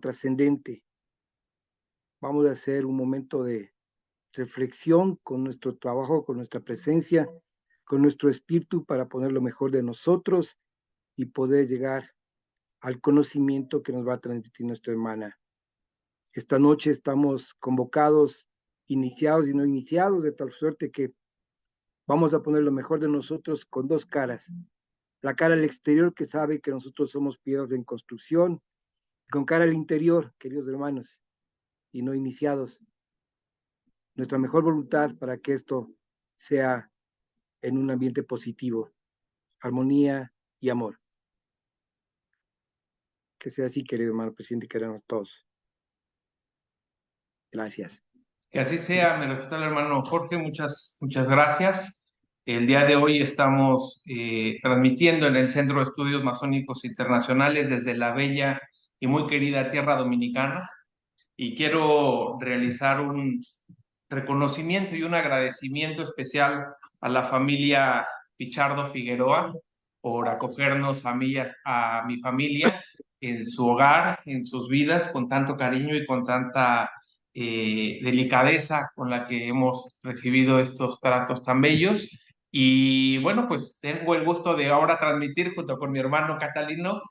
trascendente. Vamos a hacer un momento de reflexión con nuestro trabajo, con nuestra presencia, con nuestro espíritu para poner lo mejor de nosotros y poder llegar al conocimiento que nos va a transmitir nuestra hermana. Esta noche estamos convocados, iniciados y no iniciados, de tal suerte que vamos a poner lo mejor de nosotros con dos caras. La cara al exterior, que sabe que nosotros somos piedras en construcción, y con cara al interior, queridos hermanos y no iniciados, nuestra mejor voluntad para que esto sea en un ambiente positivo, armonía y amor. Que sea así, querido hermano presidente, queremos todos. Gracias. Que así sea, mi respetable hermano Jorge, muchas gracias. El día de hoy estamos transmitiendo en el Centro de Estudios Masónicos Internacionales desde la bella y muy querida tierra dominicana, y quiero realizar un reconocimiento y un agradecimiento especial a la familia Pichardo Figueroa por acogernos a mi familia en su hogar, en sus vidas, con tanto cariño y con tanta delicadeza con la que hemos recibido estos tratos tan bellos. Y bueno, pues tengo el gusto de ahora transmitir junto con mi hermano Catalino,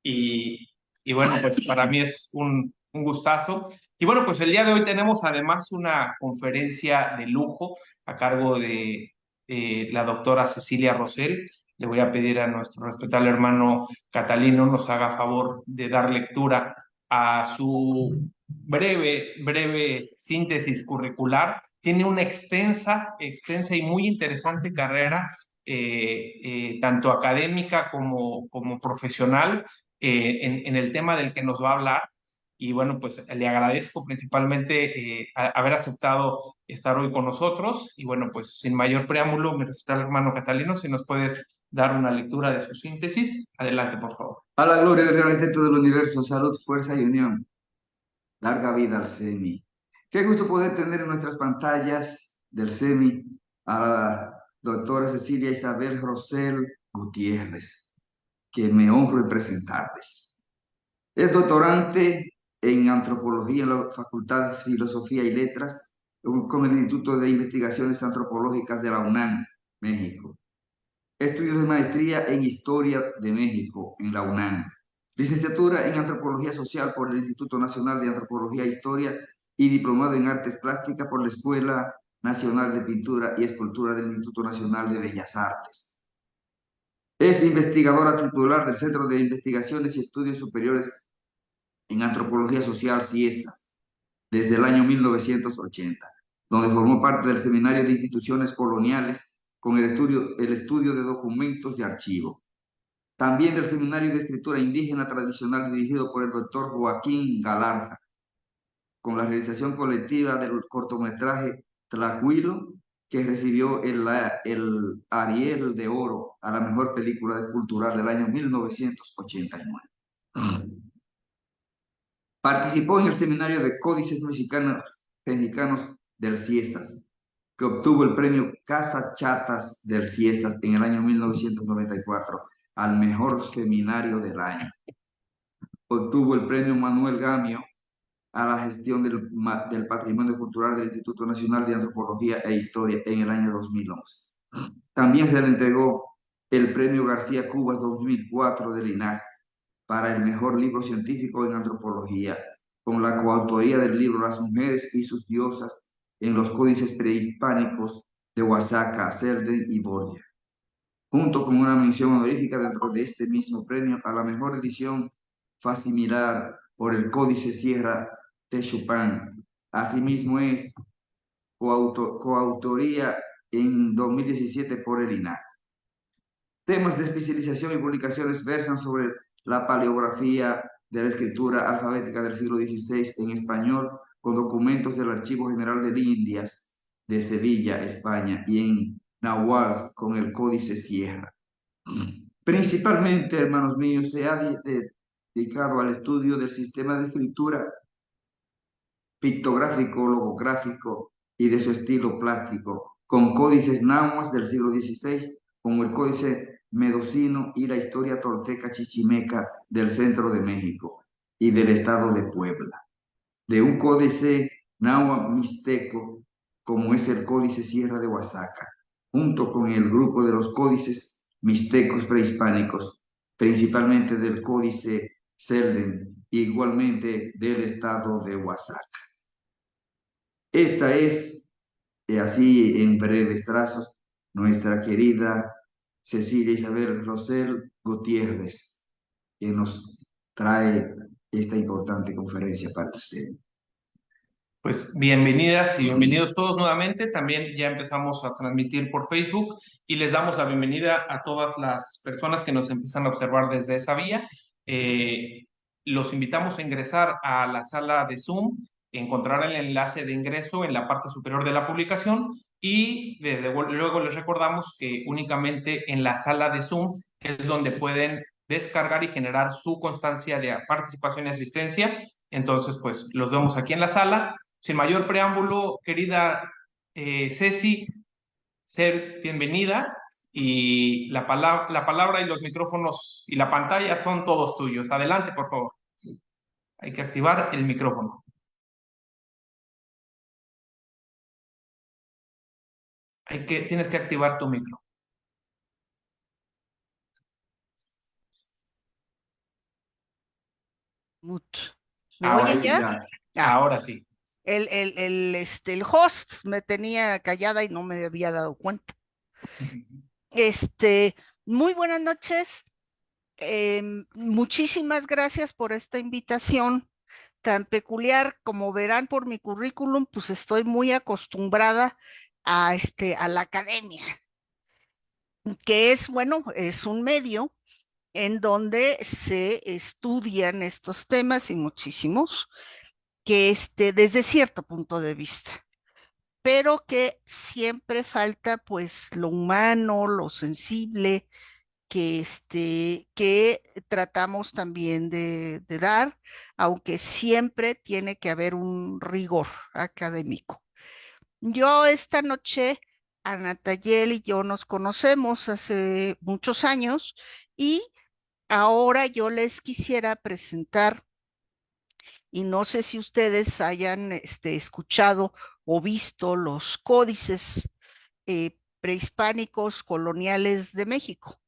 y, y bueno, pues para mí es un gustazo. Y bueno, pues el día de hoy tenemos además una conferencia de lujo a cargo de la doctora Cecilia Rosell. Le voy a pedir a nuestro respetable hermano Catalino nos haga favor de dar lectura a su breve síntesis curricular. Tiene una extensa y muy interesante carrera, tanto académica como profesional, en el tema del que nos va a hablar. Y bueno, pues le agradezco principalmente haber aceptado estar hoy con nosotros. Y bueno, pues sin mayor preámbulo, mi respetable hermano Catalino, si nos puedes dar una lectura de su síntesis. Adelante, por favor. A la gloria del Real Arquitecto del Universo, salud, fuerza y unión. Larga vida al CEMI. Qué gusto poder tener en nuestras pantallas del CEMI a la doctora Cecilia Isabel Rosell Gutiérrez, que me honro en presentarles. Es doctorante en antropología en la Facultad de Filosofía y Letras con el Instituto de Investigaciones Antropológicas de la UNAM, México. Estudios de maestría en Historia de México en la UNAM. Licenciatura en Antropología Social por el Instituto Nacional de Antropología e Historia y diplomado en Artes Plásticas por la Escuela Nacional de Pintura y Escultura del Instituto Nacional de Bellas Artes. Es investigadora titular del Centro de Investigaciones y Estudios Superiores en Antropología Social, CIESAS, desde el año 1980, donde formó parte del Seminario de Instituciones Coloniales con el estudio de documentos de archivo. También del Seminario de Escritura Indígena Tradicional dirigido por el doctor Joaquín Galarza, con la realización colectiva del cortometraje Tlacuilo, que recibió el Ariel de Oro a la mejor película cultural del año 1989. Participó en el Seminario de Códices Mexicanos del CIESAS, que obtuvo el premio Casa Chatas del CIESAS en el año 1994 al mejor seminario del año. Obtuvo el premio Manuel Gamio a la gestión del patrimonio cultural del Instituto Nacional de Antropología e Historia en el año 2011. También se le entregó el premio García Cubas 2004 del INAH para el mejor libro científico en antropología, con la coautoría del libro Las mujeres y sus diosas en los códices prehispánicos de Oaxaca, Selden y Borja, junto con una mención honorífica dentro de este mismo premio a la mejor edición facsimilar por el Códice Sierra de Chupán. Asimismo es coautoría en 2017 por el INAH. Temas de especialización y publicaciones versan sobre la paleografía de la escritura alfabética del siglo XVI en español, con documentos del Archivo General de Indias de Sevilla, España, y en náhuatl con el Códice Sierra. Principalmente, hermanos míos, se ha dedicado al estudio del sistema de escritura pictográfico, logográfico y de su estilo plástico, con códices náhuatl del siglo XVI, como el Códice Medocino y la historia tolteca chichimeca del centro de México. y del Estado de Puebla, de un códice náhuatl mixteco como es el Códice Sierra de Oaxaca, junto con el grupo de los códices mixtecos prehispánicos, principalmente del Códice Selden, igualmente del Estado de Oaxaca. Esta es, así en breves trazos, nuestra querida Cecilia Isabel Rosell Gutiérrez, que nos trae esta importante conferencia para el CEN. Pues bienvenidas y bienvenidos todos nuevamente. También ya empezamos a transmitir por Facebook y les damos la bienvenida a todas las personas que nos empiezan a observar desde esa vía. Los invitamos a ingresar a la sala de Zoom, encontrar el enlace de ingreso en la parte superior de la publicación y desde luego les recordamos que únicamente en la sala de Zoom es donde pueden descargar y generar su constancia de participación y asistencia. Entonces, pues los vemos aquí en la sala. Sin mayor preámbulo, querida Ceci, ser bienvenida y la palabra y los micrófonos y la pantalla son todos tuyos. Adelante, por favor. Hay que activar el micrófono. Tienes que activar tu micro. ¿Me Ahora oyen sí, ya? ahora sí. El host me tenía callada y no me había dado cuenta. Este, Muy buenas noches. Muchísimas gracias por esta invitación tan peculiar. Como verán por mi currículum, pues estoy muy acostumbrada a la academia, que es, bueno, es un medio en donde se estudian estos temas y muchísimos, que desde cierto punto de vista, pero que siempre falta pues lo humano, lo sensible, que tratamos también de dar, aunque siempre tiene que haber un rigor académico. Yo esta noche, Ana Tayel y yo nos conocemos hace muchos años y ahora yo les quisiera presentar, y no sé si ustedes hayan escuchado o visto los códices prehispánicos coloniales de México.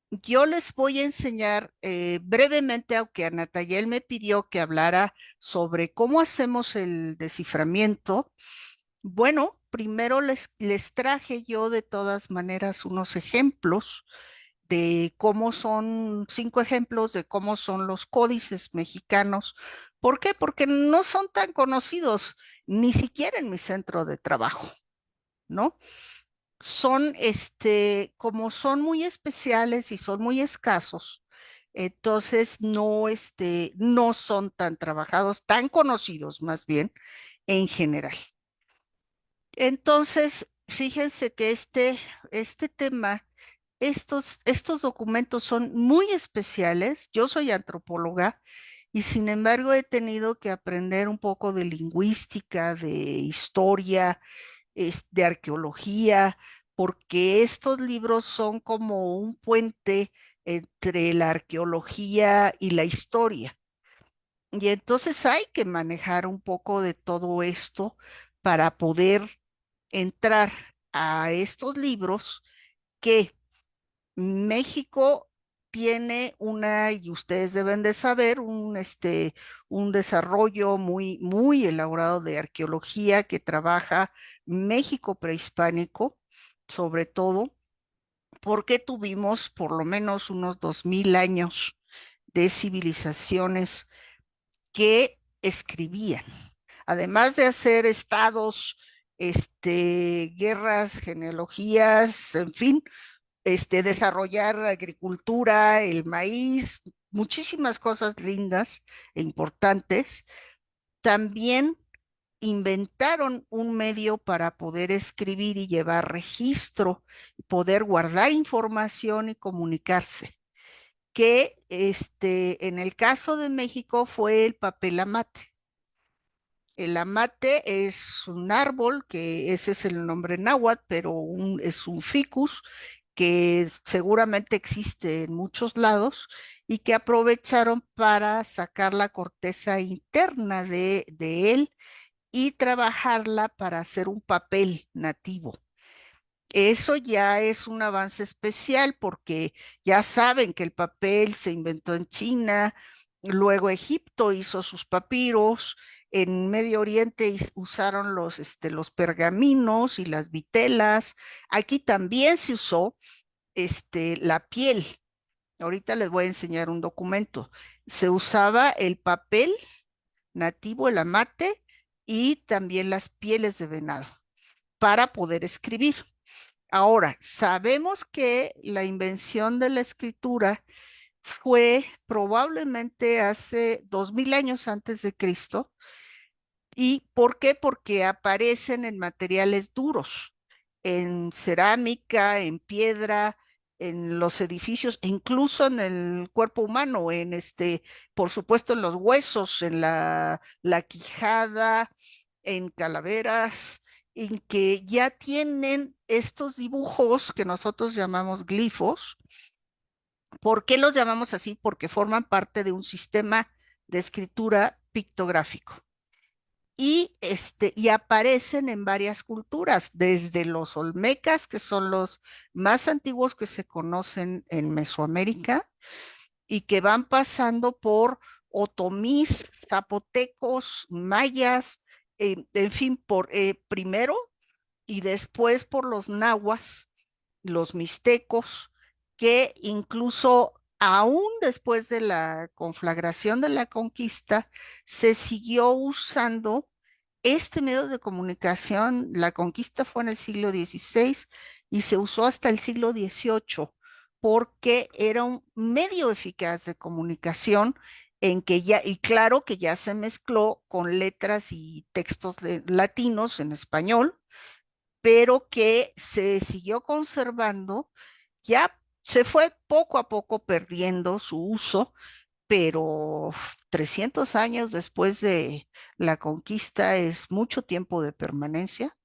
Yo les voy a enseñar brevemente, aunque Ana Tayel me pidió que hablara sobre cómo hacemos el desciframiento. Bueno, primero les traje yo de todas maneras unos ejemplos de cómo son, 5 ejemplos de cómo son los códices mexicanos. ¿Por qué? Porque no son tan conocidos, ni siquiera en mi centro de trabajo, ¿no? Son, como son muy especiales y son muy escasos, entonces no son tan trabajados, tan conocidos más bien en general. Entonces, fíjense que este tema, estos documentos son muy especiales. Yo soy antropóloga y sin embargo he tenido que aprender un poco de lingüística, de historia, de arqueología, porque estos libros son como un puente entre la arqueología y la historia. Y entonces hay que manejar un poco de todo esto para poder entrar a estos libros que México tiene y ustedes deben de saber, un desarrollo muy, muy elaborado de arqueología que trabaja México prehispánico, sobre todo porque tuvimos por lo menos unos 2000 años de civilizaciones que escribían, además de hacer estados, guerras, genealogías, en fin, desarrollar la agricultura, el maíz, muchísimas cosas lindas e importantes. También inventaron un medio para poder escribir y llevar registro, poder guardar información y comunicarse, que en el caso de México fue el papel amate. El amate es un árbol, que ese es el nombre náhuatl, pero es un ficus que seguramente existe en muchos lados y que aprovecharon para sacar la corteza interna de él y trabajarla para hacer un papel nativo. Eso ya es un avance especial porque ya saben que el papel se inventó en China, luego Egipto hizo sus papiros, en Medio Oriente usaron los pergaminos y las vitelas, aquí también se usó la piel. Ahorita les voy a enseñar un documento. Se usaba el papel nativo, el amate, y también las pieles de venado para poder escribir. Ahora, sabemos que la invención de la escritura fue probablemente hace 2000 años antes de Cristo. ¿Y por qué? Porque aparecen en materiales duros, en cerámica, en piedra, en los edificios, e incluso en el cuerpo humano, por supuesto, en los huesos, en la quijada, en calaveras, en que ya tienen estos dibujos que nosotros llamamos glifos. ¿Por qué los llamamos así? Porque forman parte de un sistema de escritura pictográfico y aparecen en varias culturas, desde los olmecas, que son los más antiguos que se conocen en Mesoamérica, y que van pasando por otomís, zapotecos, mayas, en fin, primero y después por los nahuas, los mixtecos, que incluso aún después de la conflagración de la conquista, se siguió usando este medio de comunicación. La conquista fue en el siglo XVI y se usó hasta el siglo XVIII porque era un medio eficaz de comunicación en que ya, y claro que ya se mezcló con letras y textos latinos en español, pero que se siguió conservando. Ya se fue poco a poco perdiendo su uso, pero 300 años después de la conquista es mucho tiempo de permanencia.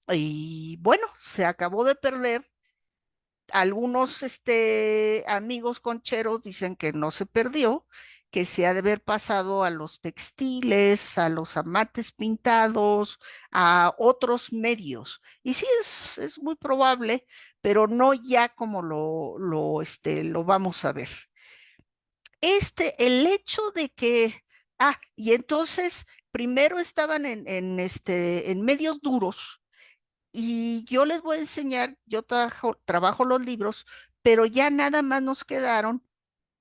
Y bueno, se acabó de perder. Algunos amigos concheros dicen que no se perdió, que se ha de haber pasado a los textiles, a los amates pintados, a otros medios. Y sí, es muy probable, pero no ya como lo vamos a ver. El hecho de que, y entonces primero estaban en medios duros, y yo les voy a enseñar, yo trabajo los libros, pero ya nada más nos quedaron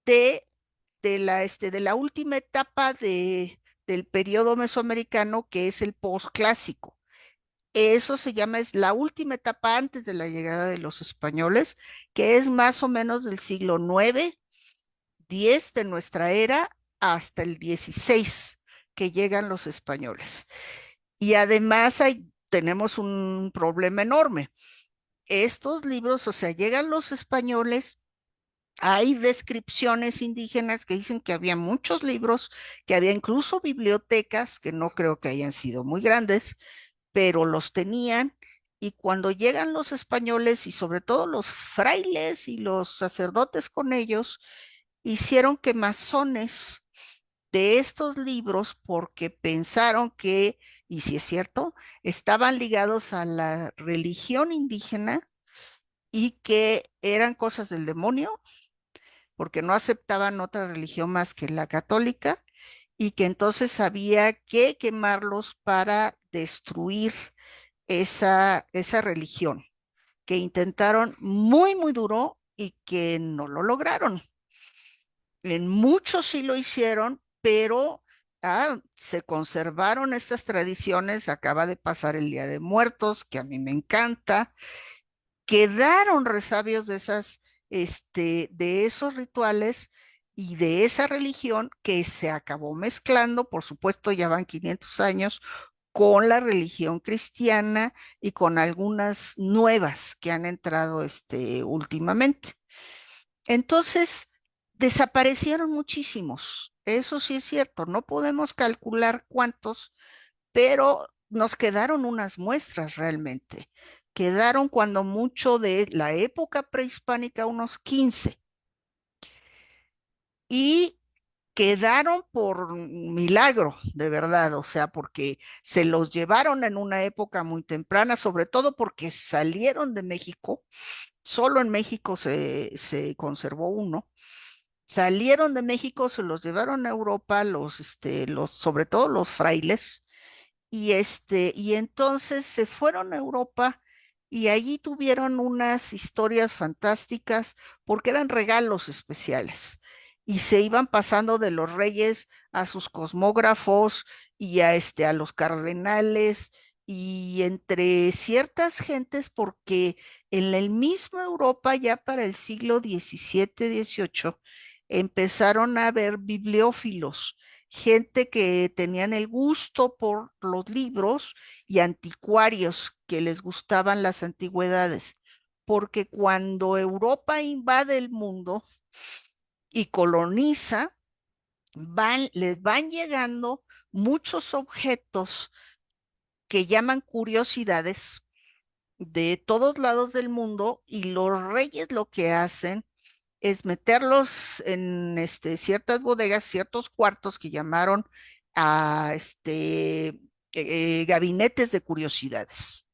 de, de la última etapa del periodo mesoamericano, que es el posclásico. Eso se llama, es la última etapa antes de la llegada de los españoles, que es más o menos del siglo 9, 10 de nuestra era hasta el 16 que llegan los españoles. Y además tenemos un problema enorme. Estos libros, o sea, llegan los españoles, hay descripciones indígenas que dicen que había muchos libros, que había incluso bibliotecas, que no creo que hayan sido muy grandes, pero los tenían. Y cuando llegan los españoles y sobre todo los frailes y los sacerdotes con ellos, hicieron quemazones de estos libros porque pensaron que, y si es cierto, estaban ligados a la religión indígena y que eran cosas del demonio, porque no aceptaban otra religión más que la católica, y que entonces había que quemarlos para destruir esa religión, que intentaron muy, muy duro y que no lo lograron. En muchos sí lo hicieron, pero se conservaron estas tradiciones. Acaba de pasar el Día de Muertos, que a mí me encanta. Quedaron resabios de esos rituales y de esa religión que se acabó mezclando, por supuesto, ya van 500 años, con la religión cristiana y con algunas nuevas que han entrado últimamente. Entonces, desaparecieron muchísimos. Eso sí es cierto, no podemos calcular cuántos, pero nos quedaron unas muestras realmente. Quedaron cuando mucho de la época prehispánica unos 15. Y quedaron por milagro, de verdad, o sea, porque se los llevaron en una época muy temprana, sobre todo porque salieron de México, solo en México se conservó uno, salieron de México, se los llevaron a Europa, sobre todo los frailes, y entonces se fueron a Europa y allí tuvieron unas historias fantásticas porque eran regalos especiales y se iban pasando de los reyes a sus cosmógrafos y a los cardenales y entre ciertas gentes porque en el mismo Europa ya para el siglo XVII, XVIII empezaron a haber bibliófilos, gente que tenían el gusto por los libros y anticuarios que les gustaban las antigüedades, porque cuando Europa invade el mundo y coloniza, les van llegando muchos objetos que llaman curiosidades de todos lados del mundo y los reyes lo que hacen es meterlos en ciertas bodegas, ciertos cuartos que llamaron a gabinetes de curiosidades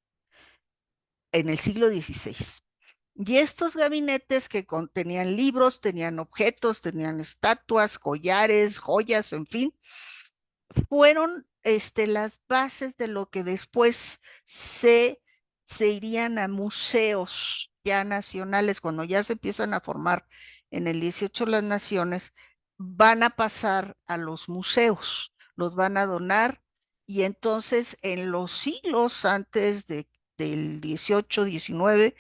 en el siglo XVI. Y estos gabinetes que contenían libros, tenían objetos, tenían estatuas, collares, joyas, en fin, fueron las bases de lo que después se irían a museos ya nacionales, cuando ya se empiezan a formar en el 18 las naciones, van a pasar a los museos, los van a donar y entonces en los siglos antes del 18, 19,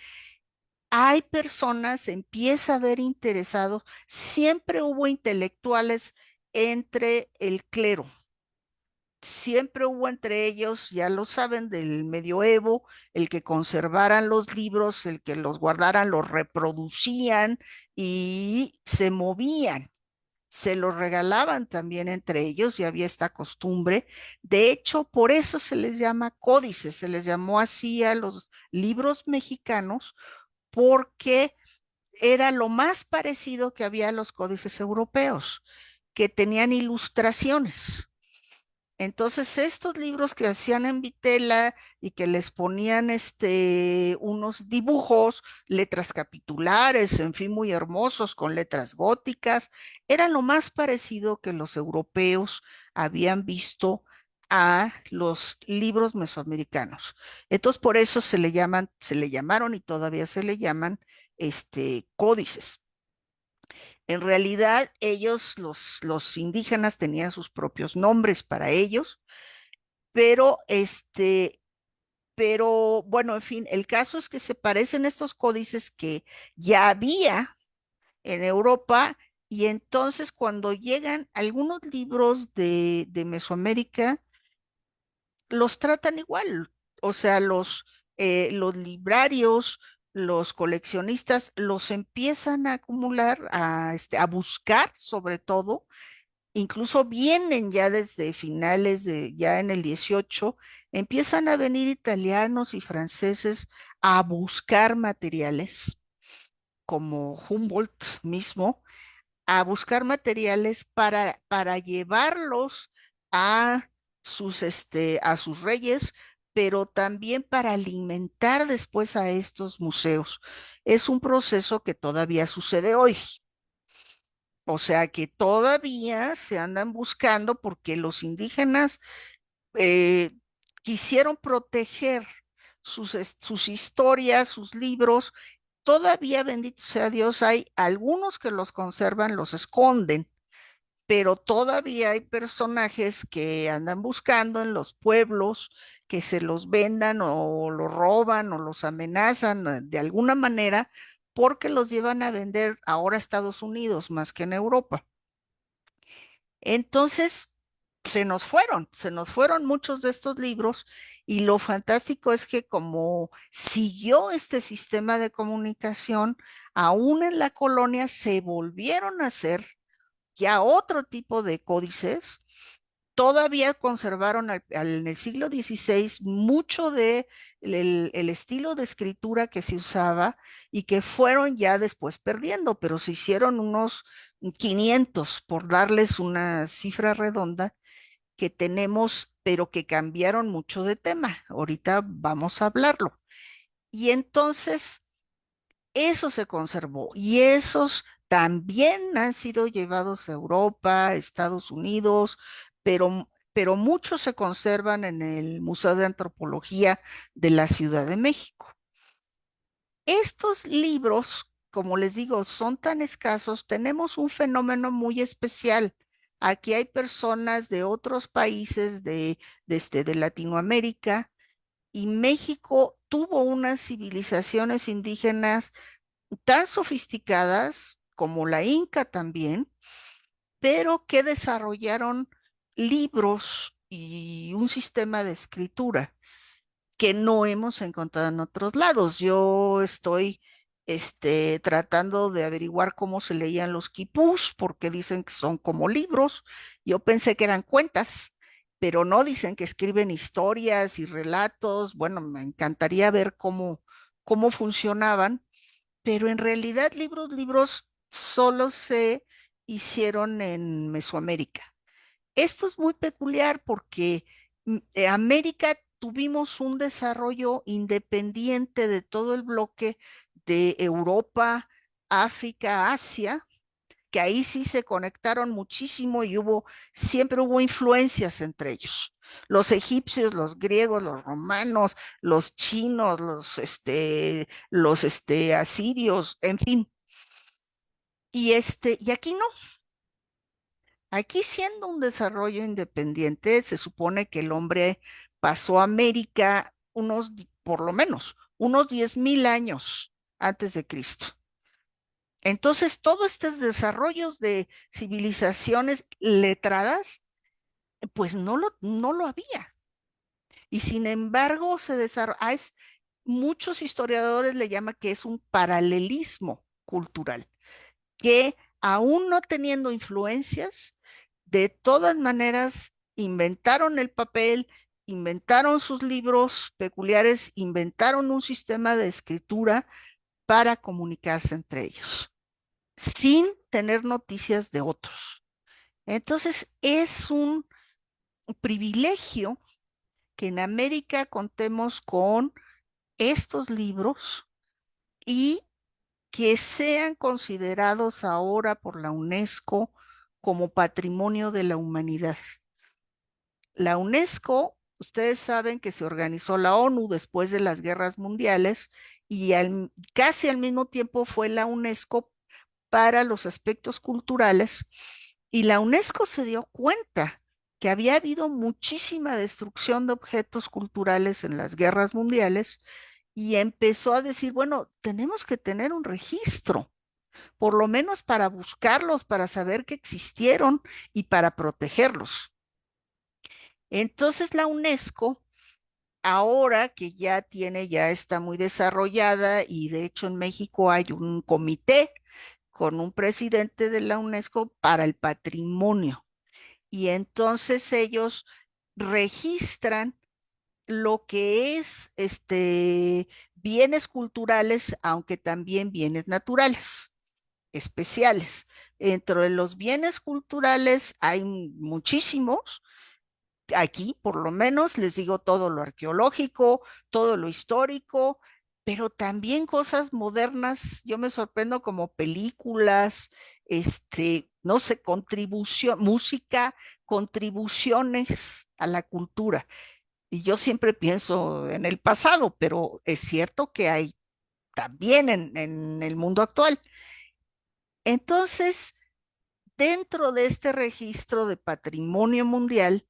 hay personas, empieza a haber interesados, siempre hubo intelectuales entre el clero, siempre hubo entre ellos, ya lo saben, del medioevo, el que conservaran los libros, el que los guardaran, los reproducían y se movían. Se los regalaban también entre ellos y había esta costumbre. De hecho, por eso se les llama códices, se les llamó así a los libros mexicanos, porque era lo más parecido que había a los códices europeos, que tenían ilustraciones. Entonces, estos libros que hacían en vitela y que les ponían unos dibujos, letras capitulares, en fin, muy hermosos, con letras góticas, era lo más parecido que los europeos habían visto a los libros mesoamericanos. Entonces, por eso se le llamaron y todavía se le llaman códices. En realidad, ellos, los indígenas, tenían sus propios nombres para ellos, pero bueno, en fin, el caso es que se parecen estos códices que ya había en Europa y entonces cuando llegan algunos libros de Mesoamérica, los tratan igual, o sea, los librarios, los coleccionistas los empiezan a acumular, a buscar sobre todo, incluso vienen ya desde finales ya en el 18, empiezan a venir italianos y franceses a buscar materiales, como Humboldt mismo, a buscar materiales para llevarlos a a sus reyes, pero también para alimentar después a estos museos. Es un proceso que todavía sucede hoy. O sea que todavía se andan buscando porque los indígenas eh, quisieron proteger sus historias, sus libros. Todavía, bendito sea Dios, hay algunos que los conservan, los esconden, pero todavía hay personajes que andan buscando en los pueblos que se los vendan o los roban o los amenazan de alguna manera porque los llevan a vender ahora a Estados Unidos más que en Europa. Entonces, se nos fueron muchos de estos libros y lo fantástico es que como siguió este sistema de comunicación, aún en la colonia se volvieron a hacer ya otro tipo de códices todavía conservaron en el siglo XVI mucho de el estilo de escritura que se usaba y que fueron ya después perdiendo, pero se hicieron unos 500, por darles una cifra redonda, que tenemos, pero que cambiaron mucho de tema. Ahorita vamos a hablarlo. Y entonces eso se conservó y esos también han sido llevados a Europa, Estados Unidos, pero muchos se conservan en el Museo de Antropología de la Ciudad de México. Estos libros, como les digo, son tan escasos, tenemos un fenómeno muy especial. Aquí hay personas de otros países de Latinoamérica, y México tuvo unas civilizaciones indígenas tan sofisticadas como la Inca también, pero que desarrollaron libros y un sistema de escritura que no hemos encontrado en otros lados. Yo estoy tratando de averiguar cómo se leían los quipús, porque dicen que son como libros. Yo pensé que eran cuentas, pero no, dicen que escriben historias y relatos. Bueno, me encantaría ver cómo funcionaban, pero en realidad libros solo se hicieron en Mesoamérica. Esto es muy peculiar porque América tuvimos un desarrollo independiente de todo el bloque de Europa, África, Asia, que ahí sí se conectaron muchísimo y siempre hubo influencias entre ellos. Los egipcios, los griegos, los romanos, los chinos, los asirios, en fin. Y aquí no. Aquí, siendo un desarrollo independiente, se supone que el hombre pasó a América por lo menos, unos 10,000 años antes de Cristo. Entonces, todos estos desarrollos de civilizaciones letradas, pues no lo había. Y sin embargo, muchos historiadores le llaman que es un paralelismo cultural, que aún no teniendo influencias, de todas maneras inventaron el papel, inventaron sus libros peculiares, inventaron un sistema de escritura para comunicarse entre ellos, sin tener noticias de otros. Entonces, es un privilegio que en América contemos con estos libros y que sean considerados ahora por la UNESCO como Patrimonio de la Humanidad. La UNESCO, ustedes saben que se organizó la ONU después de las guerras mundiales y casi al mismo tiempo fue la UNESCO para los aspectos culturales, y la UNESCO se dio cuenta que había habido muchísima destrucción de objetos culturales en las guerras mundiales y empezó a decir, bueno, tenemos que tener un registro, por lo menos para buscarlos, para saber que existieron y para protegerlos. Entonces la UNESCO, ahora que ya está muy desarrollada, y de hecho en México hay un comité con un presidente de la UNESCO para el patrimonio. Y entonces ellos registran lo que es bienes culturales, aunque también bienes naturales, especiales. Entre los bienes culturales hay muchísimos. Aquí, por lo menos, les digo todo lo arqueológico, todo lo histórico, pero también cosas modernas. Yo me sorprendo, como películas, no sé, música, contribuciones a la cultura. Y yo siempre pienso en el pasado, pero es cierto que hay también en el mundo actual. Entonces, dentro de este registro de patrimonio mundial,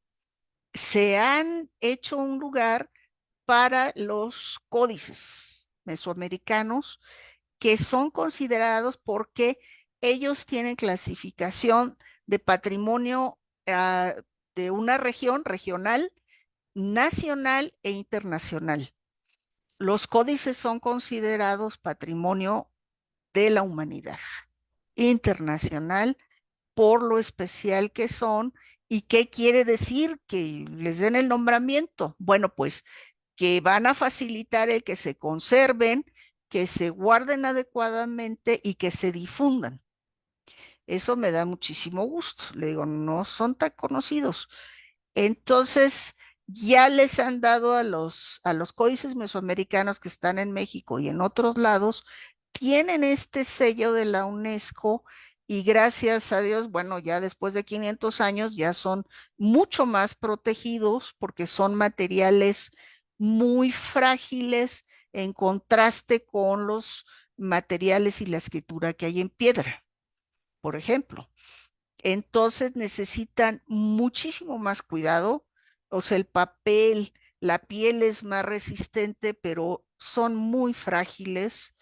se han hecho un lugar para los códices mesoamericanos, que son considerados porque ellos tienen clasificación de patrimonio de una región, regional, nacional e internacional. Los códices son considerados patrimonio de la humanidad internacional por lo especial que son ¿Y qué quiere decir que les den el nombramiento? Bueno, pues que van a facilitar el que se conserven, que se guarden adecuadamente y que se difundan. Eso me da muchísimo gusto. Le digo, no son tan conocidos. Entonces, ya les han dado a los códices mesoamericanos que están en México y en otros lados, tienen este sello de la UNESCO y gracias a Dios, bueno, ya después de 500 años ya son mucho más protegidos porque son materiales muy frágiles en contraste con los materiales y la escritura que hay en piedra, por ejemplo. Entonces necesitan muchísimo más cuidado. O sea, el papel, la piel es más resistente, pero son muy frágiles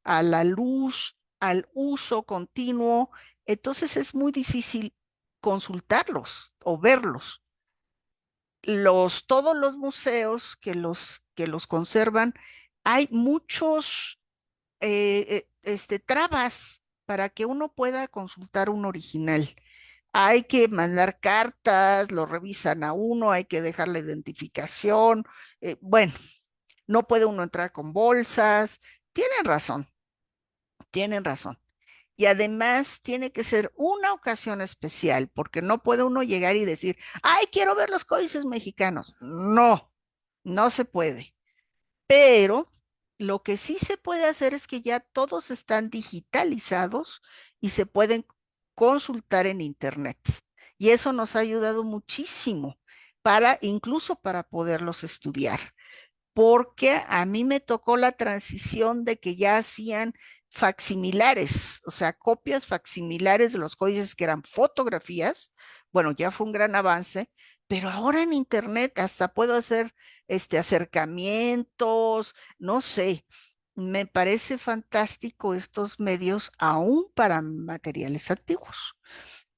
a la luz, al uso continuo. Entonces es muy difícil consultarlos o verlos. Todos los museos que los conservan, hay muchos trabas para que uno pueda consultar un original. Hay que mandar cartas, lo revisan a uno, hay que dejar la identificación. Bueno, no puede uno entrar con bolsas. Tienen razón, tienen razón. Y además tiene que ser una ocasión especial, porque no puede uno llegar y decir, ay, quiero ver los códices mexicanos. No, no se puede. Pero lo que sí se puede hacer es que ya todos están digitalizados y se pueden consultar en Internet. Y eso nos ha ayudado muchísimo para, incluso para poderlos estudiar, porque a mí me tocó la transición de que ya hacían facsimilares, o sea, copias facsimilares de los códices que eran fotografías. Bueno, ya fue un gran avance, pero ahora en internet hasta puedo hacer acercamientos, no sé. Me parece fantástico estos medios aún para materiales antiguos.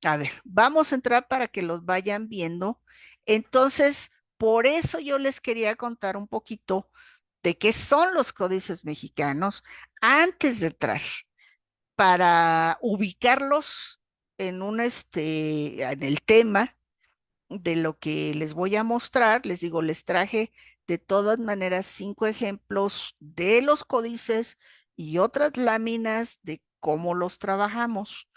A ver, vamos a entrar para que los vayan viendo. Entonces, por eso yo les quería contar un poquito de qué son los códices mexicanos antes de entrar, para ubicarlos en en el tema de lo que les voy a mostrar. Les digo, les traje de todas maneras 5 ejemplos de los códices y otras láminas de cómo los trabajamos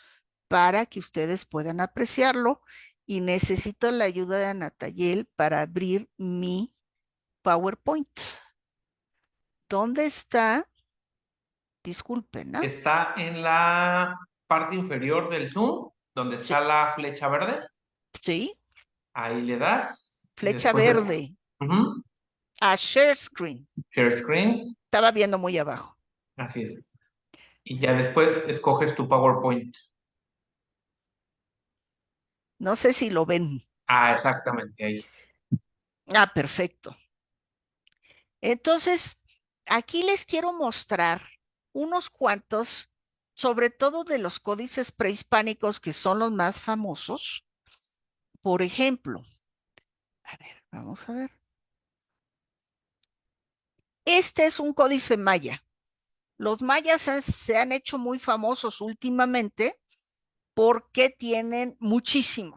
para que ustedes puedan apreciarlo. Y necesito la ayuda de Anatayel para abrir mi PowerPoint. ¿Dónde está? Disculpen, ¿no? Está en la parte inferior del Zoom, donde Sí, está la flecha verde. sí, Ahí le das. Y flecha después verde. Ujú, A share screen. share screen. Estaba viendo muy abajo. Así es. Y ya después escoges tu PowerPoint. No sé si lo ven. Ah, exactamente ahí. Ah, perfecto. Entonces, aquí les quiero mostrar unos cuantos, sobre todo de los códices prehispánicos que son los más famosos. Por ejemplo, a ver, vamos a ver. Este es un códice maya. Los mayas se han hecho muy famosos últimamente porque tienen muchísimo.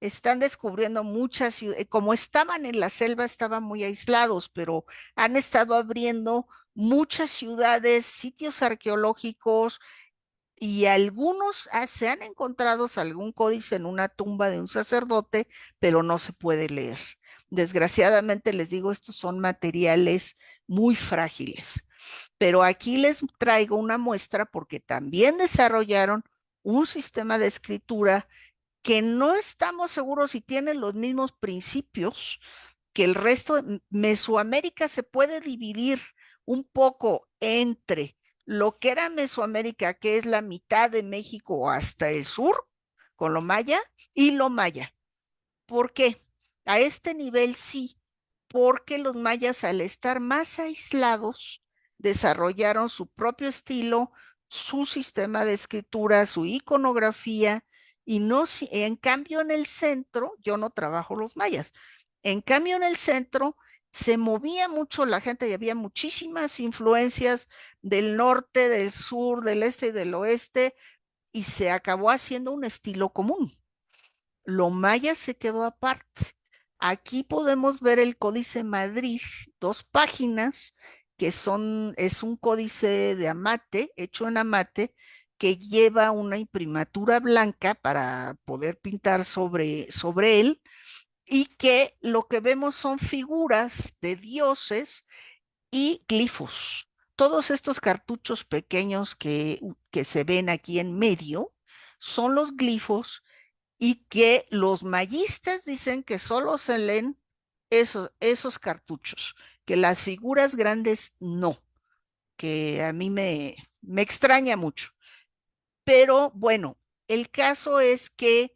Están descubriendo muchas ciudades. Como estaban en la selva, estaban muy aislados, pero han estado abriendo muchas ciudades, sitios arqueológicos, y algunos se han encontrado algún códice en una tumba de un sacerdote, pero no se puede leer. Desgraciadamente les digo, estos son materiales muy frágiles. Pero aquí les traigo una muestra porque también desarrollaron un sistema de escritura que no estamos seguros si tiene los mismos principios que el resto de Mesoamérica. Se puede dividir un poco entre lo que era Mesoamérica, que es la mitad de México hasta el sur, con lo maya, y lo maya. ¿Por qué? A este nivel sí, porque los mayas, al estar más aislados, desarrollaron su propio estilo, su sistema de escritura, su iconografía, y no, en cambio en el centro, yo no trabajo los mayas, en cambio en el centro se movía mucho la gente y había muchísimas influencias del norte, del sur, del este y del oeste, y se acabó haciendo un estilo común. Lo maya se quedó aparte. Aquí podemos ver el Códice Madrid, 2 páginas, es un códice de amate, hecho en amate, que lleva una imprimatura blanca para poder pintar sobre él, y que lo que vemos son figuras de dioses y glifos. Todos estos cartuchos pequeños que se ven aquí en medio son los glifos, y que los mayistas dicen que solo se leen esos cartuchos, que las figuras grandes no, que a mí me extraña mucho. Pero bueno, el caso es que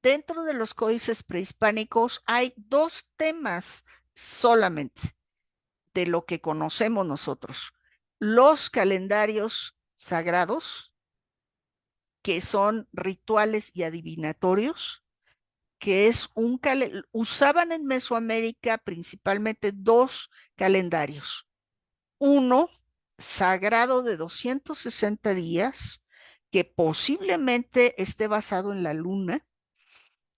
dentro de los códices prehispánicos hay 2 temas solamente de lo que conocemos nosotros: los calendarios sagrados, que son rituales y adivinatorios, que es usaban en Mesoamérica principalmente 2 calendarios. Uno sagrado de 260 días, que posiblemente esté basado en la luna,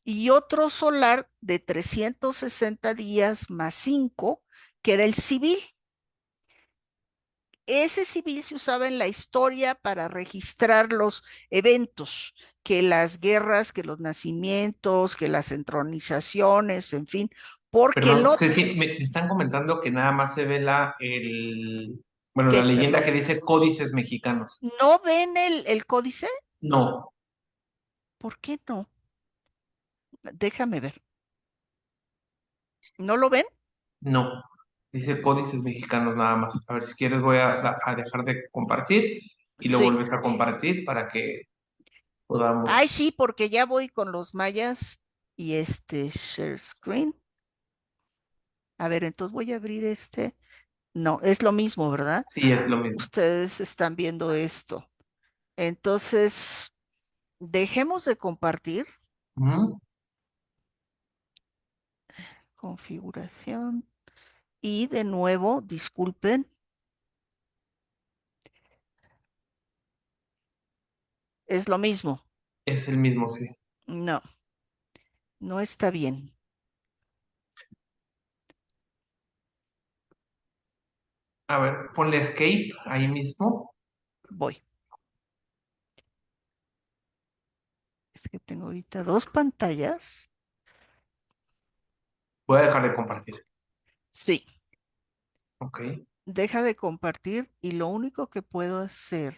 y otro solar de 360 días más 5, que era el civil. Ese civil se usaba en la historia para registrar los eventos, que las guerras, que los nacimientos, que las entronizaciones, en fin, porque Perdón, Ceci, me están comentando que nada más se ve bueno, la ¿qué, leyenda perdón? que dice códices mexicanos. ¿No ven el códice? No, ¿Por qué no? Déjame ver. ¿No lo ven? no. Dice códices mexicanos nada más. A ver, si quieres voy a dejar de compartir y lo Sí. vuelves a compartir para que Ay, podamos. sí, porque ya voy con los mayas y share screen. A ver, entonces voy a abrir este. No, es lo mismo, ¿verdad? Sí, es lo mismo. Ustedes están viendo esto. Entonces, dejemos de compartir. Ujú. Configuración. Y de nuevo, disculpen, es lo mismo. Es el mismo, sí. No, no está bien. A ver, ponle escape ahí mismo. Voy. Es que tengo ahorita 2 pantallas. Voy a dejar de compartir. Sí, Ok. deja de compartir y lo único que puedo hacer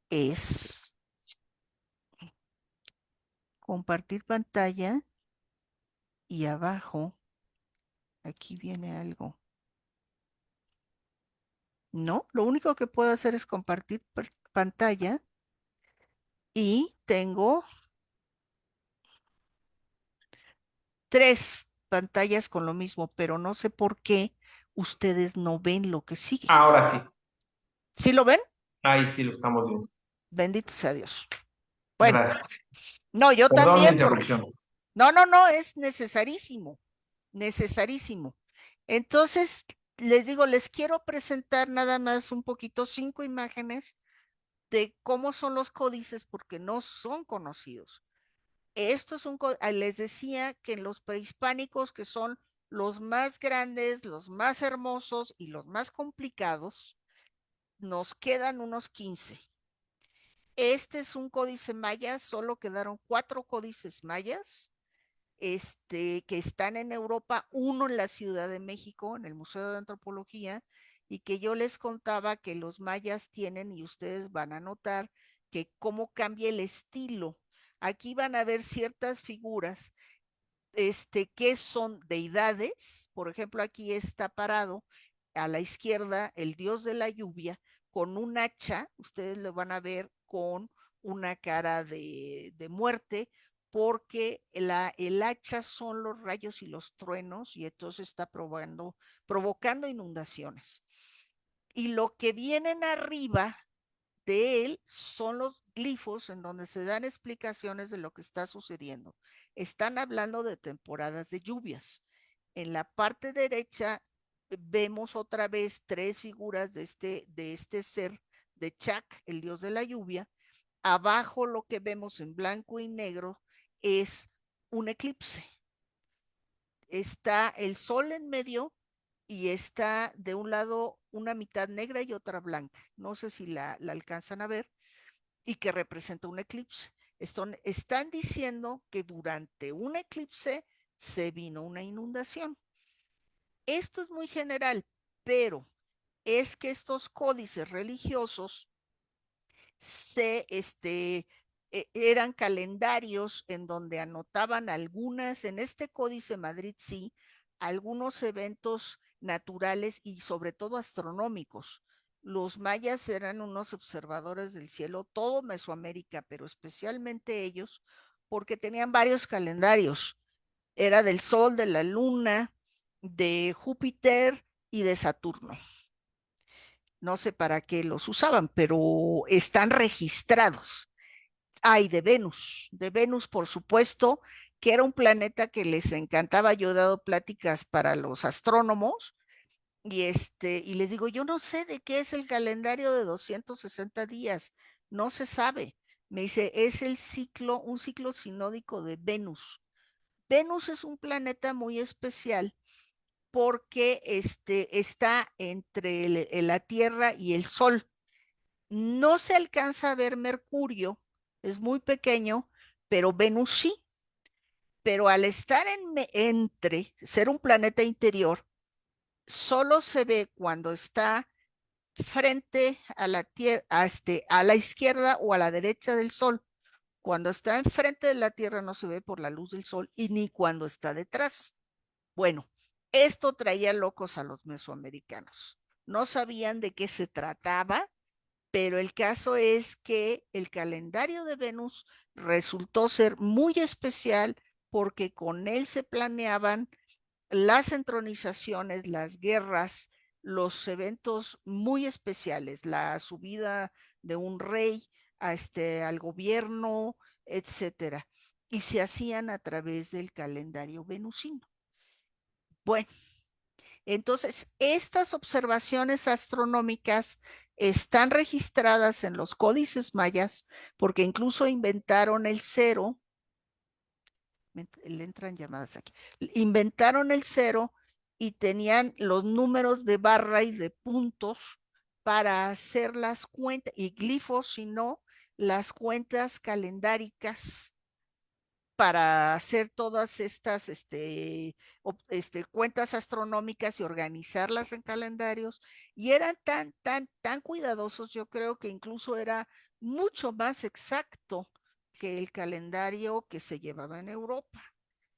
es compartir pantalla, y abajo, aquí viene algo. No, lo único que puedo hacer es compartir pantalla, y tengo 3 pantallas con lo mismo, pero no sé por qué ustedes no ven lo que sigue. Ahora sí. ¿Sí lo ven? Ahí sí lo estamos viendo. Bendito sea Dios. Bueno, Gracias. no, yo Perdón la también, porque interrupción. no, es necesarísimo, necesarísimo. Entonces, les digo, les quiero presentar nada más un poquito 5 imágenes de cómo son los códices, porque no son conocidos. Esto es les decía que en los prehispánicos, que son los más grandes, los más hermosos y los más complicados, nos quedan unos 15. Este es un códice maya, solo quedaron 4 códices mayas, que están en Europa, uno en la Ciudad de México, en el Museo de Antropología, y que yo les contaba que los mayas tienen, y ustedes van a notar que cómo cambia el estilo. Aquí van a ver ciertas figuras, que son deidades. Por ejemplo, aquí está parado a la izquierda el dios de la lluvia con un hacha. Ustedes lo van a ver con una cara de muerte, porque el hacha son los rayos y los truenos, y entonces está provocando inundaciones. Y lo que vienen arriba de él son los glifos, en donde se dan explicaciones de lo que está sucediendo. Están hablando de temporadas de lluvias. En la parte derecha vemos otra vez 3 figuras de este ser, de Chak, el dios de la lluvia. Abajo lo que vemos en blanco y negro es un eclipse. Está el sol en medio y está de un lado una mitad negra y otra blanca. No sé si la alcanzan a ver, y que representa un eclipse. Están diciendo que durante un eclipse se vino una inundación. Esto es muy general, pero es que estos códices religiosos eran calendarios en donde anotaban algunas, en este códice Madrid sí, algunos eventos naturales y sobre todo astronómicos. Los mayas eran unos observadores del cielo, todo Mesoamérica, pero especialmente ellos, porque tenían varios calendarios. Era del Sol, de la Luna, de Júpiter y de Saturno. No sé para qué los usaban, pero están registrados. Hay de Venus, por supuesto, que era un planeta que les encantaba. Yo he dado pláticas para los astrónomos y les digo, yo no sé de qué es el calendario de 260 días, no se sabe. Me dice, es un ciclo sinódico de Venus. Venus es un planeta muy especial porque está entre la Tierra y el Sol. No se alcanza a ver Mercurio, es muy pequeño, pero Venus sí. Pero al estar ser un planeta interior, solo se ve cuando está frente a la Tierra, a la izquierda o a la derecha del Sol. Cuando está enfrente de la Tierra no se ve por la luz del Sol y ni cuando está detrás. Bueno, esto traía locos a los mesoamericanos. No sabían de qué se trataba, pero el caso es que el calendario de Venus resultó ser muy especial porque con él se planeaban las entronizaciones, las guerras, los eventos muy especiales, la subida de un rey al gobierno, etcétera, y se hacían a través del calendario venusino. Bueno, entonces, estas observaciones astronómicas están registradas en los códices mayas porque incluso inventaron el cero, le entran llamadas aquí, inventaron el cero y tenían los números de barra y de puntos para hacer las cuentas, y glifos, sino las cuentas calendáricas para hacer todas estas cuentas astronómicas y organizarlas en calendarios. Y eran tan cuidadosos, yo creo que incluso era mucho más exacto que el calendario que se llevaba en Europa.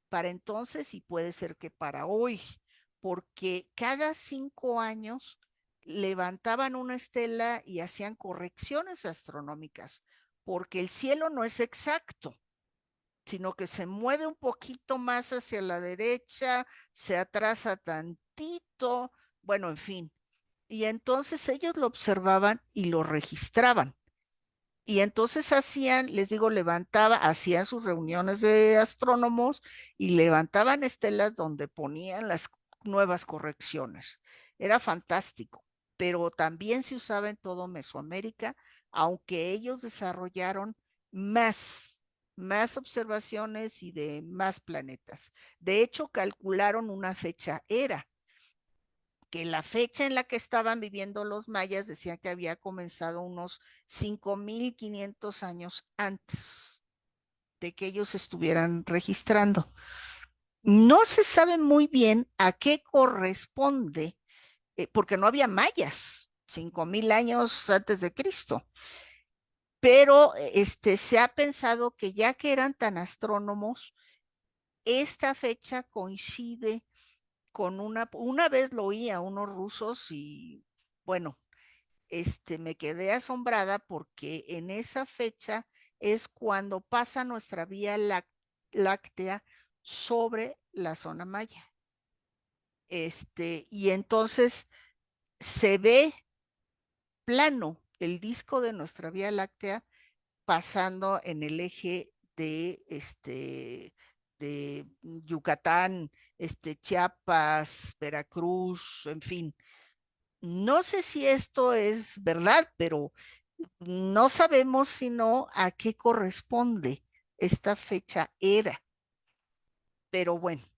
Para entonces, y puede ser que para hoy, porque cada 5 años levantaban una estela y hacían correcciones astronómicas, porque el cielo no es exacto, sino que se mueve un poquito más hacia la derecha, se atrasa tantito, bueno, en fin. Y entonces ellos lo observaban y lo registraban. Y entonces les digo, hacían sus reuniones de astrónomos y levantaban estelas donde ponían las nuevas correcciones. Era fantástico, pero también se usaba en todo Mesoamérica, aunque ellos desarrollaron más observaciones y de más planetas. De hecho, calcularon una fecha era, que la fecha en la que estaban viviendo los mayas decían que había comenzado unos 5,500 años antes de que ellos estuvieran registrando. No se sabe muy bien a qué corresponde, porque no había mayas 5,000 años antes de Cristo, pero se ha pensado que ya que eran tan astrónomos, esta fecha coincide con una vez lo oí a unos rusos y bueno, me quedé asombrada porque en esa fecha es cuando pasa nuestra vía láctea sobre la zona maya. Y entonces se ve plano el disco de nuestra vía láctea pasando en el eje de Yucatán, Chiapas, Veracruz, en fin. No sé si esto es verdad, pero no sabemos sino a qué corresponde esta fecha era. pero bueno,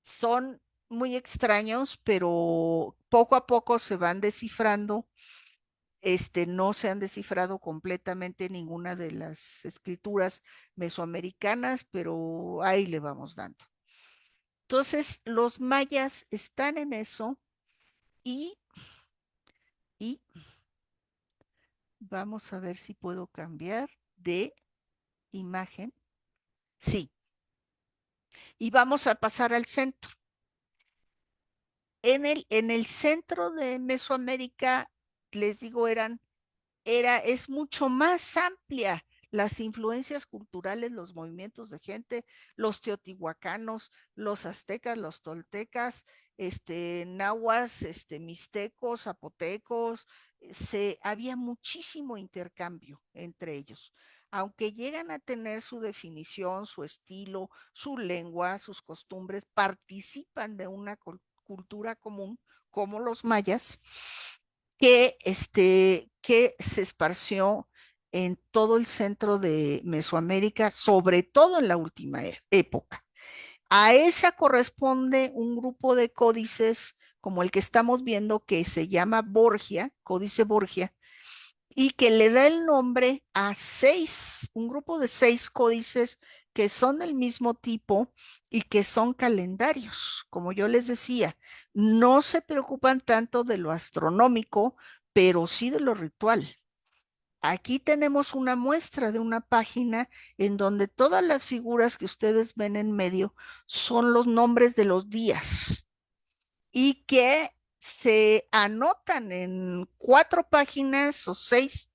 son muy extraños, pero poco a poco se van descifrando. No se han descifrado completamente ninguna de las escrituras mesoamericanas, pero ahí le vamos dando. Entonces, los mayas están en eso y vamos a ver si puedo cambiar de imagen. Sí. Y vamos a pasar al centro. En el centro de Mesoamérica, les digo, es mucho más amplia las influencias culturales, los movimientos de gente, los teotihuacanos, los aztecas, los toltecas, nahuas, mixtecos, zapotecos, había muchísimo intercambio entre ellos. Aunque llegan a tener su definición, su estilo, su lengua, sus costumbres, participan de una cultura común como los mayas, que se esparció en todo el centro de Mesoamérica, sobre todo en la última época. A esa corresponde un grupo de códices como el que estamos viendo, que se llama Borgia, Códice Borgia, y que le da el nombre a un grupo de 6 códices que son del mismo tipo y que son calendarios. Como yo les decía, no se preocupan tanto de lo astronómico, pero sí de lo ritual. Aquí tenemos una muestra de una página en donde todas las figuras que ustedes ven en medio son los nombres de los días y que se anotan en 4 páginas o 6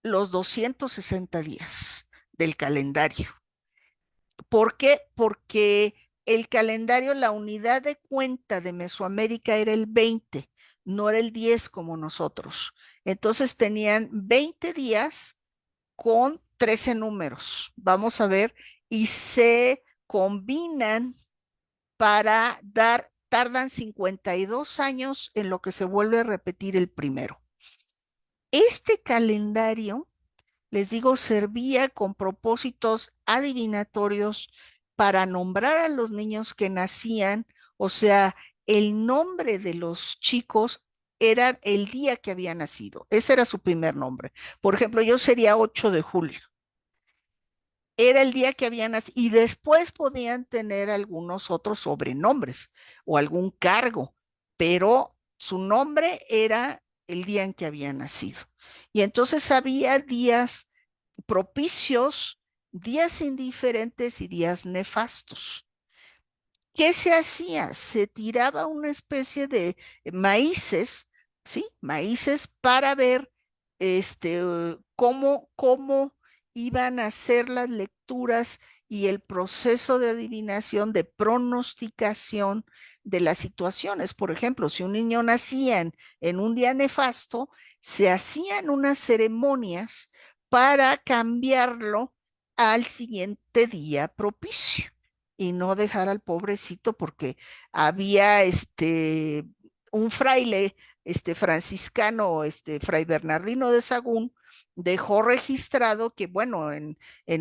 los 260 días del calendario. ¿Por qué? Porque el calendario, la unidad de cuenta de Mesoamérica era el 20, no era el 10 como nosotros. Entonces tenían 20 días con 13 números. Vamos a ver, y se combinan para tardan 52 años en lo que se vuelve a repetir el primero. Este calendario, les digo, servía con propósitos adivinatorios para nombrar a los niños que nacían, o sea, el nombre de los chicos era el día que había nacido. Ese era su primer nombre. Por ejemplo, yo sería 8 de julio. Era el día que habían nacido y después podían tener algunos otros sobrenombres o algún cargo, pero su nombre era el día en que había nacido. Y entonces había días propicios, días indiferentes y días nefastos. ¿Qué se hacía? Se tiraba una especie de maíces, ¿sí? Maíces para ver cómo iban a ser las lecturas y el proceso de adivinación, de pronosticación de las situaciones. Por ejemplo, si un niño nacía en un día nefasto, se hacían unas ceremonias para cambiarlo al siguiente día propicio y no dejar al pobrecito, porque había un fraile franciscano, fray Bernardino de Sagún, dejó registrado que, bueno, en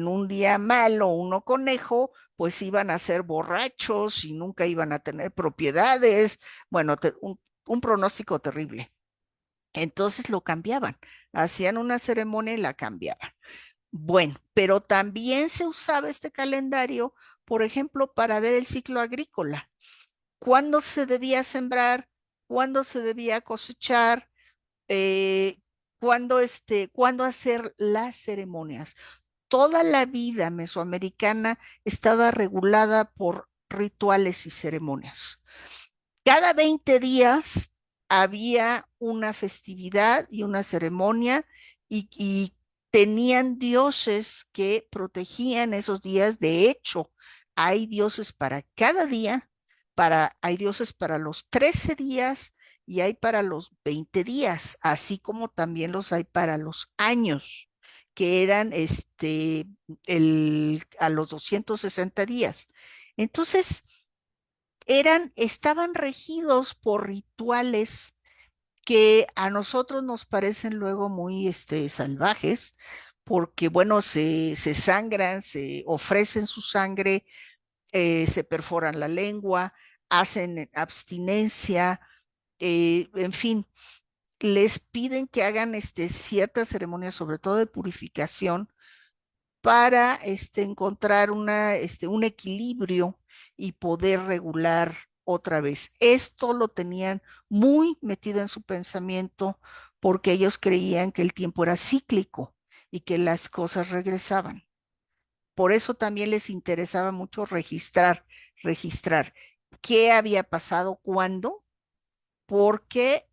un día malo, uno conejo, pues iban a ser borrachos y nunca iban a tener propiedades, bueno, un pronóstico terrible. Entonces lo cambiaban, hacían una ceremonia y la cambiaban. Bueno, pero también se usaba este calendario, por ejemplo, para ver el ciclo agrícola. ¿Cuándo se debía sembrar? ¿Cuándo se debía cosechar? ¿Cuándo hacer las ceremonias? Toda la vida mesoamericana estaba regulada por rituales y ceremonias. Cada 20 días había una festividad y una ceremonia y tenían dioses que protegían esos días. De hecho, hay dioses para cada día, hay dioses para los 13 días y hay para los 20 días, así como también los hay para los años, que eran a los 260 días. Entonces, estaban regidos por rituales que a nosotros nos parecen luego muy salvajes, porque bueno, se sangran, se ofrecen su sangre se perforan la lengua, hacen abstinencia, en fin, les piden que hagan ciertas ceremonias, sobre todo de purificación, para encontrar un equilibrio y poder regular otra vez. Esto lo tenían muy metido en su pensamiento porque ellos creían que el tiempo era cíclico y que las cosas regresaban. Por eso también les interesaba mucho registrar qué había pasado, cuándo, porque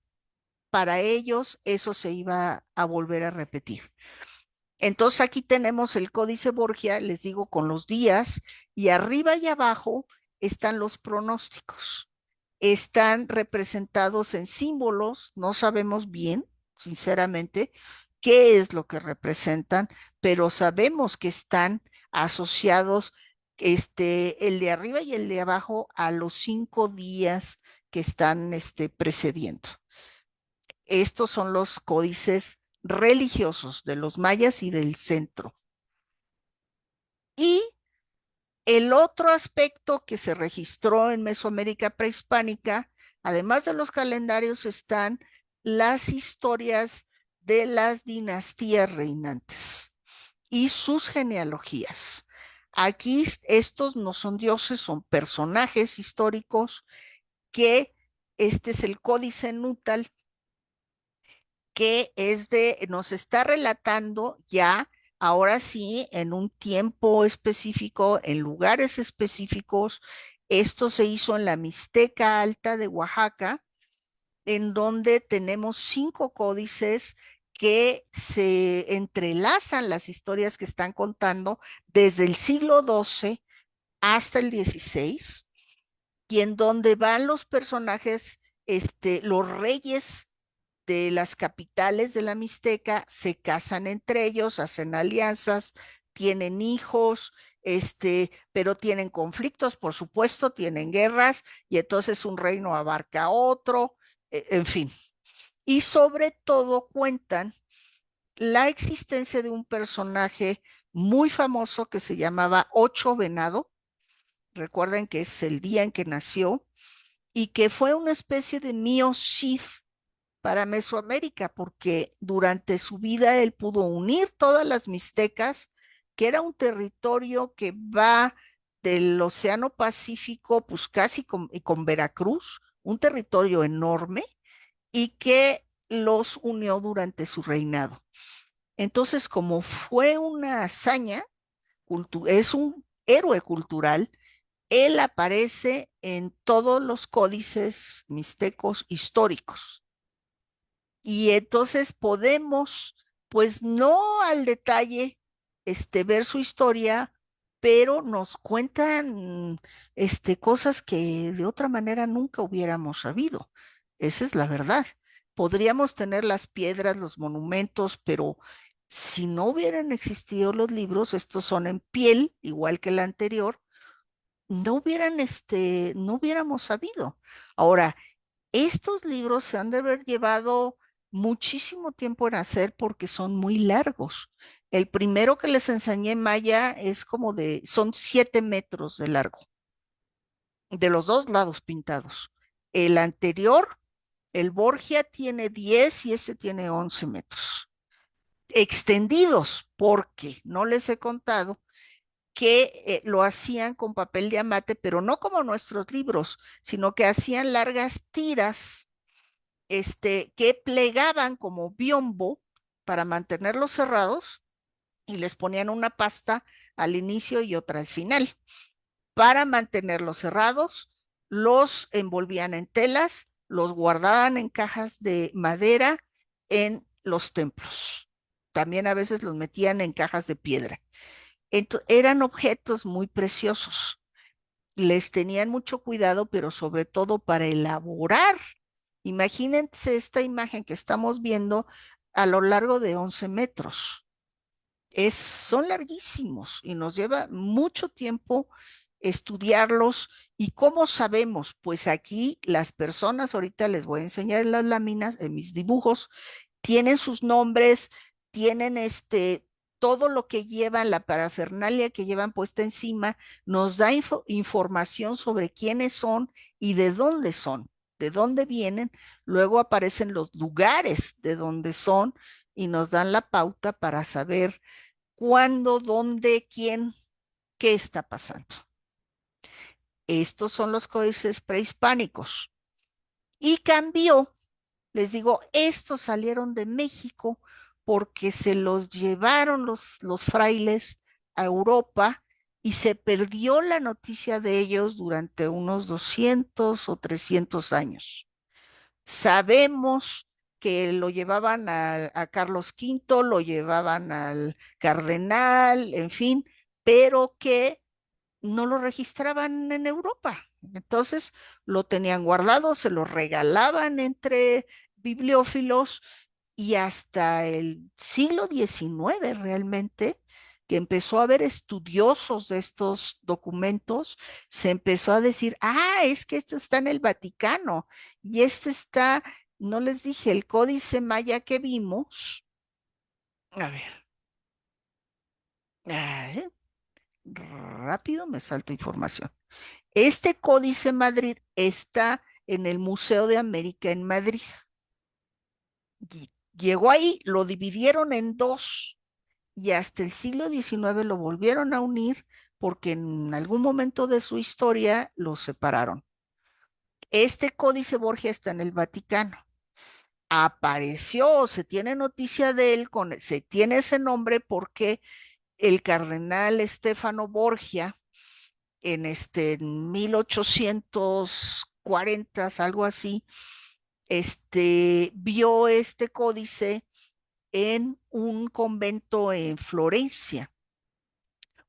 para ellos eso se iba a volver a repetir. Entonces aquí tenemos el Códice Borgia, les digo, con los días, y arriba y abajo están los pronósticos. Están representados en símbolos, no sabemos bien, sinceramente, qué es lo que representan, pero sabemos que están asociados, el de arriba y el de abajo, a los 5 días que están precediendo. Estos son los códices religiosos de los mayas y del centro. Y el otro aspecto que se registró en Mesoamérica prehispánica, además de los calendarios, están las historias de las dinastías reinantes y sus genealogías. Aquí estos no son dioses, son personajes históricos que este es el Códice Nutal, que nos está relatando ya, ahora sí, en un tiempo específico, en lugares específicos. Esto se hizo en la Mixteca Alta de Oaxaca, en donde tenemos 5 códices que se entrelazan las historias que están contando desde el siglo XII hasta el XVI, y en donde van los personajes, los reyes de las capitales de la Mixteca se casan entre ellos, hacen alianzas, tienen hijos, pero tienen conflictos, por supuesto, tienen guerras, y entonces un reino abarca a otro, en fin. Y sobre todo cuentan la existencia de un personaje muy famoso que se llamaba Ocho Venado. Recuerden que es el día en que nació, y que fue una especie de Mio Cid para Mesoamérica, porque durante su vida él pudo unir todas las mixtecas, que era un territorio que va del Océano Pacífico, pues casi con Veracruz, un territorio enorme, y que los unió durante su reinado. Entonces, como fue una hazaña, es un héroe cultural, él aparece en todos los códices mixtecos históricos. Y entonces podemos, pues no al detalle, ver su historia, pero nos cuentan, cosas que de otra manera nunca hubiéramos sabido. Esa es la verdad. Podríamos tener las piedras, los monumentos, pero si no hubieran existido los libros, estos son en piel, igual que el anterior, no hubiéramos sabido. Ahora, estos libros se han de haber llevado muchísimo tiempo en hacer porque son muy largos. El primero que les enseñé maya es son 7 metros de largo, de los dos lados pintados. El anterior, el Borgia, tiene 10 y este tiene 11 metros. Extendidos, porque no les he contado que lo hacían con papel de amate, pero no como nuestros libros, sino que hacían largas tiras que plegaban como biombo para mantenerlos cerrados, y les ponían una pasta al inicio y otra al final. Para mantenerlos cerrados, los envolvían en telas, los guardaban en cajas de madera en los templos. También a veces los metían en cajas de piedra. Eran objetos muy preciosos. Les tenían mucho cuidado, pero sobre todo para elaborar. Imagínense esta imagen que estamos viendo a lo largo de 11 metros. Son larguísimos y nos lleva mucho tiempo estudiarlos. ¿Y cómo sabemos? Pues aquí las personas, ahorita les voy a enseñar en las láminas, en mis dibujos, tienen sus nombres, tienen todo lo que llevan, la parafernalia que llevan puesta encima, nos da información sobre quiénes son y de dónde vienen. Luego aparecen los lugares de donde son y nos dan la pauta para saber cuándo, dónde, quién, qué está pasando. Estos son los códices prehispánicos. Y cambió, les digo, estos salieron de México porque se los llevaron los frailes a Europa y se perdió la noticia de ellos durante unos 200 o 300 años. Sabemos que lo llevaban a Carlos V, lo llevaban al cardenal, en fin, pero que no lo registraban en Europa. Entonces lo tenían guardado, se lo regalaban entre bibliófilos y hasta el siglo XIX realmente, que empezó a haber estudiosos de estos documentos, se empezó a decir, es que esto está en el Vaticano y este está, no les dije, el códice maya que vimos. A ver. Rápido me salta información. Este Códice Madrid está en el Museo de América en Madrid. Llegó ahí, lo dividieron en dos y hasta el siglo XIX lo volvieron a unir porque en algún momento de su historia lo separaron. Este Códice Borgia está en el Vaticano. Apareció, se tiene noticia de él, se tiene ese nombre porque el cardenal Stefano Borgia en 1840, algo así, vio este códice en un convento en Florencia,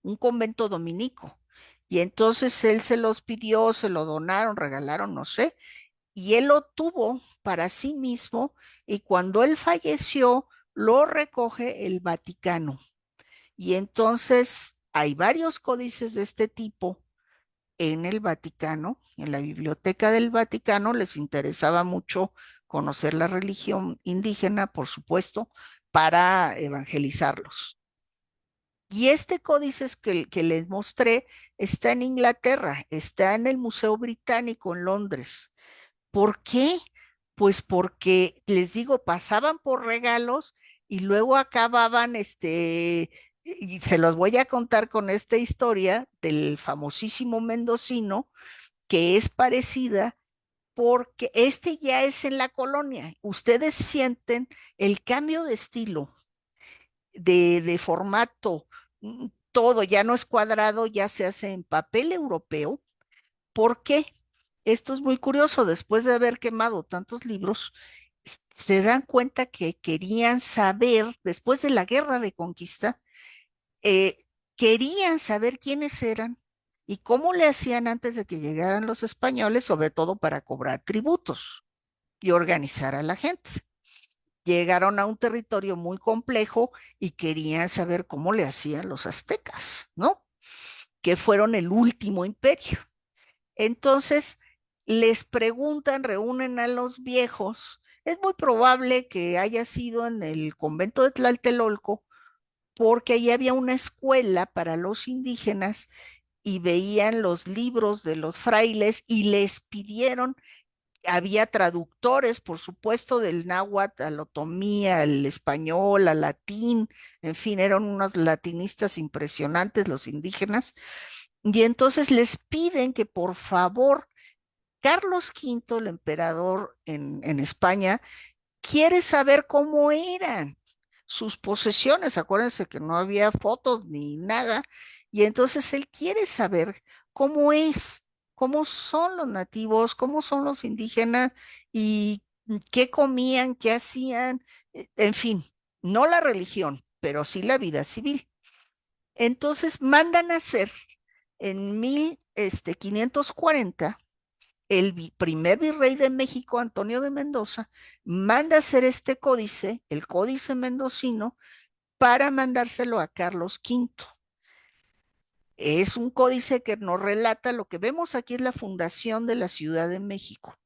un convento dominico. Y entonces él se los pidió, se lo donaron, regalaron, no sé, y él lo tuvo para sí mismo y cuando él falleció, lo recoge el Vaticano. Y entonces hay varios códices de este tipo en el Vaticano, en la biblioteca del Vaticano. Les interesaba mucho conocer la religión indígena, por supuesto, para evangelizarlos. Y este códice que les mostré está en Inglaterra, está en el Museo Británico en Londres. ¿Por qué? Pues porque, les digo, pasaban por regalos y luego acababan, y se los voy a contar con esta historia del famosísimo mendocino, que es parecida porque ya es en la colonia. Ustedes sienten el cambio de estilo, de formato, todo ya no es cuadrado, ya se hace en papel europeo. ¿Por qué? Esto es muy curioso, después de haber quemado tantos libros, se dan cuenta que querían saber, después de la guerra de conquista, querían saber quiénes eran y cómo le hacían antes de que llegaran los españoles, sobre todo para cobrar tributos y organizar a la gente. Llegaron a un territorio muy complejo y querían saber cómo le hacían los aztecas, ¿no? Que fueron el último imperio. Entonces, les preguntan, reúnen a los viejos. Es muy probable que haya sido en el convento de Tlatelolco, porque allí había una escuela para los indígenas y veían los libros de los frailes y les pidieron, había traductores, por supuesto, del náhuatl al otomí, al español, al latín, en fin, eran unos latinistas impresionantes los indígenas, y entonces les piden que por favor, Carlos V, el emperador en España, quiere saber cómo eran sus posesiones. Acuérdense que no había fotos ni nada. Y entonces él quiere saber cómo es, cómo son los nativos, cómo son los indígenas y qué comían, qué hacían, en fin, no la religión, pero sí la vida civil. Entonces mandan a hacer en 1540 el primer virrey de México, Antonio de Mendoza, manda hacer este códice, el códice mendocino, para mandárselo a Carlos V. Es un códice que nos relata lo que vemos aquí, es la fundación de la Ciudad de México.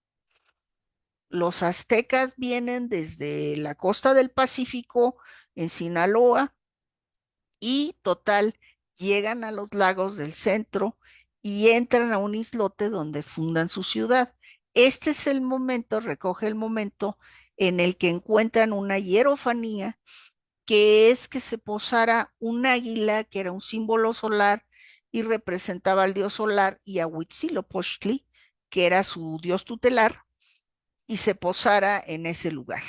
Los aztecas vienen desde la costa del Pacífico, en Sinaloa, Y total, llegan a los lagos del centro y entran a un islote donde fundan su ciudad. Este es el momento, recoge el momento en el que encuentran una hierofanía, que es que se posara un águila, que era un símbolo solar y representaba al dios solar, y a Huitzilopochtli, que era su dios tutelar, y se posara en ese lugar.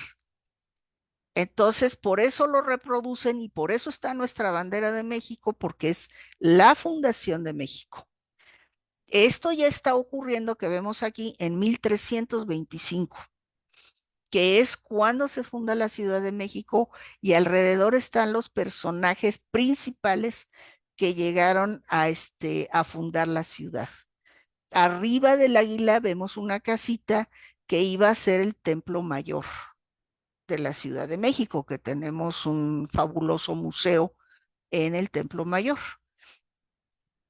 Entonces, por eso lo reproducen y por eso está nuestra bandera de México, porque es la fundación de México. Esto ya está ocurriendo, que vemos aquí, en 1325, que es cuando se funda la Ciudad de México, y alrededor están los personajes principales que llegaron a fundar la ciudad. Arriba del águila vemos una casita que iba a ser el Templo Mayor de la Ciudad de México, que tenemos un fabuloso museo en el Templo Mayor.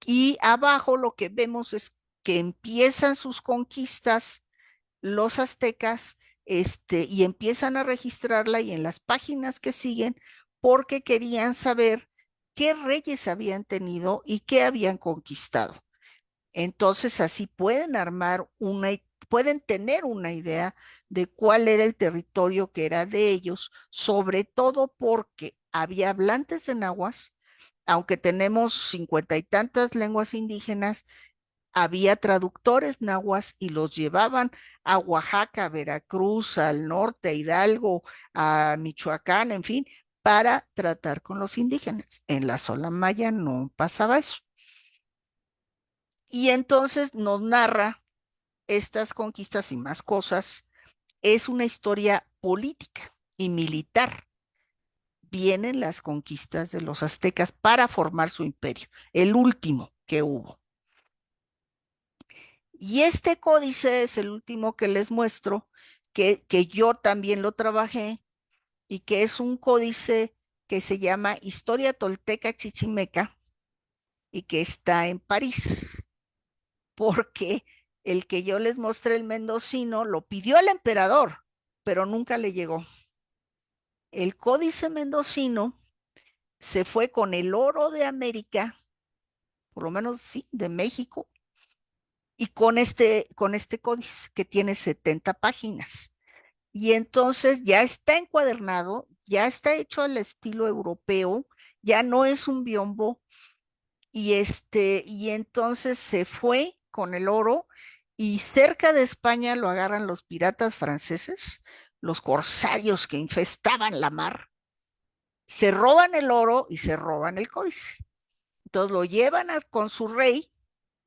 Y abajo lo que vemos es que empiezan sus conquistas los aztecas, y empiezan a registrarla, y en las páginas que siguen, porque querían saber qué reyes habían tenido y qué habían conquistado. Entonces así pueden tener una idea de cuál era el territorio que era de ellos, sobre todo porque había hablantes de náhuatl. Aunque tenemos 50 y tantas lenguas indígenas, había traductores nahuas y los llevaban a Oaxaca, a Veracruz, al norte, a Hidalgo, a Michoacán, en fin, para tratar con los indígenas. En la zona maya no pasaba eso. Y entonces nos narra estas conquistas y más cosas. Es una historia política y militar. Vienen las conquistas de los aztecas para formar su imperio, el último que hubo. Y este códice es el último que les muestro, que yo también lo trabajé, y que es un códice que se llama Historia Tolteca Chichimeca, y que está en París, porque el que yo les mostré, el mendocino, lo pidió el emperador, pero nunca le llegó. El códice mendocino se fue con el oro de América, por lo menos sí, de México, y con este códice que tiene 70 páginas. Y entonces ya está encuadernado, ya está hecho al estilo europeo, ya no es un biombo, y entonces se fue con el oro, y cerca de España lo agarran los piratas franceses, los corsarios que infestaban la mar, se roban el oro y se roban el códice. Entonces lo llevan con su rey,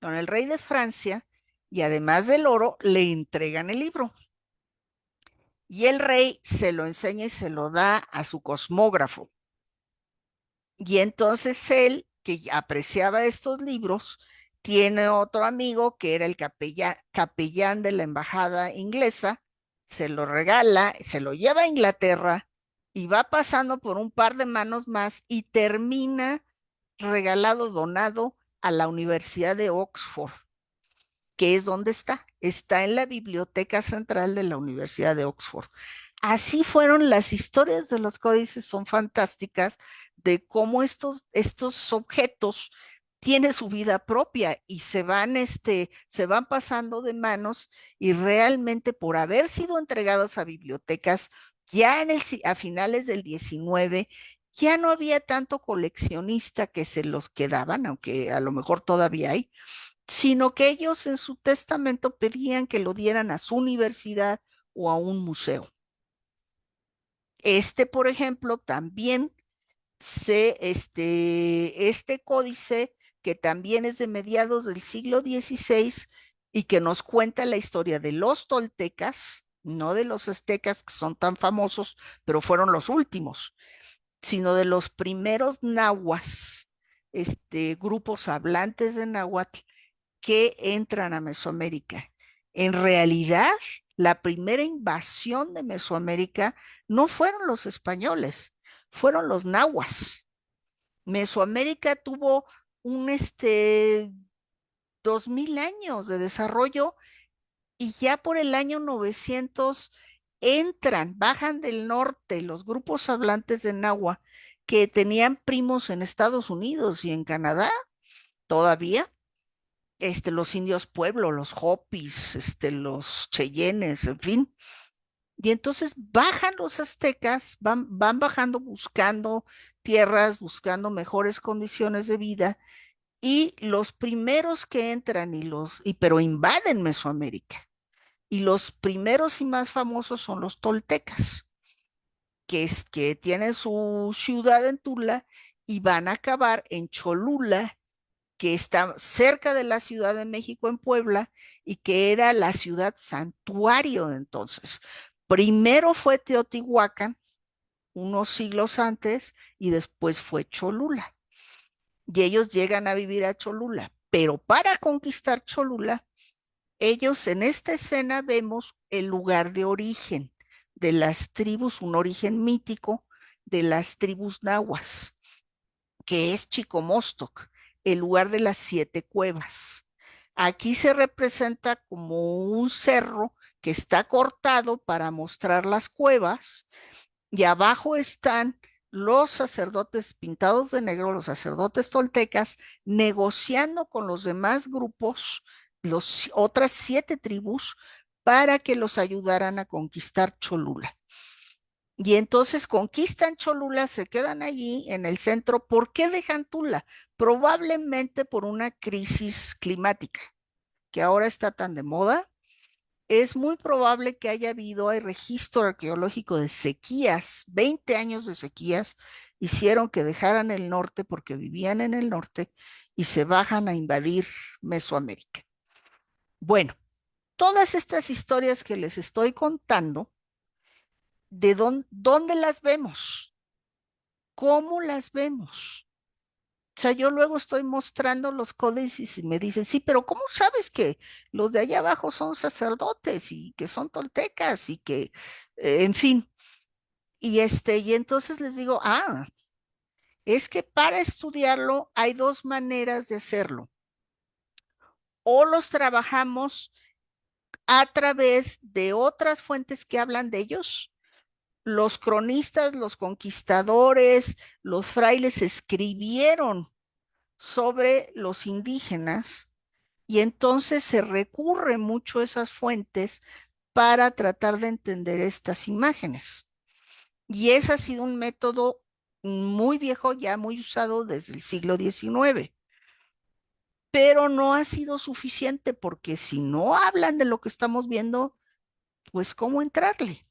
con el rey de Francia, y además del oro le entregan el libro. Y el rey se lo enseña y se lo da a su cosmógrafo. Y entonces él, que apreciaba estos libros, tiene otro amigo que era el capellán de la embajada inglesa, se lo regala, se lo lleva a Inglaterra, y va pasando por un par de manos más y termina regalado, donado a la Universidad de Oxford, que es donde está en la Biblioteca Central de la Universidad de Oxford. Así fueron las historias de los códices, son fantásticas, de cómo estos objetos tienen su vida propia y se van pasando de manos, y realmente, por haber sido entregados a bibliotecas ya a finales del 19, ya no había tanto coleccionista que se los quedaban, aunque a lo mejor todavía hay, sino que ellos en su testamento pedían que lo dieran a su universidad o a un museo. Por ejemplo, también este códice, que también es de mediados del siglo XVI y que nos cuenta la historia de los toltecas, no de los aztecas, que son tan famosos, pero fueron los últimos, sino de los primeros nahuas, grupos hablantes de náhuatl que entran a Mesoamérica. En realidad, la primera invasión de Mesoamérica no fueron los españoles, fueron los nahuas. Mesoamérica tuvo un 2000 años de desarrollo, y ya por el año 900 bajan del norte los grupos hablantes de náhuatl, que tenían primos en Estados Unidos y en Canadá todavía, los indios pueblo, los Hopis, los Cheyennes, en fin. Y entonces bajan los aztecas, van bajando buscando tierras, buscando mejores condiciones de vida, y los primeros que entran pero invaden Mesoamérica. Y los primeros y más famosos son los toltecas, que tienen su ciudad en Tula y van a acabar en Cholula, que está cerca de la Ciudad de México en Puebla y que era la ciudad santuario de entonces. Primero fue Teotihuacán, unos siglos antes, y después fue Cholula. Y ellos llegan a vivir a Cholula, pero para conquistar Cholula, ellos en esta escena vemos el lugar de origen de las tribus, un origen mítico de las tribus nahuas, que es Chicomostoc, el lugar de las 7 cuevas. Aquí se representa como un cerro que está cortado para mostrar las cuevas, y abajo están los sacerdotes pintados de negro, los sacerdotes toltecas, negociando con los demás grupos, las otras 7 tribus, para que los ayudaran a conquistar Cholula. Y entonces conquistan Cholula, se quedan allí en el centro. ¿Por qué dejan Tula? Probablemente por una crisis climática, que ahora está tan de moda. Es muy probable que hay registro arqueológico de sequías, 20 años de sequías, hicieron que dejaran el norte porque vivían en el norte y se bajan a invadir Mesoamérica. Bueno, todas estas historias que les estoy contando, ¿de dónde las vemos? ¿Cómo las vemos? O sea, yo luego estoy mostrando los códices y me dicen, sí, pero ¿cómo sabes que los de allá abajo son sacerdotes y que son toltecas y que, en fin? Y entonces les digo, es que para estudiarlo hay 2 maneras de hacerlo. O los trabajamos a través de otras fuentes que hablan de ellos. Los cronistas, los conquistadores, los frailes escribieron sobre los indígenas, y entonces se recurre mucho a esas fuentes para tratar de entender estas imágenes. Y ese ha sido un método muy viejo, ya muy usado desde el siglo XIX. Pero no ha sido suficiente, porque si no hablan de lo que estamos viendo, pues ¿cómo entrarle?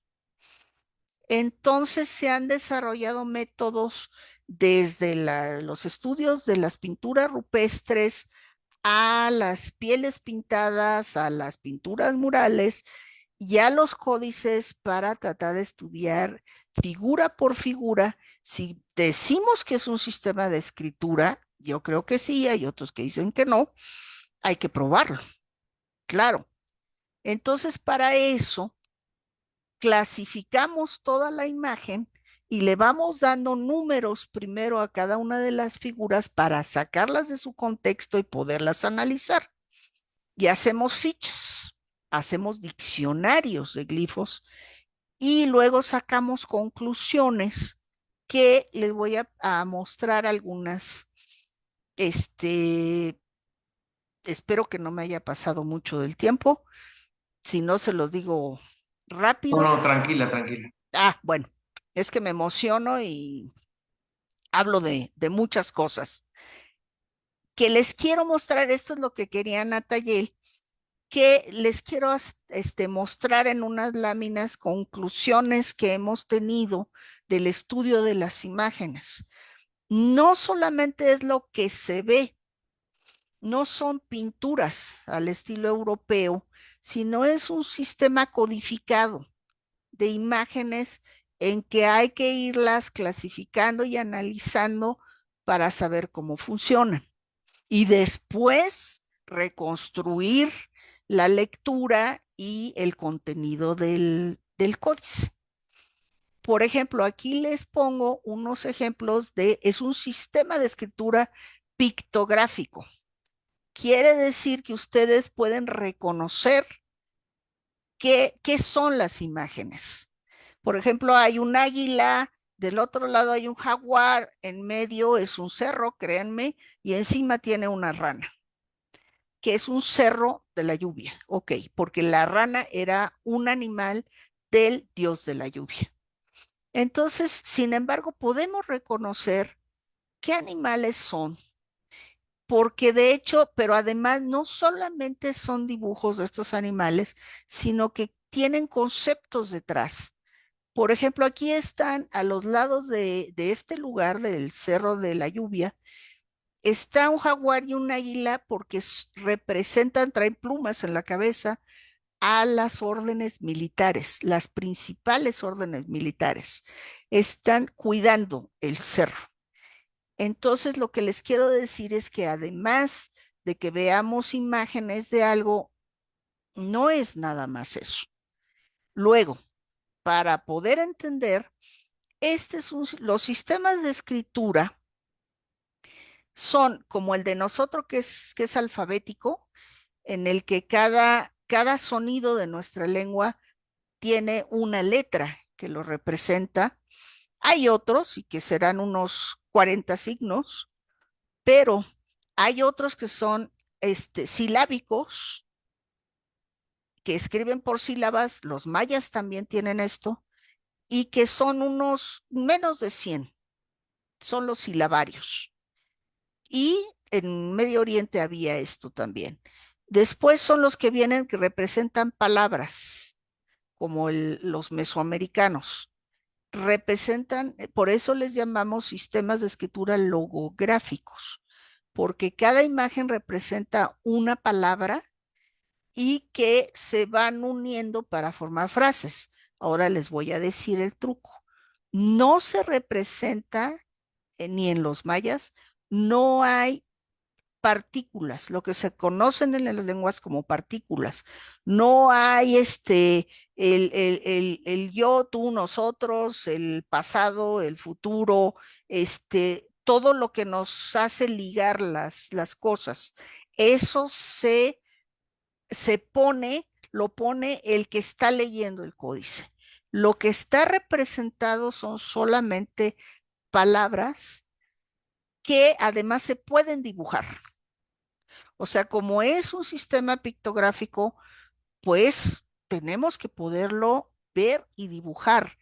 Entonces se han desarrollado métodos desde los estudios de las pinturas rupestres a las pieles pintadas, a las pinturas murales y a los códices, para tratar de estudiar figura por figura. Si decimos que es un sistema de escritura, yo creo que sí, hay otros que dicen que no, hay que probarlo, claro. Entonces, para eso clasificamos toda la imagen y le vamos dando números primero a cada una de las figuras para sacarlas de su contexto y poderlas analizar. Y hacemos fichas, hacemos diccionarios de glifos y luego sacamos conclusiones, que les voy a mostrar algunas. Espero que no me haya pasado mucho del tiempo, si no se los digo rápido. No, tranquila, tranquila. Bueno, es que me emociono y hablo de muchas cosas. Que les quiero mostrar, esto es lo que quería Natayel, que les quiero mostrar en unas láminas conclusiones que hemos tenido del estudio de las imágenes. No solamente es lo que se ve, no son pinturas al estilo europeo, sino es un sistema codificado de imágenes en que hay que irlas clasificando y analizando para saber cómo funcionan. Y después reconstruir la lectura y el contenido del códice. Por ejemplo, aquí les pongo unos ejemplos es un sistema de escritura pictográfico. Quiere decir que ustedes pueden reconocer qué son las imágenes. Por ejemplo, hay un águila Del otro lado hay un jaguar, en medio es un cerro, créanme, y encima tiene una rana, que es un cerro de la lluvia, ok, porque la rana era un animal del dios de la lluvia. Entonces, sin embargo, podemos reconocer qué animales son, porque de hecho, pero además no solamente son dibujos de estos animales, sino que tienen conceptos detrás. Por ejemplo, aquí están a los lados de este lugar del Cerro de la Lluvia, está un jaguar y un águila porque representan, traen plumas en la cabeza a las órdenes militares, las principales órdenes militares. Están cuidando el cerro. Entonces, lo que les quiero decir es que además de que veamos imágenes de algo, no es nada más eso. Luego, para poder entender, los sistemas de escritura son como el de nosotros, que es alfabético, en el que cada sonido de nuestra lengua tiene una letra que lo representa. Hay otros, y que serán unos 40 signos, pero hay otros que son silábicos, que escriben por sílabas, los mayas también tienen esto, y que son unos menos de 100, son los silabarios. Y en Medio Oriente había esto también. Después son los que vienen que representan palabras, como los mesoamericanos. Representan, por eso les llamamos sistemas de escritura logográficos, porque cada imagen representa una palabra y que se van uniendo para formar frases. Ahora les voy a decir el truco. No se representa, ni en los mayas, no hay partículas, lo que se conocen en las lenguas como partículas. No hay el yo, tú, nosotros, el pasado, el futuro, todo lo que nos hace ligar las cosas. Eso lo pone el que está leyendo el códice. Lo que está representado son solamente palabras que además se pueden dibujar. O sea, como es un sistema pictográfico, pues tenemos que poderlo ver y dibujar.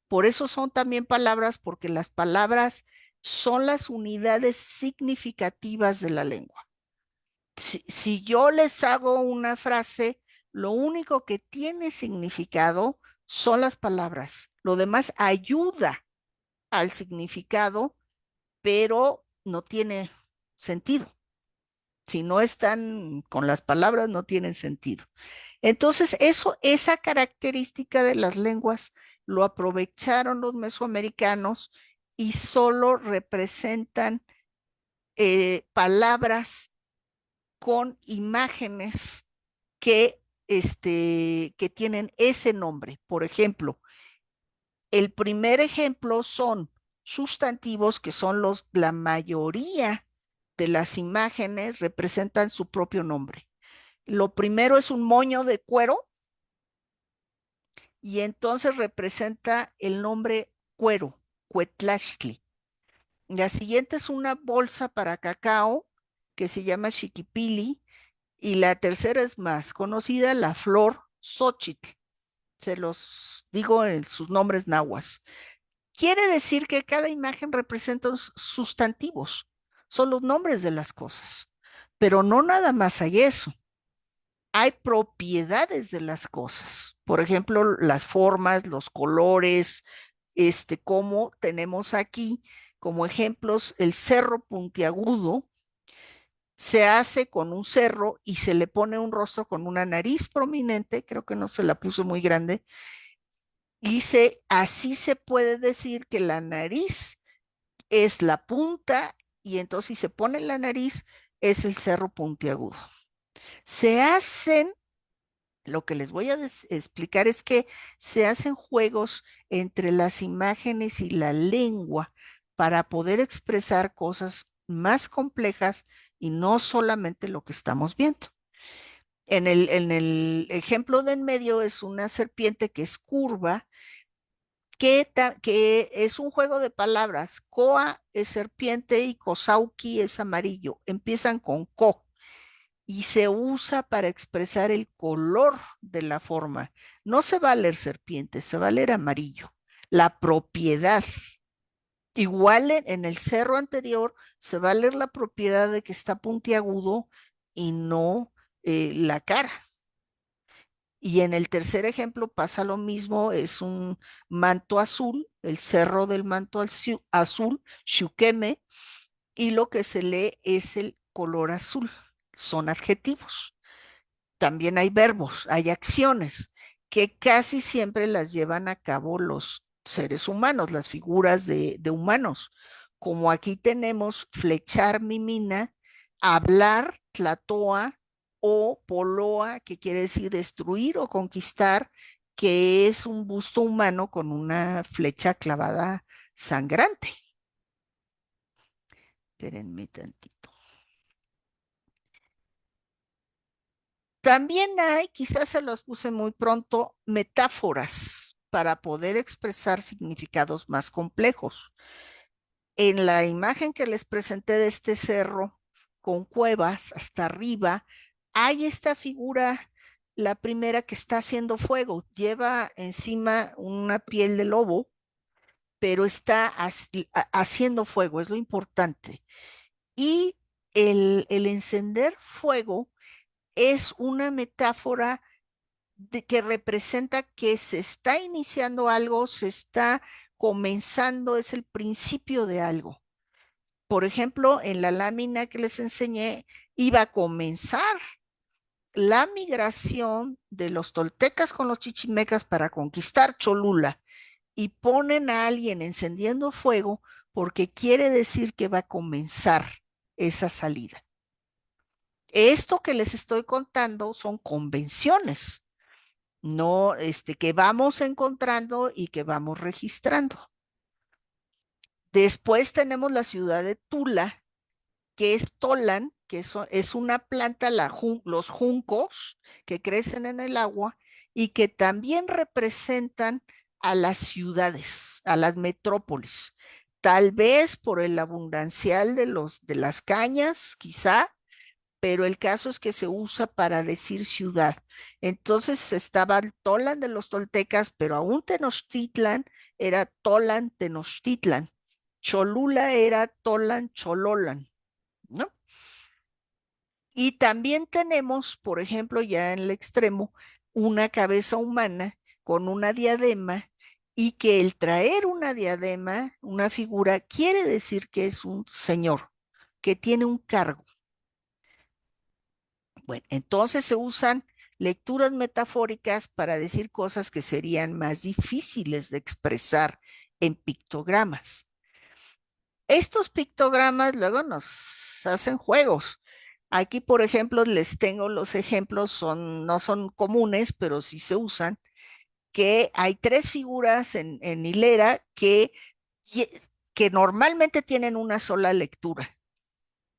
Por eso son también palabras, porque las palabras son las unidades significativas de la lengua. Si yo les hago una frase, lo único que tiene significado son las palabras. Lo demás ayuda al significado, pero no tiene sentido. Si no están con las palabras, no tienen sentido. Entonces, esa característica de las lenguas lo aprovecharon los mesoamericanos y solo representan palabras con imágenes que tienen ese nombre. Por ejemplo, el primer ejemplo son sustantivos, que son la mayoría de las imágenes representan su propio nombre. Lo primero es un moño de cuero y entonces representa el nombre cuero, Cuetlaxtli. La siguiente es una bolsa para cacao que se llama Xiquipili, y la tercera es más conocida, la flor Xochitl. Se los digo en sus nombres nahuas. Quiere decir que cada imagen representa sustantivos, son los nombres de las cosas, pero no nada más hay eso. Hay propiedades de las cosas, por ejemplo, las formas, los colores, como tenemos aquí como ejemplos el cerro puntiagudo. Se hace con un cerro y se le pone un rostro con una nariz prominente, creo que no se la puso muy grande, y así se puede decir que la nariz es la punta, y entonces si se pone la nariz es el cerro puntiagudo. Se hacen, lo que les voy a explicar es que se hacen juegos entre las imágenes y la lengua para poder expresar cosas más complejas y no solamente lo que estamos viendo. En el ejemplo de en medio es una serpiente que es curva que es un juego de palabras. Koa es serpiente y Kosauki es amarillo. Empiezan con ko y se usa para expresar el color de la forma. No se va a leer serpiente, se va a leer amarillo. La propiedad. Igual en el cerro anterior se va a leer la propiedad de que está puntiagudo y no la cara. Y en el tercer ejemplo pasa lo mismo, es un manto azul, el cerro del manto azul, Shukeme, y lo que se lee es el color azul. Son adjetivos. También hay verbos, hay acciones que casi siempre las llevan a cabo los seres humanos, las figuras de humanos. Como aquí tenemos flechar mimina, hablar tlatoa o poloa, que quiere decir destruir o conquistar, que es un busto humano con una flecha clavada sangrante. Espérenme tantito. También hay, quizás se los puse muy pronto, metáforas para poder expresar significados más complejos. En la imagen que les presenté de este cerro con cuevas hasta arriba, hay esta figura, la primera que está haciendo fuego, lleva encima una piel de lobo, pero está haciendo fuego, es lo importante. Y el encender fuego es una metáfora que representa que se está iniciando algo, se está comenzando, es el principio de algo. Por ejemplo, en la lámina que les enseñé, iba a comenzar la migración de los toltecas con los chichimecas para conquistar Cholula y ponen a alguien encendiendo fuego porque quiere decir que va a comenzar esa salida. Esto que les estoy contando son convenciones, no que vamos encontrando y que vamos registrando. Después tenemos la ciudad de Tula, que es Tolan, que es una planta, los juncos que crecen en el agua y que también representan a las ciudades, a las metrópolis. Tal vez por el abundancial de las cañas, quizá, pero el caso es que se usa para decir ciudad. Entonces estaba Tolan de los toltecas, pero aún Tenochtitlan era Tolan Tenochtitlan. Cholula era Tolan Chololan, ¿no? Y también tenemos, por ejemplo, ya en el extremo, una cabeza humana con una diadema y que el traer una diadema, una figura, quiere decir que es un señor, que tiene un cargo. Bueno, entonces se usan lecturas metafóricas para decir cosas que serían más difíciles de expresar en pictogramas. Estos pictogramas luego nos hacen juegos. Aquí, por ejemplo, les tengo los ejemplos, no son comunes, pero sí se usan, que hay tres figuras en hilera que normalmente tienen una sola lectura.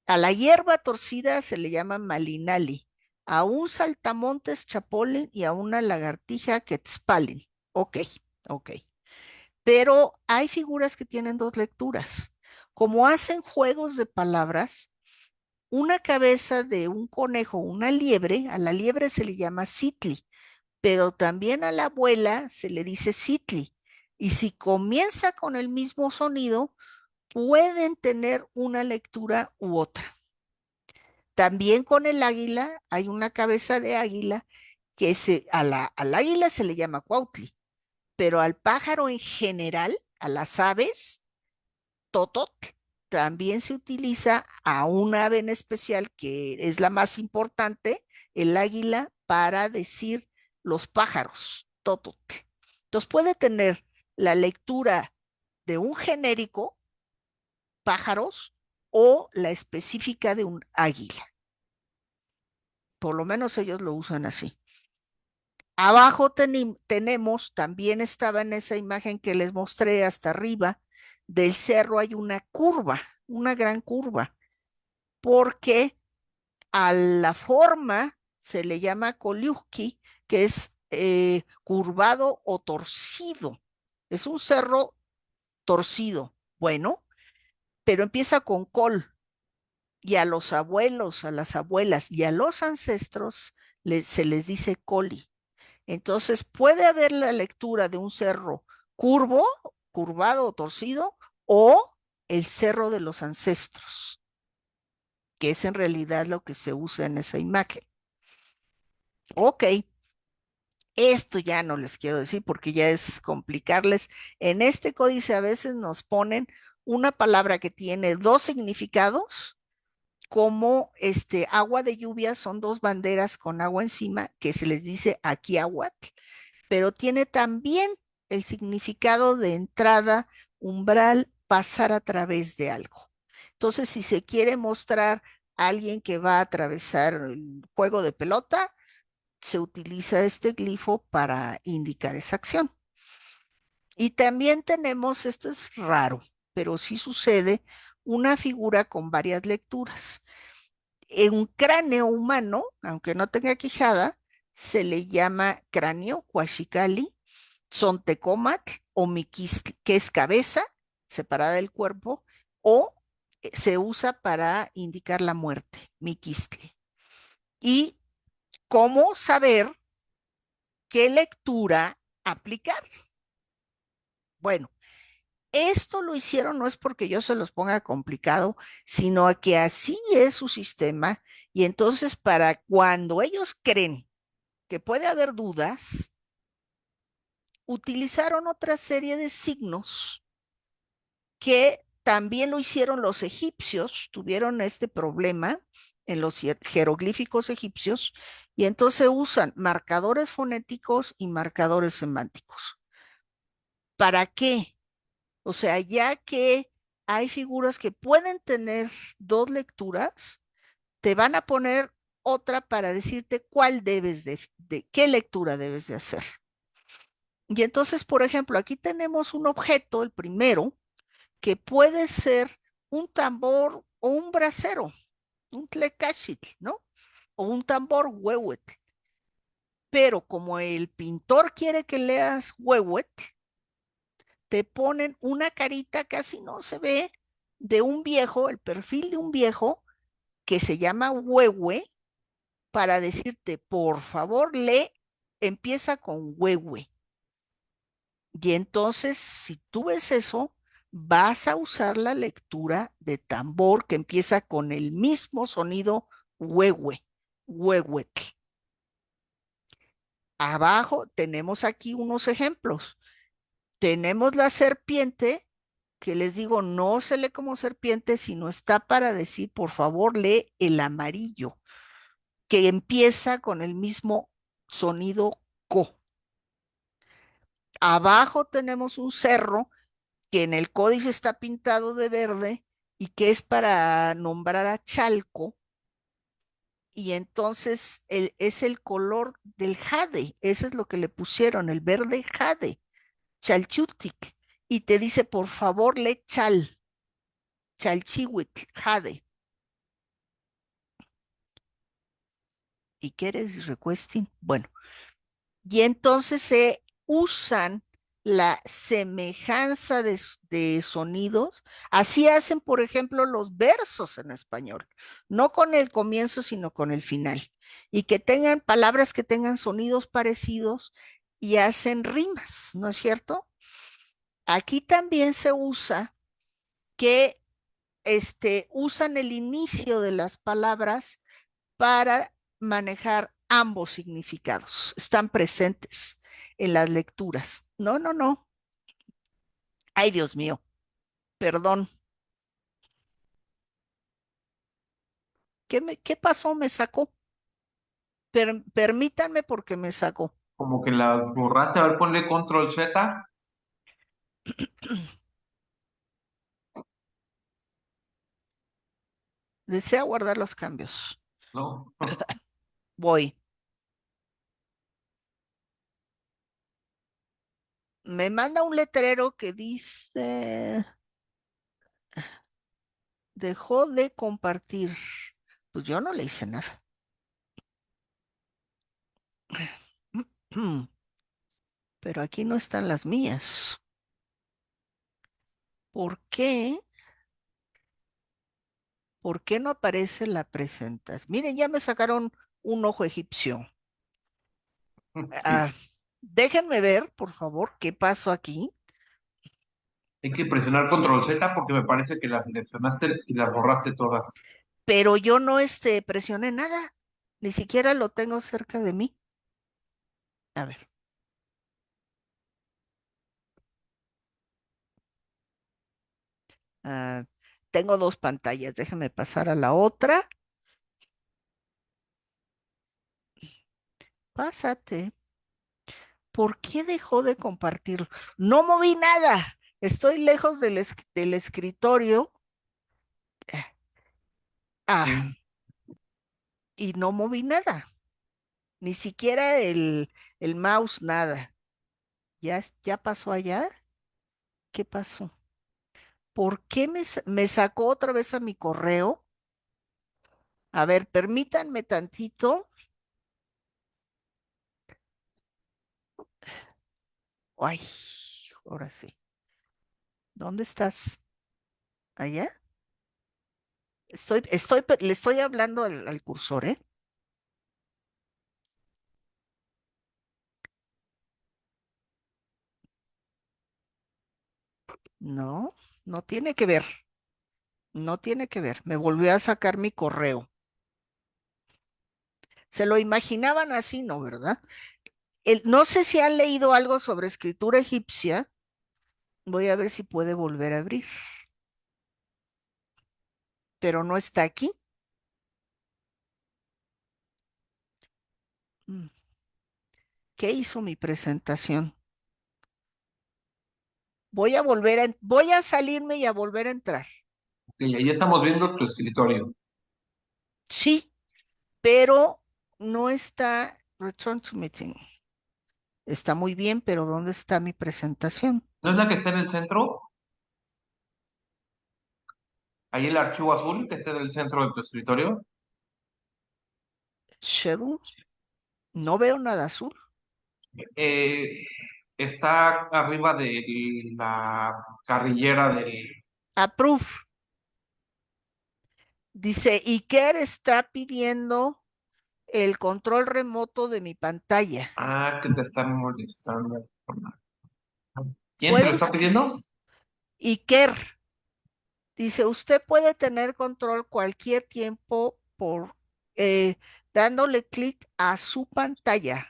A la hierba torcida se le llama malinali, a un saltamontes chapolin y a una lagartija quetzpalin. Ok, ok. Pero hay figuras que tienen dos lecturas. Como hacen juegos de palabras, una cabeza de un conejo, una liebre, a la liebre se le llama sitli, pero también a la abuela se le dice sitli. Y si comienza con el mismo sonido, pueden tener una lectura u otra. También con el águila hay una cabeza de águila que al águila se le llama cuautli, pero al pájaro en general, a las aves, totot, también se utiliza a un ave en especial que es la más importante, el águila, para decir los pájaros, totot. Entonces puede tener la lectura de un genérico, pájaros, o la específica de un águila. Por lo menos ellos lo usan así. Abajo tenemos, también estaba en esa imagen que les mostré hasta arriba, del cerro hay una curva, una gran curva, porque a la forma se le llama Koliuski, que es curvado o torcido. Es un cerro torcido, bueno, pero empieza con col. Y a los abuelos, a las abuelas y a los ancestros se les dice coli. Entonces puede haber la lectura de un cerro curvo, curvado o torcido, o el cerro de los ancestros, que es en realidad lo que se usa en esa imagen. Ok, esto ya no les quiero decir porque ya es complicarles. En este códice a veces nos ponen una palabra que tiene dos significados, como agua de lluvia, son dos banderas con agua encima que se les dice Aquiahuatl, pero tiene también el significado de entrada, umbral, pasar a través de algo. Entonces, si se quiere mostrar a alguien que va a atravesar el juego de pelota, se utiliza este glifo para indicar esa acción. Y también tenemos, esto es raro, pero sí sucede, una figura con varias lecturas. En un cráneo humano, aunque no tenga quijada, se le llama cráneo, huachicali, Sontecomatl o miquistli, que es cabeza separada del cuerpo, o se usa para indicar la muerte, miquistli. ¿Y cómo saber qué lectura aplicar? Bueno, esto lo hicieron no es porque yo se los ponga complicado, sino a que así es su sistema y entonces para cuando ellos creen que puede haber dudas, utilizaron otra serie de signos que también lo hicieron los egipcios, tuvieron este problema en los jeroglíficos egipcios, y entonces usan marcadores fonéticos y marcadores semánticos. ¿Para qué? O sea, ya que hay figuras que pueden tener dos lecturas, te van a poner otra para decirte cuál debes de qué lectura debes de hacer. Y entonces, por ejemplo, aquí tenemos un objeto, el primero, que puede ser un tambor o un brasero, un tlecachitl, ¿no? O un tambor huehuetl. Pero como el pintor quiere que leas huehuetl, te ponen una carita, casi no se ve, de un viejo, el perfil de un viejo que se llama huehue, para decirte, por favor, lee, empieza con huehue. Y entonces, si tú ves eso, vas a usar la lectura de tambor que empieza con el mismo sonido huehue, huehuetl. Abajo tenemos aquí unos ejemplos. Tenemos la serpiente, que les digo, no se lee como serpiente, sino está para decir, por favor, lee el amarillo, que empieza con el mismo sonido co. Abajo tenemos un cerro que en el códice está pintado de verde y que es para nombrar a Chalco, y entonces es el color del jade, eso es lo que le pusieron, el verde jade, Chalchutic, y te dice, por favor, lee Chalchihuitl, jade. ¿Y quieres requesting? Bueno, y entonces se usan la semejanza de sonidos. Así hacen, por ejemplo, los versos en español, no con el comienzo, sino con el final. Y que tengan palabras que tengan sonidos parecidos y hacen rimas, ¿no es cierto? Aquí también se usa que usan el inicio de las palabras para manejar ambos significados. Están presentes en las lecturas. No, no, no. Ay, Dios mío. Perdón. ¿Qué pasó? Me sacó. Permítanme porque me sacó. Como que las borraste. A ver, ponle control Z. Desea guardar los cambios. ¿No? Voy. Me manda un letrero que dice, dejó de compartir. Pues yo no le hice nada. Pero aquí no están las mías. ¿Por qué? ¿Por qué no aparece la presentación? Miren, ya me sacaron un ojo egipcio. Sí, Déjenme ver, por favor, qué pasó aquí. hay que presionar control Z porque me parece que las seleccionaste y las borraste todas. Pero yo no presioné nada. Ni siquiera lo tengo cerca de mí. A ver. Ah, tengo dos pantallas. Déjenme pasar a la otra. Pásate. ¿Por qué dejó de compartirlo? No moví nada. Estoy lejos del escritorio. Ah, Sí. y no moví nada. Ni siquiera el mouse, nada. ¿Ya pasó allá? ¿Qué pasó? ¿Por qué me sacó otra vez a mi correo? A ver, permítanme tantito. Ay, ahora sí. ¿Dónde estás? ¿Allá? Le estoy hablando al cursor, ¿eh? No, no tiene que ver. No tiene que ver. Me volvió a sacar mi correo. Se lo imaginaban así, ¿no? ¿Verdad? No sé si han leído algo sobre escritura egipcia. Voy a ver si puede volver a abrir. Pero no está aquí. Mm, ¿Qué hizo mi presentación? Voy a salirme y a volver a entrar. Ok, ahí estamos viendo tu escritorio. Sí, pero no está Return to Meeting. Está muy bien, pero ¿dónde está mi presentación? ¿No es la que está en el centro? Ahí el archivo azul que está en el centro de tu escritorio. Schedule. No veo nada azul. Eh, Está arriba de la carrillera del... Approve. Dice, Iker está pidiendo el control remoto de mi pantalla. Ah, que te están molestando. ¿Quién te lo ¿Puede está usted? pidiendo? Iker dice, usted puede tener control cualquier tiempo por eh, dándole clic a su pantalla.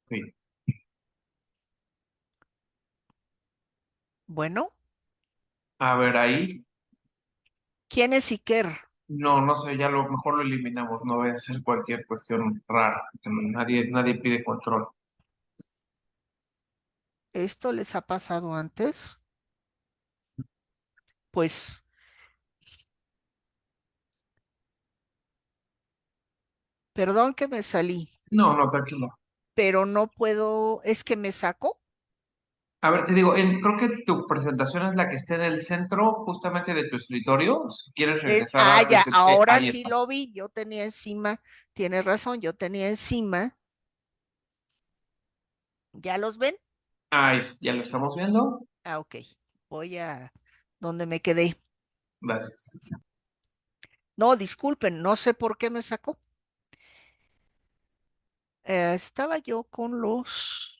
Sí. Bueno, A ver, ahí. ¿quién es Iker? No, no sé, ya lo mejor lo eliminamos. No voy a hacer cualquier cuestión rara. Que nadie pide control. ¿Esto les ha pasado antes? Pues, perdón que me salí, No, no, tranquilo. pero no puedo, es que me sacó. A ver, te digo, creo que tu presentación es la que está en el centro justamente de tu escritorio. Si quieres regresar a... Ya, ahora ahí sí está. lo vi, yo tenía encima, tienes razón, yo tenía encima, ¿ya los ven? Ahí, ya lo estamos viendo. Ok, voy a donde me quedé. Gracias. No, disculpen, no sé por qué me sacó. Estaba yo con los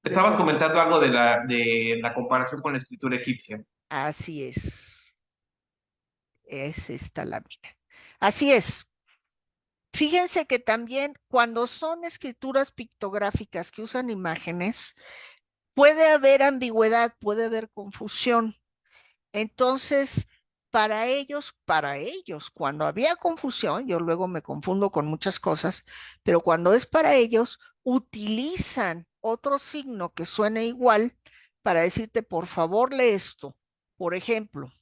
Estabas determinados. comentando algo de la comparación con la escritura egipcia. Así es esta lámina. Así es. Fíjense que también cuando son escrituras pictográficas que usan imágenes, puede haber ambigüedad, puede haber confusión. Entonces, para ellos, cuando había confusión, yo luego me confundo con muchas cosas, pero cuando es para ellos, utilizan otro signo que suene igual para decirte, por favor, lee esto. Por ejemplo,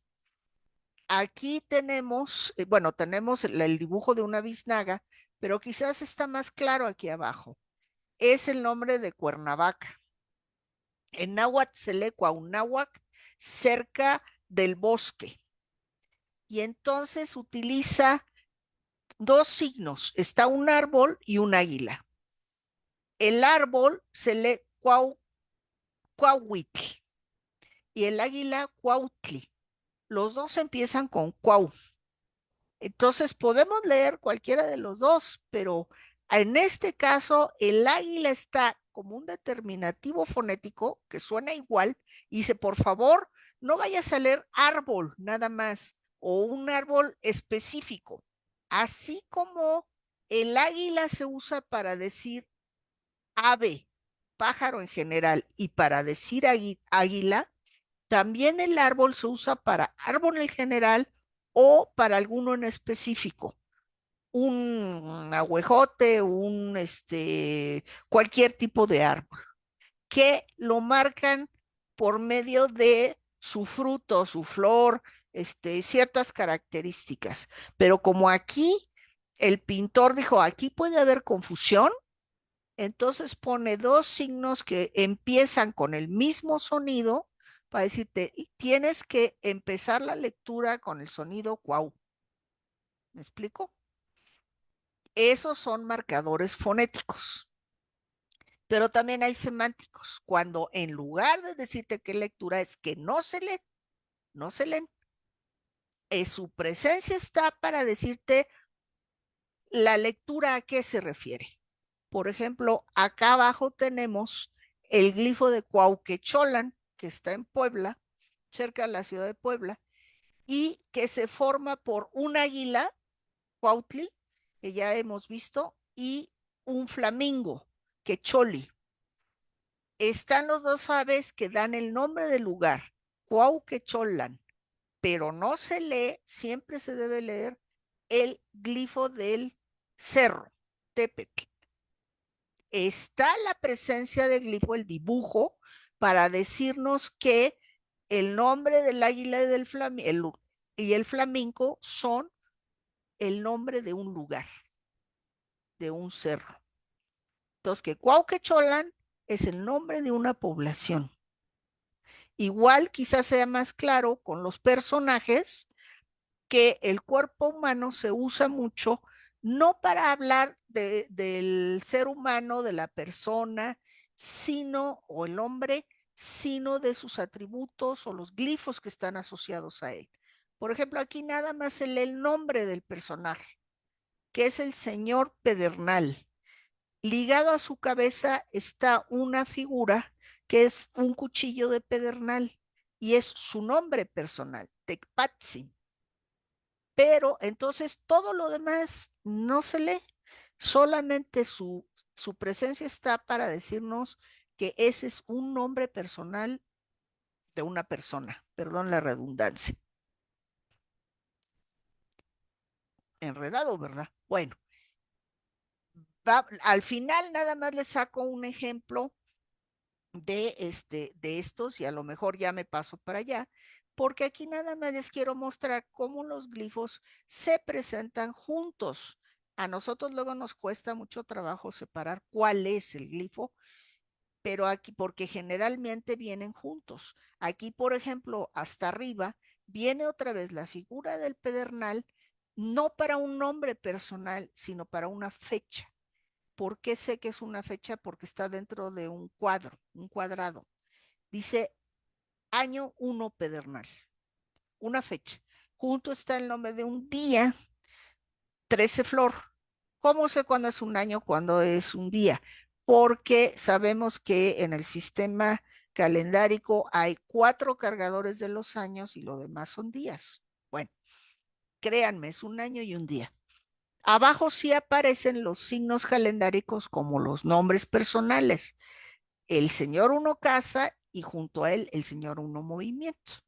aquí tenemos, bueno, tenemos el dibujo de una biznaga, pero quizás está más claro aquí abajo. Es el nombre de Cuernavaca. En náhuatl se lee Cuauhnáhuac, cerca del bosque. Y entonces utiliza dos signos. Está un árbol y un águila. El árbol se lee Cuauhuitl y el águila Cuautli. Los dos empiezan con Cuau. Entonces podemos leer cualquiera de los dos, pero en este caso el águila está como un determinativo fonético que suena igual y dice, por favor, no vayas a leer árbol nada más o un árbol específico. Así como el águila se usa para decir ave, pájaro en general, y para decir águila, también el árbol se usa para árbol en general o para alguno en específico. Un ahuejote, cualquier tipo de árbol, que lo marcan por medio de su fruto, su flor, ciertas características. Pero como aquí el pintor dijo, aquí puede haber confusión, entonces pone dos signos que empiezan con el mismo sonido para decirte, tienes que empezar la lectura con el sonido cuau. ¿Me explico? Esos son marcadores fonéticos. Pero también hay semánticos, cuando en lugar de decirte qué lectura es que no se lee, no se leen, su presencia está para decirte la lectura a qué se refiere. Por ejemplo, acá abajo tenemos el glifo de Cuauquecholan, que está en Puebla, cerca de la ciudad de Puebla, y que se forma por un águila, Cuautli, que ya hemos visto, y un flamingo, Quecholi. Están los dos aves que dan el nombre del lugar, Cuauquecholan, pero no se lee, siempre se debe leer el glifo del cerro, Tepetl. Está la presencia del glifo, el dibujo, para decirnos que el nombre del águila y del y el flamenco son el nombre de un lugar, de un cerro. Entonces, que Cuauquecholan es el nombre de una población. Igual quizás sea más claro con los personajes que el cuerpo humano se usa mucho no para hablar del ser humano, de la persona, sino, o el hombre, sino de sus atributos o los glifos que están asociados a él. Por ejemplo, aquí nada más se lee el nombre del personaje, que es el señor Pedernal. Ligado a su cabeza está una figura que es un cuchillo de pedernal y es su nombre personal, Tecpatzin. Pero entonces todo lo demás no se lee, solamente su presencia está para decirnos que ese es un nombre personal de una persona, perdón la redundancia. Enredado, ¿verdad? Bueno, al final nada más les saco un ejemplo de estos y a lo mejor ya me paso para allá, porque aquí nada más les quiero mostrar cómo los glifos se presentan juntos. A nosotros luego nos cuesta mucho trabajo separar cuál es el glifo, pero aquí, porque generalmente vienen juntos. Aquí, por ejemplo, hasta arriba, viene otra vez la figura del pedernal, no para un nombre personal, sino para una fecha. ¿Por qué sé que es una fecha? Porque está dentro de un cuadro, un cuadrado. Dice año 1 pedernal, una fecha. Junto está el nombre de un día, 13 flor. ¿Cómo sé cuándo es un año, cuándo es un día? Porque sabemos que en el sistema calendárico hay 4 cargadores de los años y lo demás son días. Bueno, créanme, es un año y un día. Abajo sí aparecen los signos calendáricos como los nombres personales. El señor uno casa y junto a él el señor uno movimiento.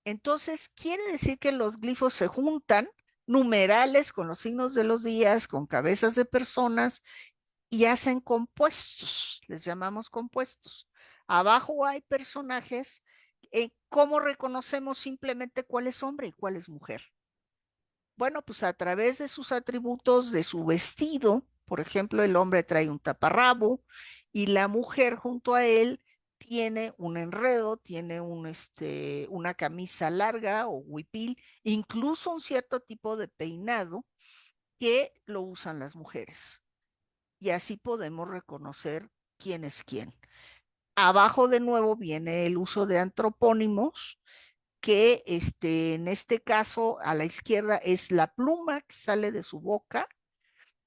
Entonces, quiere decir que los glifos se juntan, numerales con los signos de los días, con cabezas de personas y hacen compuestos, les llamamos compuestos. Abajo hay personajes, ¿cómo reconocemos simplemente cuál es hombre y cuál es mujer? Bueno, pues a través de sus atributos, de su vestido, por ejemplo, el hombre trae un taparrabo y la mujer junto a él tiene un enredo, tiene una camisa larga o huipil, incluso un cierto tipo de peinado que lo usan las mujeres. Y así podemos reconocer quién es quién. Abajo de nuevo viene el uso de antropónimos, que en este caso a la izquierda es la pluma que sale de su boca,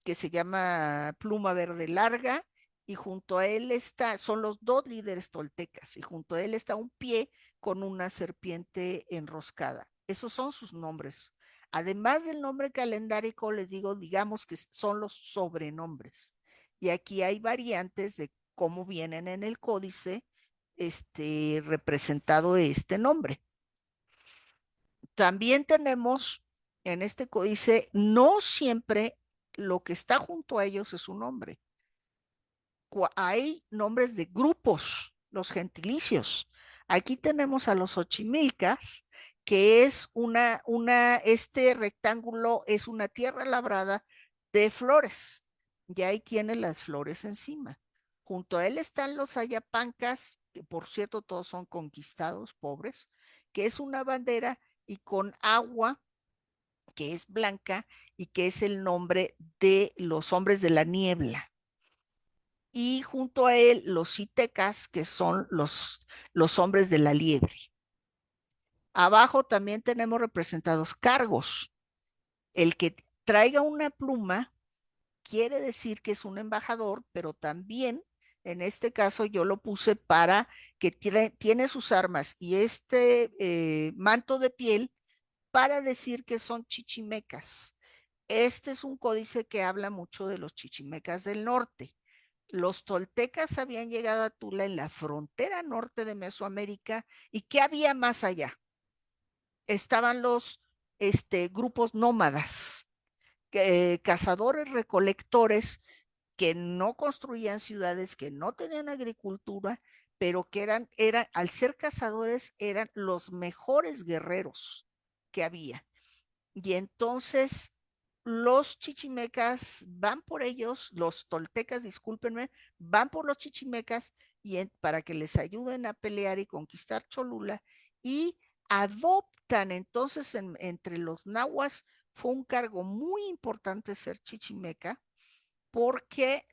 que se llama pluma verde larga, y junto a él son los dos líderes toltecas, y junto a él está un pie con una serpiente enroscada. Esos son sus nombres. Además del nombre calendárico, les digo, digamos que son los sobrenombres. Y aquí hay variantes de cómo vienen en el códice representado este nombre. También tenemos en este códice, no siempre lo que está junto a ellos es un nombre. Hay nombres de grupos, los gentilicios. Aquí tenemos a los Xochimilcas, que es este rectángulo es una tierra labrada de flores. Y ahí tiene las flores encima. Junto a él están los Ayapancas, que por cierto todos son conquistados, pobres, que es una bandera y con agua, que es blanca y que es el nombre de los hombres de la niebla. Y junto a él los Citecas, que son los hombres de la liebre. Abajo también tenemos representados cargos. El que traiga una pluma quiere decir que es un embajador, pero también en este caso yo lo puse para que tiene sus armas y manto de piel para decir que son chichimecas. Este es un códice que habla mucho de los chichimecas del norte. Los toltecas habían llegado a Tula en la frontera norte de Mesoamérica. ¿Y qué había más allá? Estaban los grupos nómadas, cazadores recolectores que no construían ciudades, que no tenían agricultura, pero que al ser cazadores, eran los mejores guerreros que había. Y entonces los chichimecas van por ellos, los toltecas, discúlpenme, van por los chichimecas para que les ayuden a pelear y conquistar Cholula, y adoptan entonces entre los nahuas. Fue un cargo muy importante ser chichimeca, porque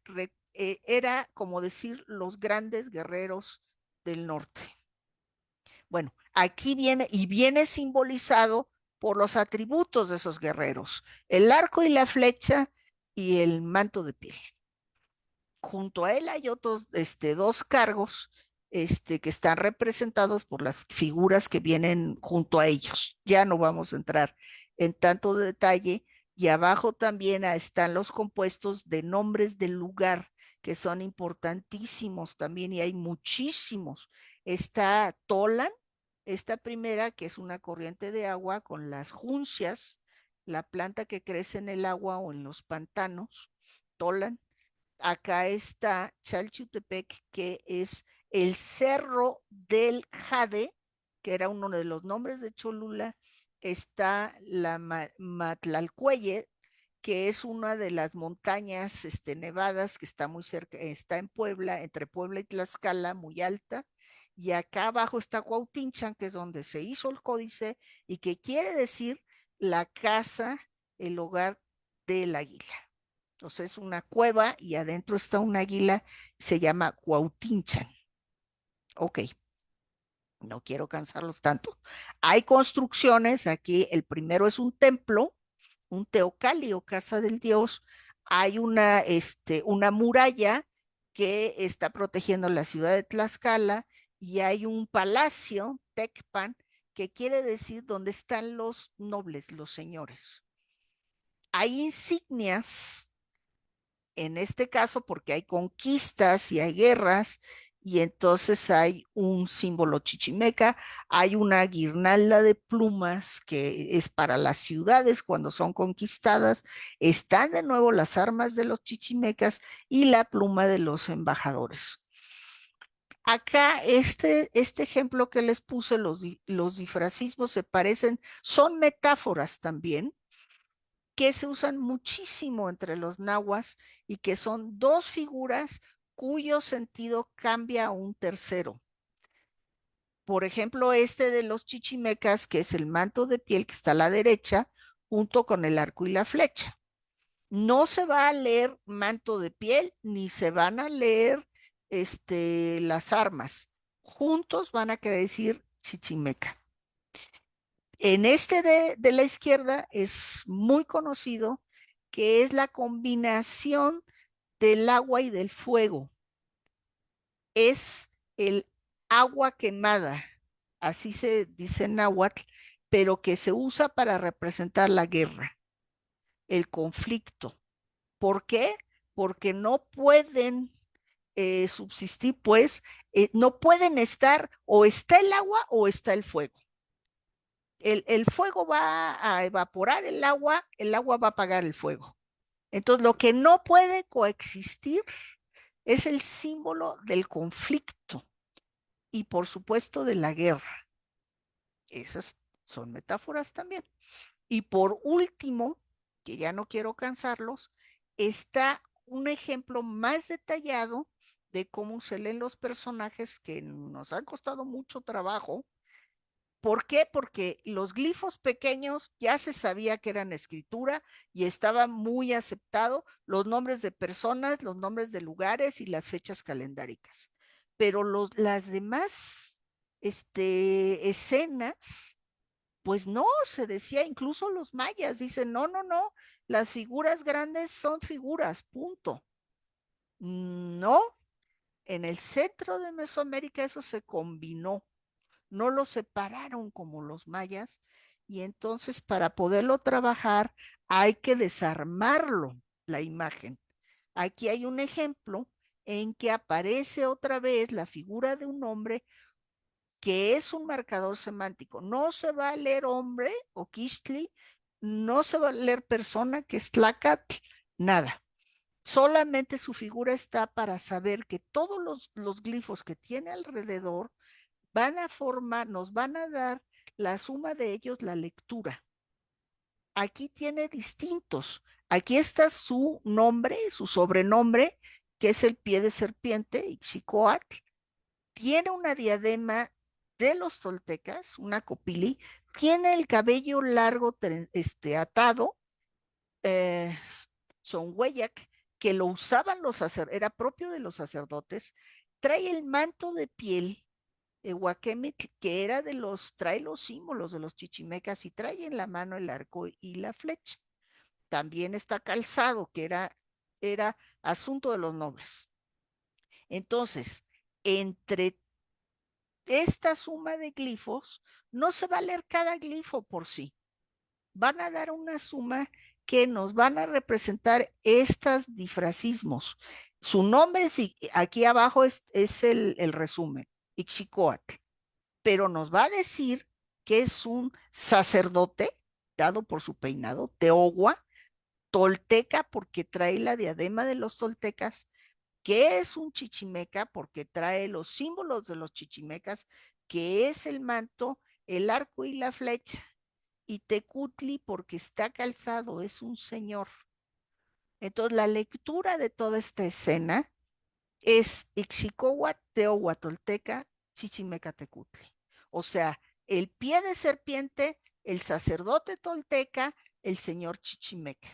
era como decir los grandes guerreros del norte. Bueno, aquí viene simbolizado por los atributos de esos guerreros: el arco y la flecha y el manto de piel. Junto a él hay otros dos cargos que están representados por las figuras que vienen junto a ellos. Ya no vamos a entrar en tanto detalle. Y abajo también están los compuestos de nombres del lugar, que son importantísimos también, y hay muchísimos. Está Tolan, esta primera, que es una corriente de agua con las juncias, la planta que crece en el agua o en los pantanos, Tolan. Acá está Chalchutepec, que es el Cerro del Jade, que era uno de los nombres de Cholula. Está la Matlalcueye, que es una de las montañas nevadas que está muy cerca, está en Puebla, entre Puebla y Tlaxcala, muy alta. Y acá abajo está Cuautinchan, que es donde se hizo el códice, y que quiere decir la casa, el hogar del águila. Entonces es una cueva y adentro está un águila, se llama Cuautinchan. Ok, no quiero cansarlos tanto. Hay construcciones, aquí el primero es un templo, un teocalli o casa del dios. Hay una muralla que está protegiendo la ciudad de Tlaxcala, y hay un palacio, Tecpan, que quiere decir donde están los nobles, los señores. Hay insignias, en este caso porque hay conquistas y hay guerras, y entonces hay un símbolo chichimeca, hay una guirnalda de plumas que es para las ciudades cuando son conquistadas, están de nuevo las armas de los chichimecas y la pluma de los embajadores. Acá este ejemplo que les puse, los difracismos se parecen, son metáforas también, que se usan muchísimo entre los nahuas y que son dos figuras cuyo sentido cambia a un tercero. Por ejemplo, de los chichimecas, que es el manto de piel que está a la derecha, junto con el arco y la flecha. No se va a leer manto de piel, ni se van a leer las armas. Juntos van a querer decir chichimeca. En de la izquierda es muy conocido que es la combinación del agua y del fuego. Es el agua quemada, así se dice en náhuatl, pero que se usa para representar la guerra, el conflicto. ¿Por qué? Porque no pueden subsistir, pues, no pueden estar, o está el agua o está el fuego. El fuego va a evaporar el agua va a apagar el fuego. Entonces, lo que no puede coexistir es el símbolo del conflicto y, por supuesto, de la guerra. Esas son metáforas también. Y por último, que ya no quiero cansarlos, está un ejemplo más detallado de cómo se leen los personajes que nos han costado mucho trabajo. ¿Por qué? Porque los glifos pequeños ya se sabía que eran escritura y estaba muy aceptado los nombres de personas, los nombres de lugares y las fechas calendáricas. Pero las demás escenas, pues no, se decía, incluso los mayas dicen, no, las figuras grandes son figuras, punto. No, en el centro de Mesoamérica eso se combinó, no lo separaron como los mayas, y entonces para poderlo trabajar hay que desarmarlo, la imagen. Aquí hay un ejemplo en que aparece otra vez la figura de un hombre que es un marcador semántico. No se va a leer hombre o quixtli, no se va a leer persona, que es tlacatl, nada. Solamente su figura está para saber que todos los glifos que tiene alrededor van a formar, nos van a dar la suma de ellos, la lectura. Aquí tiene distintos. Aquí está su nombre, su sobrenombre, que es el pie de serpiente, Ixcoatl. Tiene una diadema de los toltecas, una copili. Tiene el cabello largo atado, son hueyac, que lo usaban los sacerdotes, era propio de los sacerdotes. Trae el manto de piel Huaquemitl, que era trae los símbolos de los chichimecas y trae en la mano el arco y la flecha. También está calzado, que era asunto de los nobles. Entonces, entre esta suma de glifos, no se va a leer cada glifo por sí. Van a dar una suma que nos van a representar estos difracismos. Su nombre, aquí abajo es el resumen, Ixcoatl, pero nos va a decir que es un sacerdote, dado por su peinado, teogua, tolteca, porque trae la diadema de los toltecas, que es un chichimeca, porque trae los símbolos de los chichimecas, que es el manto, el arco y la flecha, y tecutli, porque está calzado, es un señor. Entonces, la lectura de toda esta escena es Ixicóhuatl, Teogua, Tolteca, Chichimeca, Tecutli. O sea, el pie de serpiente, el sacerdote tolteca, el señor chichimeca.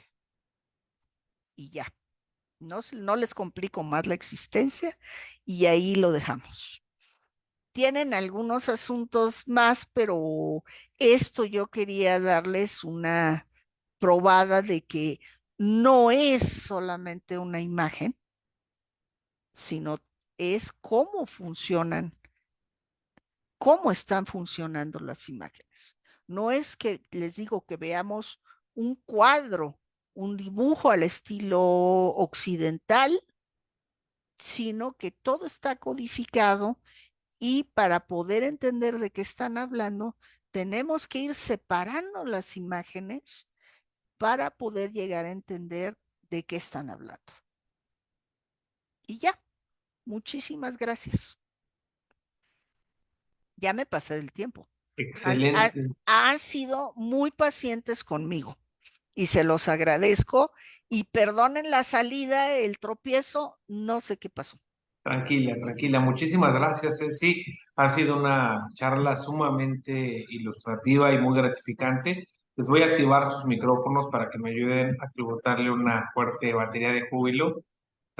Y ya, no les complico más la existencia y ahí lo dejamos. Tienen algunos asuntos más, pero esto yo quería darles una probada de que no es solamente una imagen, sino es cómo funcionan, cómo están funcionando las imágenes. No es que les digo que veamos un cuadro, un dibujo al estilo occidental, sino que todo está codificado y para poder entender de qué están hablando, tenemos que ir separando las imágenes para poder llegar a entender de qué están hablando. Y ya, muchísimas gracias. Ya me pasé del tiempo. Excelente. Han sido muy pacientes conmigo y se los agradezco y perdonen la salida, el tropiezo, no sé qué pasó. Tranquila, tranquila. Muchísimas gracias, Ceci. Ha sido una charla sumamente ilustrativa y muy gratificante. Les voy a activar sus micrófonos para que me ayuden a tributarle una fuerte batería de júbilo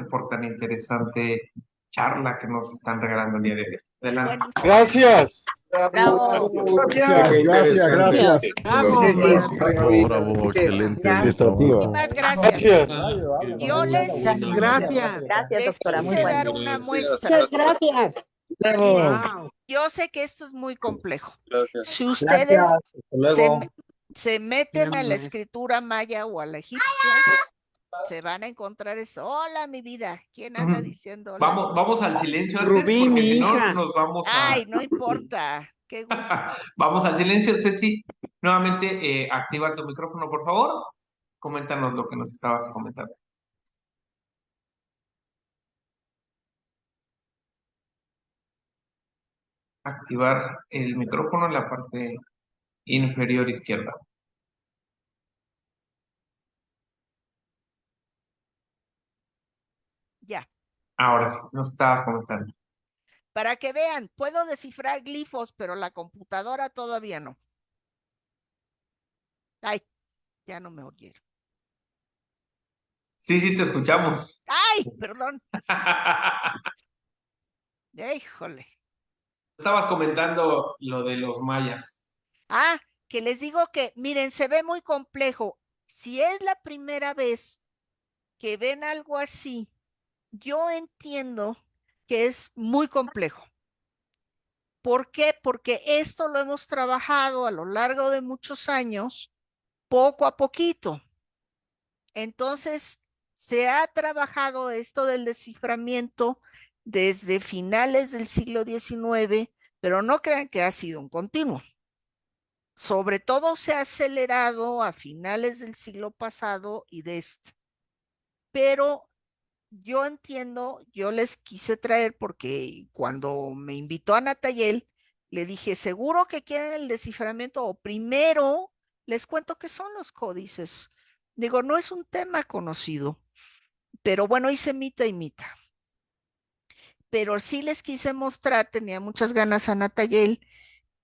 por tan interesante charla que nos están regalando el día de hoy. Adelante. Bueno, Gracias. Bravo. Gracias. Bravo, excelente. muchísimas gracias. Yo Gracias, les doctora. Muy quise bueno. dar una muestra. Muchas gracias. Miren, yo sé que esto es muy complejo. Si ustedes se meten a la escritura maya o a la egipcia, se van a encontrar eso. Hola, mi vida. ¿Quién anda diciendo hola? Vamos al silencio antes, Rubí, porque mi si no hija. nos vamos a... Ay, no importa. Qué gusto. Vamos al silencio. Ceci, nuevamente activa tu micrófono, por favor. Coméntanos lo que nos estabas comentando. Activar el micrófono en la parte inferior izquierda. Ya. Ahora sí, nos estabas comentando. Para que vean, puedo descifrar glifos, pero la computadora todavía no. Ay, ya no me oyeron. Sí, te escuchamos. Ay, perdón. Híjole. Estabas comentando lo de los mayas. Ah, que les digo que, miren, se ve muy complejo. Si es la primera vez que ven algo así, yo entiendo que es muy complejo. ¿Por qué? Porque esto lo hemos trabajado a lo largo de muchos años, poco a poquito. Entonces, se ha trabajado esto del desciframiento desde finales del siglo XIX, pero no crean que ha sido un continuo. Sobre todo se ha acelerado a finales del siglo pasado y de este. Pero yo entiendo, yo les quise traer porque cuando me invitó a Natayel, le dije, ¿seguro que quieren el desciframiento? O primero les cuento qué son los códices. Digo, no es un tema conocido, pero bueno, hice mita y mita. Pero sí les quise mostrar, tenía muchas ganas a Natayel,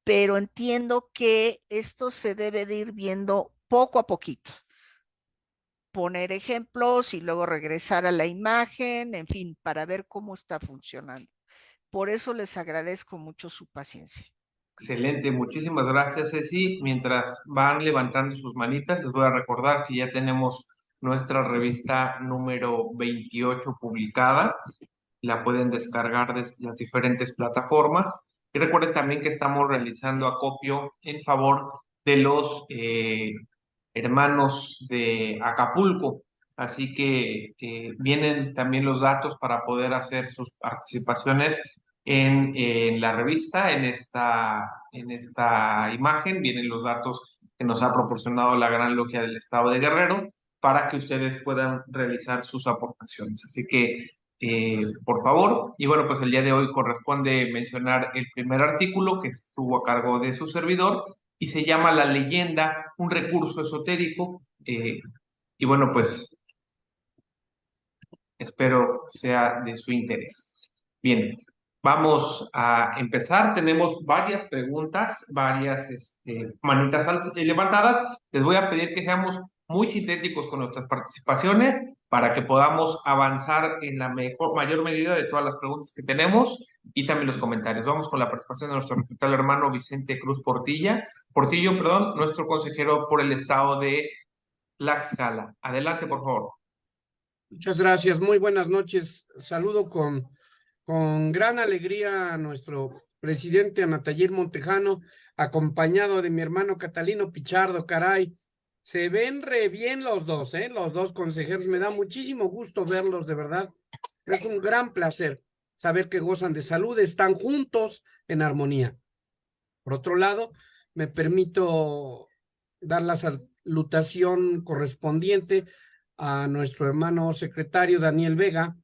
pero entiendo que esto se debe de ir viendo poco a poquito. Poner ejemplos y luego regresar a la imagen, en fin, para ver cómo está funcionando. Por eso les agradezco mucho su paciencia. Excelente, muchísimas gracias, Ceci. Mientras van levantando sus manitas, les voy a recordar que ya tenemos nuestra revista número 28 publicada. La pueden descargar de las diferentes plataformas. Y recuerden también que estamos realizando acopio en favor de los hermanos de Acapulco. Así que vienen también los datos para poder hacer sus participaciones en la revista, en esta imagen. Vienen los datos que nos ha proporcionado la Gran Logia del Estado de Guerrero para que ustedes puedan realizar sus aportaciones. Así que por favor, y bueno, pues el día de hoy corresponde mencionar el primer artículo que estuvo a cargo de su servidor y se llama La leyenda, un recurso esotérico, y bueno, pues espero sea de su interés. Bien, vamos a empezar. Tenemos varias preguntas, varias manitas levantadas. Les voy a pedir que seamos muy sintéticos con nuestras participaciones para que podamos avanzar en la mayor medida de todas las preguntas que tenemos y también los comentarios. Vamos con la participación de nuestro respetable hermano Vicente Cruz Portillo, nuestro consejero por el estado de Tlaxcala. Adelante, por favor. Muchas gracias. Muy buenas noches. Saludo con gran alegría a nuestro presidente Natayel Montejano, acompañado de mi hermano Catalino Pichardo. Caray, se ven re bien los dos, los dos consejeros. Me da muchísimo gusto verlos, de verdad. Es un gran placer saber que gozan de salud, están juntos en armonía. Por otro lado, me permito dar la salutación correspondiente a nuestro hermano secretario Daniel Vega,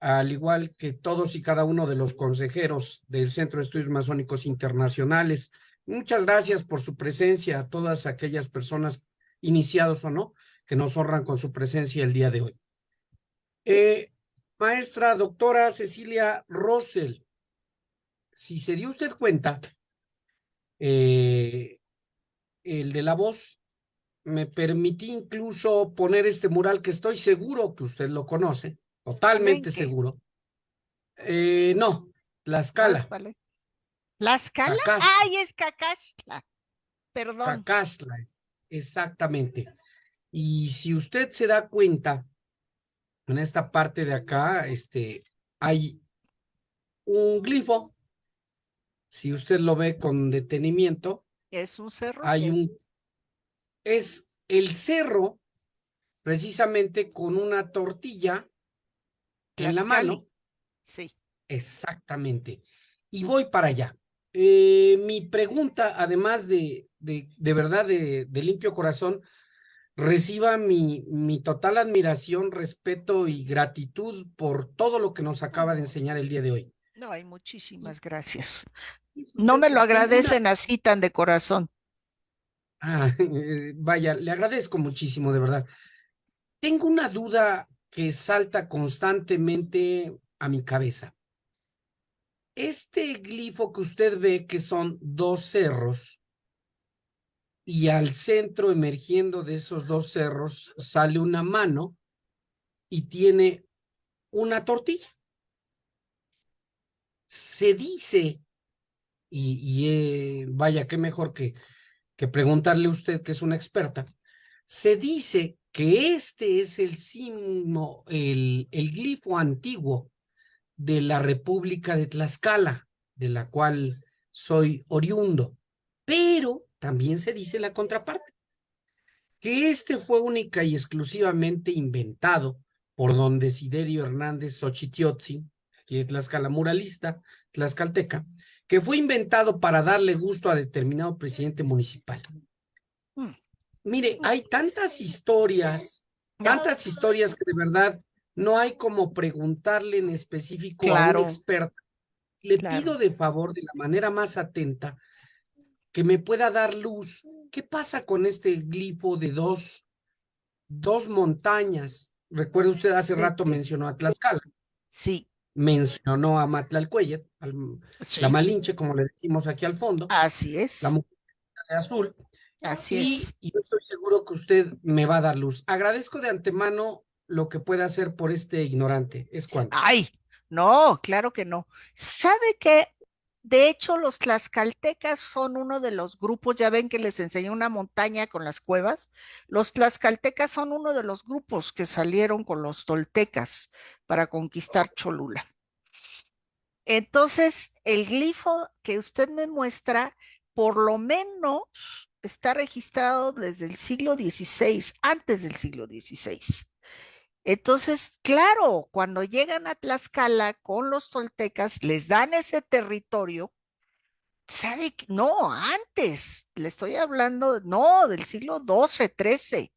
al igual que todos y cada uno de los consejeros del Centro de Estudios Masónicos Internacionales. Muchas gracias por su presencia, a todas aquellas personas, iniciados o no, que nos honran con su presencia el día de hoy. Maestra doctora Cecilia Rosell, si se dio usted cuenta, el de la voz, me permití incluso poner este mural que estoy seguro que usted lo conoce, totalmente seguro. No, Tlaxcala. Vale. ¿Tlaxcala? Cacaxtla. ¡Ay, es Cacaxtla! Perdón. Cacaxtla, exactamente. Y si usted se da cuenta, en esta parte de acá, hay un glifo. Si usted lo ve con detenimiento, ¿Es un cerro? es el cerro, precisamente con una tortilla en la Tlaxcali. mano. Sí. Exactamente. Y voy para allá. Mi pregunta, además de verdad, de limpio corazón, reciba mi total admiración, respeto y gratitud por todo lo que nos acaba de enseñar el día de hoy. No, hay muchísimas gracias. Y es No usted me lo que tengo agradecen así tan de corazón. Vaya, le agradezco muchísimo, de verdad. Tengo una duda que salta constantemente a mi cabeza. Este glifo que usted ve, que son dos cerros, y al centro, emergiendo de esos dos cerros, sale una mano y tiene una tortilla. Se dice, vaya, qué mejor que preguntarle a usted, que es una experta, se dice que este es el símbolo, el glifo antiguo de la República de Tlaxcala, de la cual soy oriundo. Pero también se dice la contraparte, que este fue única y exclusivamente inventado por don Desiderio Hernández Xochitiotzi, aquí de Tlaxcala, muralista tlaxcalteca, que fue inventado para darle gusto a determinado presidente municipal. Mire, hay tantas historias que de verdad no hay como preguntarle en específico a un Claro, experto. Le claro. pido de favor, de la manera más atenta, que me pueda dar luz. ¿Qué pasa con este glifo de dos montañas? Recuerda usted, hace rato mencionó a Tlaxcala, Sí, mencionó a Matlalcueyet, la sí, Malinche, como le decimos aquí al fondo, así la es, mujer de azul, así y es. yo estoy seguro que usted me va a dar luz. Agradezco de antemano lo que pueda hacer por este ignorante. ¿Es cuanto? Ay, no, claro que no. ¿Sabe qué? De hecho, los tlaxcaltecas son uno de los grupos, ya ven que les enseñé una montaña con las cuevas. Los tlaxcaltecas son uno de los grupos que salieron con los toltecas para conquistar Cholula. Entonces, el glifo que usted me muestra, por lo menos está registrado desde el siglo XVI, antes del siglo XVI. Entonces, claro, cuando llegan a Tlaxcala con los toltecas, les dan ese territorio. ¿Sabe? No, antes, le estoy hablando, no, del siglo XII, XIII.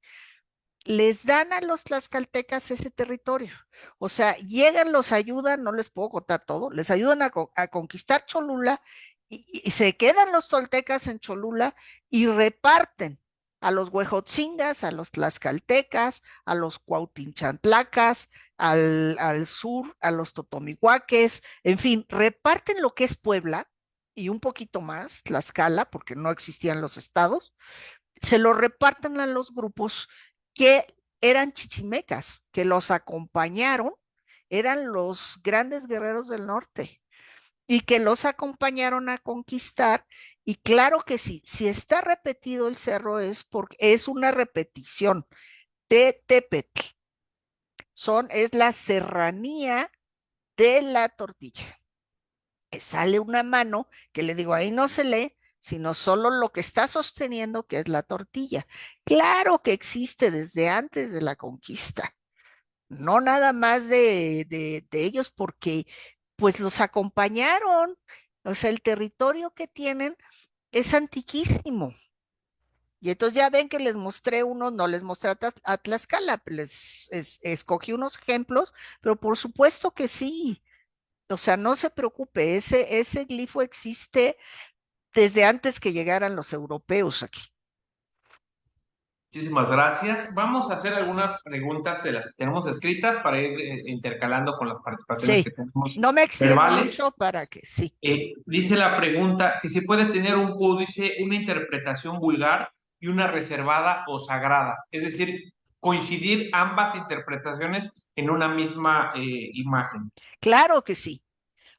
Les dan a los tlaxcaltecas ese territorio. O sea, llegan, los ayudan, no les puedo contar todo, les ayudan a conquistar Cholula y se quedan los toltecas en Cholula y reparten a los huejotzingas, a los tlaxcaltecas, a los cuautinchantlaccas, al sur, a los totomihuaques, en fin, reparten lo que es Puebla y un poquito más, Tlaxcala, porque no existían los estados, se lo reparten a los grupos que eran chichimecas, que los acompañaron, eran los grandes guerreros del norte y que los acompañaron a conquistar. Y claro que sí, si está repetido el cerro es porque es una repetición de Tepetl. Es la serranía de la tortilla. Sale una mano que le digo, ahí no se lee, sino solo lo que está sosteniendo, que es la tortilla. Claro que existe desde antes de la conquista, no nada más de ellos, porque pues los acompañaron, o sea, el territorio que tienen es antiquísimo. Y entonces ya ven que les mostré uno, no les mostré a Tlaxcala, escogí unos ejemplos, pero por supuesto que sí. O sea, no se preocupe, ese glifo existe desde antes que llegaran los europeos aquí. Muchísimas gracias. Vamos a hacer algunas preguntas de las que tenemos escritas para ir intercalando con las participaciones que Sí, tenemos no me extiendo verbales. mucho para que sí. Dice la pregunta que si puede tener un códice, una interpretación vulgar y una reservada o sagrada. Es decir, coincidir ambas interpretaciones en una misma imagen. Claro que sí.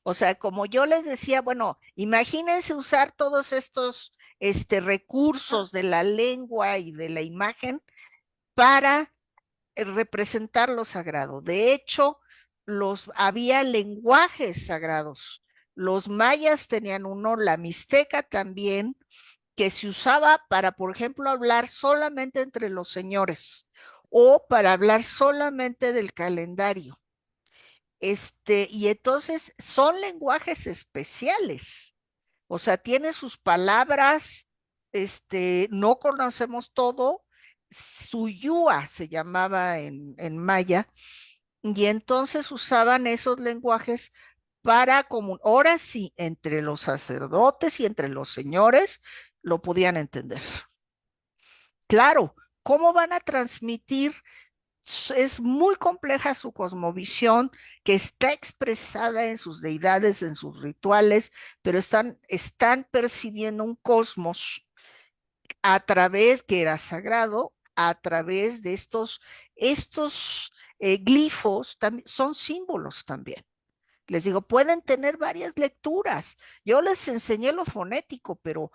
O sea, como yo les decía, bueno, imagínense usar todos estos recursos de la lengua y de la imagen para representar lo sagrado. De hecho, había lenguajes sagrados. Los mayas tenían uno, la mixteca también, que se usaba para, por ejemplo, hablar solamente entre los señores o para hablar solamente del calendario. Y entonces son lenguajes especiales. O sea, tiene sus palabras, no conocemos todo. Suyúa se llamaba en maya, y entonces usaban esos lenguajes para ahora sí, entre los sacerdotes y entre los señores lo podían entender. Claro, ¿cómo van a transmitir? Es muy compleja su cosmovisión, que está expresada en sus deidades, en sus rituales, pero están percibiendo un cosmos a través, que era sagrado, a través de estos glifos, son símbolos también. Les digo, pueden tener varias lecturas. Yo les enseñé lo fonético, pero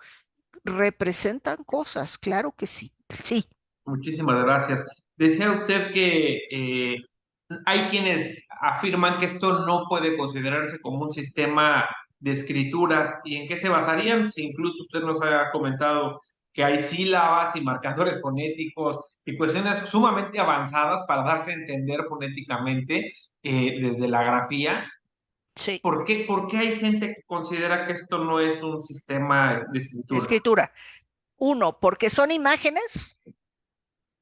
representan cosas, claro que sí. Sí. Muchísimas gracias. Decía usted que hay quienes afirman que esto no puede considerarse como un sistema de escritura. ¿Y en qué se basarían? Si incluso usted nos ha comentado que hay sílabas y marcadores fonéticos y cuestiones sumamente avanzadas para darse a entender fonéticamente desde la grafía. Sí. ¿Por qué hay gente que considera que esto no es un sistema de escritura? Escritura. Uno, porque son imágenes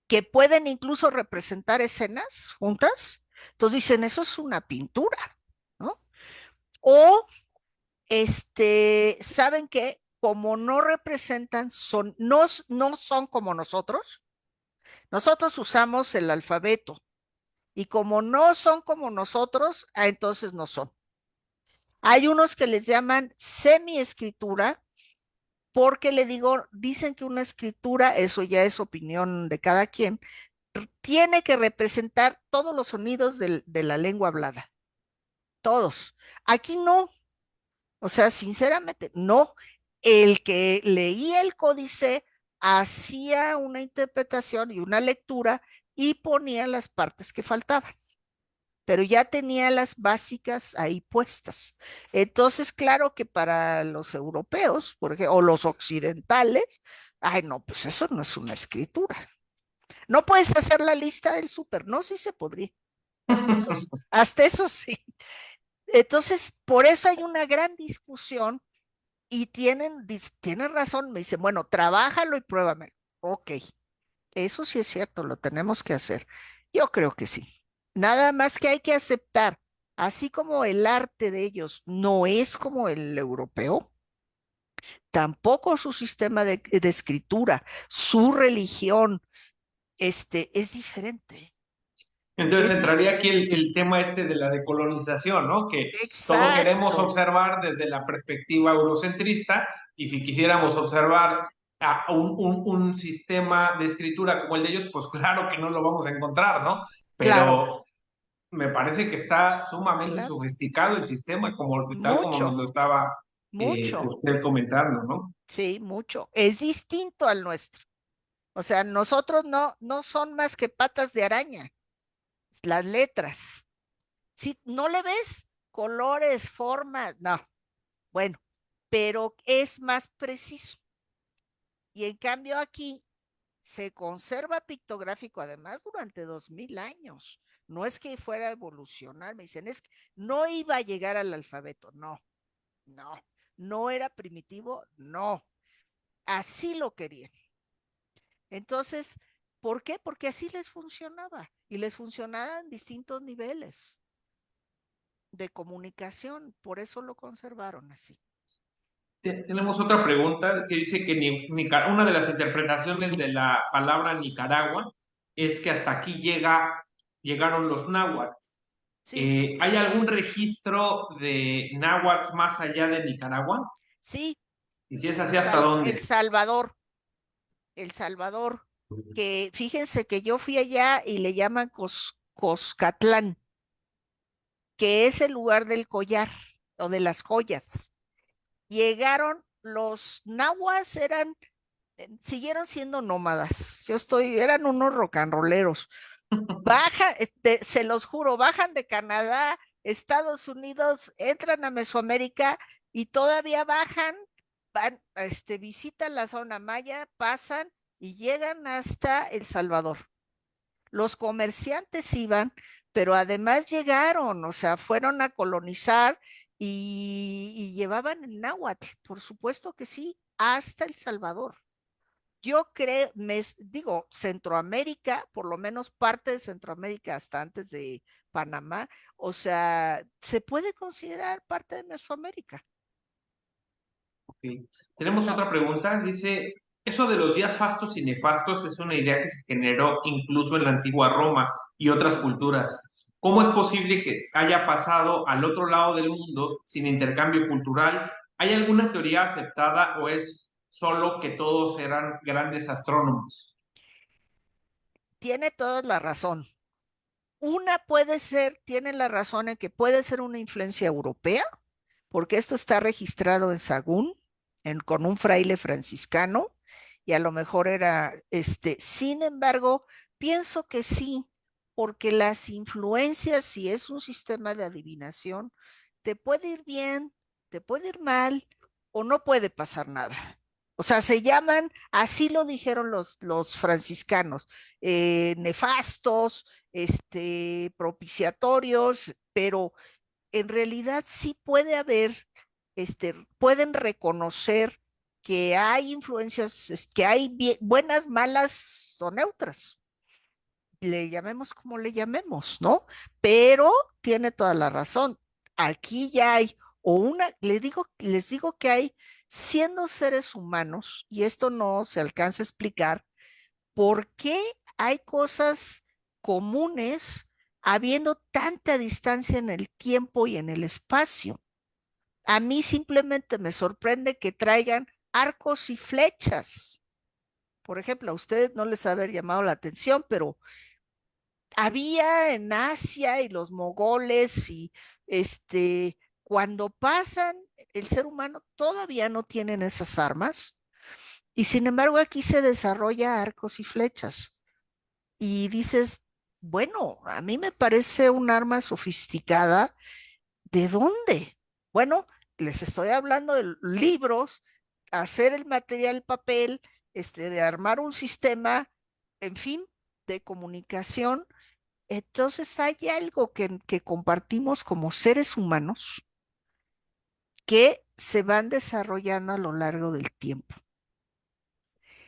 que pueden incluso representar escenas juntas. Entonces dicen, eso es una pintura, ¿no? O saben que como no representan, no son como nosotros usamos el alfabeto, y como no son como nosotros, entonces no son. Hay unos que les llaman semi-escritura, porque dicen que una escritura, eso ya es opinión de cada quien, tiene que representar todos los sonidos de la lengua hablada. Todos. Aquí no. O sea, sinceramente, no. El que leía el códice hacía una interpretación y una lectura y ponía las partes que faltaban, pero ya tenía las básicas ahí puestas. Entonces, claro que para los europeos, por ejemplo, o los occidentales, ay, no, pues eso no es una escritura. No puedes hacer la lista del súper, no, sí se podría. Hasta eso sí. Entonces, por eso hay una gran discusión y tienen razón, me dicen, bueno, trabájalo y pruébame. Ok, eso sí es cierto, lo tenemos que hacer. Yo creo que sí. Nada más que hay que aceptar, así como el arte de ellos no es como el europeo, tampoco su sistema de escritura, su religión, es diferente. Entonces entraría aquí el tema de la decolonización, ¿no? Que todo queremos Exacto. observar desde la perspectiva eurocentrista, y si quisiéramos observar a un sistema de escritura como el de ellos, pues claro que no lo vamos a encontrar, ¿no? Pero Claro, me parece que está sumamente claro. sofisticado el sistema, tal como nos Mucho, lo estaba mucho. usted comentando, ¿no? Sí, mucho. Es distinto al nuestro. O sea, nosotros no son más que patas de araña, las letras. Si no le ves colores, formas, no. Bueno, pero es más preciso. Y en cambio aquí se conserva pictográfico además durante 2000 años. No es que fuera a evolucionar, me dicen, es que no iba a llegar al alfabeto, no era primitivo, no, así lo querían. Entonces, ¿por qué? Porque así les funcionaba y les funcionaba en distintos niveles de comunicación, por eso lo conservaron así. Tenemos otra pregunta que dice que una de las interpretaciones de la palabra Nicaragua es que hasta aquí llegaron los náhuatl. Sí. ¿Hay algún registro de náhuatl más allá de Nicaragua? Sí. Y si es así, ¿hasta dónde? El Salvador, que fíjense que yo fui allá y le llaman Coscatlán, que es el lugar del collar. o de las joyas. Llegaron los nahuas, siguieron siendo nómadas. Eran unos rocanroleros. Se los juro, bajan de Canadá, Estados Unidos, entran a Mesoamérica y todavía visitan la zona maya, pasan y llegan hasta El Salvador. Los comerciantes iban, pero además llegaron, o sea, fueron a colonizar y llevaban el náhuatl, por supuesto que sí, hasta El Salvador. Yo creo, digo, Centroamérica, por lo menos parte de Centroamérica hasta antes de Panamá, o sea, se puede considerar parte de Mesoamérica. Okay. Tenemos otra pregunta, dice, eso de los días fastos y nefastos es una idea que se generó incluso en la antigua Roma y otras culturas. ¿Cómo es posible que haya pasado al otro lado del mundo sin intercambio cultural? ¿Hay alguna teoría aceptada o es solo que todos eran grandes astrónomos? Tiene toda la razón. Tiene la razón en que puede ser una influencia europea, porque esto está registrado en Sagún, con un fraile franciscano, y a lo mejor sin embargo, pienso que sí, porque las influencias, si es un sistema de adivinación, te puede ir bien, te puede ir mal, o no puede pasar nada. O sea, así lo dijeron los franciscanos, nefastos, propiciatorios, pero en realidad sí puede haber, pueden reconocer que hay influencias, que hay buenas, malas o neutras. Le llamemos como le llamemos, ¿no? Pero tiene toda la razón. Aquí ya hay, les digo que hay, siendo seres humanos, y esto no se alcanza a explicar, ¿por qué hay cosas comunes habiendo tanta distancia en el tiempo y en el espacio? A mí simplemente me sorprende que traigan arcos y flechas. Por ejemplo, a ustedes no les ha haber llamado la atención, pero había en Asia y los mogoles y cuando pasan, el ser humano todavía no tienen esas armas y sin embargo aquí se desarrolla arcos y flechas. Y dices, bueno, a mí me parece un arma sofisticada. ¿De dónde? Bueno, les estoy hablando de libros, hacer el material papel, de armar un sistema, en fin, de comunicación. Entonces hay algo que compartimos como seres humanos que se van desarrollando a lo largo del tiempo.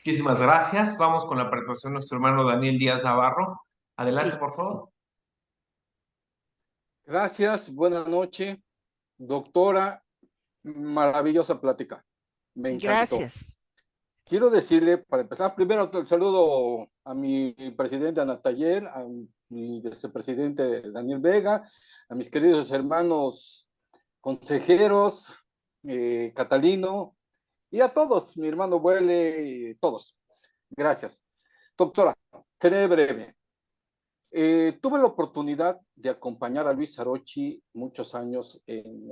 Muchísimas gracias. Vamos con la participación de nuestro hermano Daniel Díaz Navarro. Adelante, Sí. por favor. Gracias, buenas noches, doctora, maravillosa plática, me encantó. Gracias. Quiero decirle, para empezar, primero el saludo a mi presidente Ana Taller, a mi vicepresidente Daniel Vega, a mis queridos hermanos consejeros, Catalino, y a todos, mi hermano Buele, todos. Gracias. Doctora, seré breve. Tuve la oportunidad de acompañar a Luis Arochi muchos años en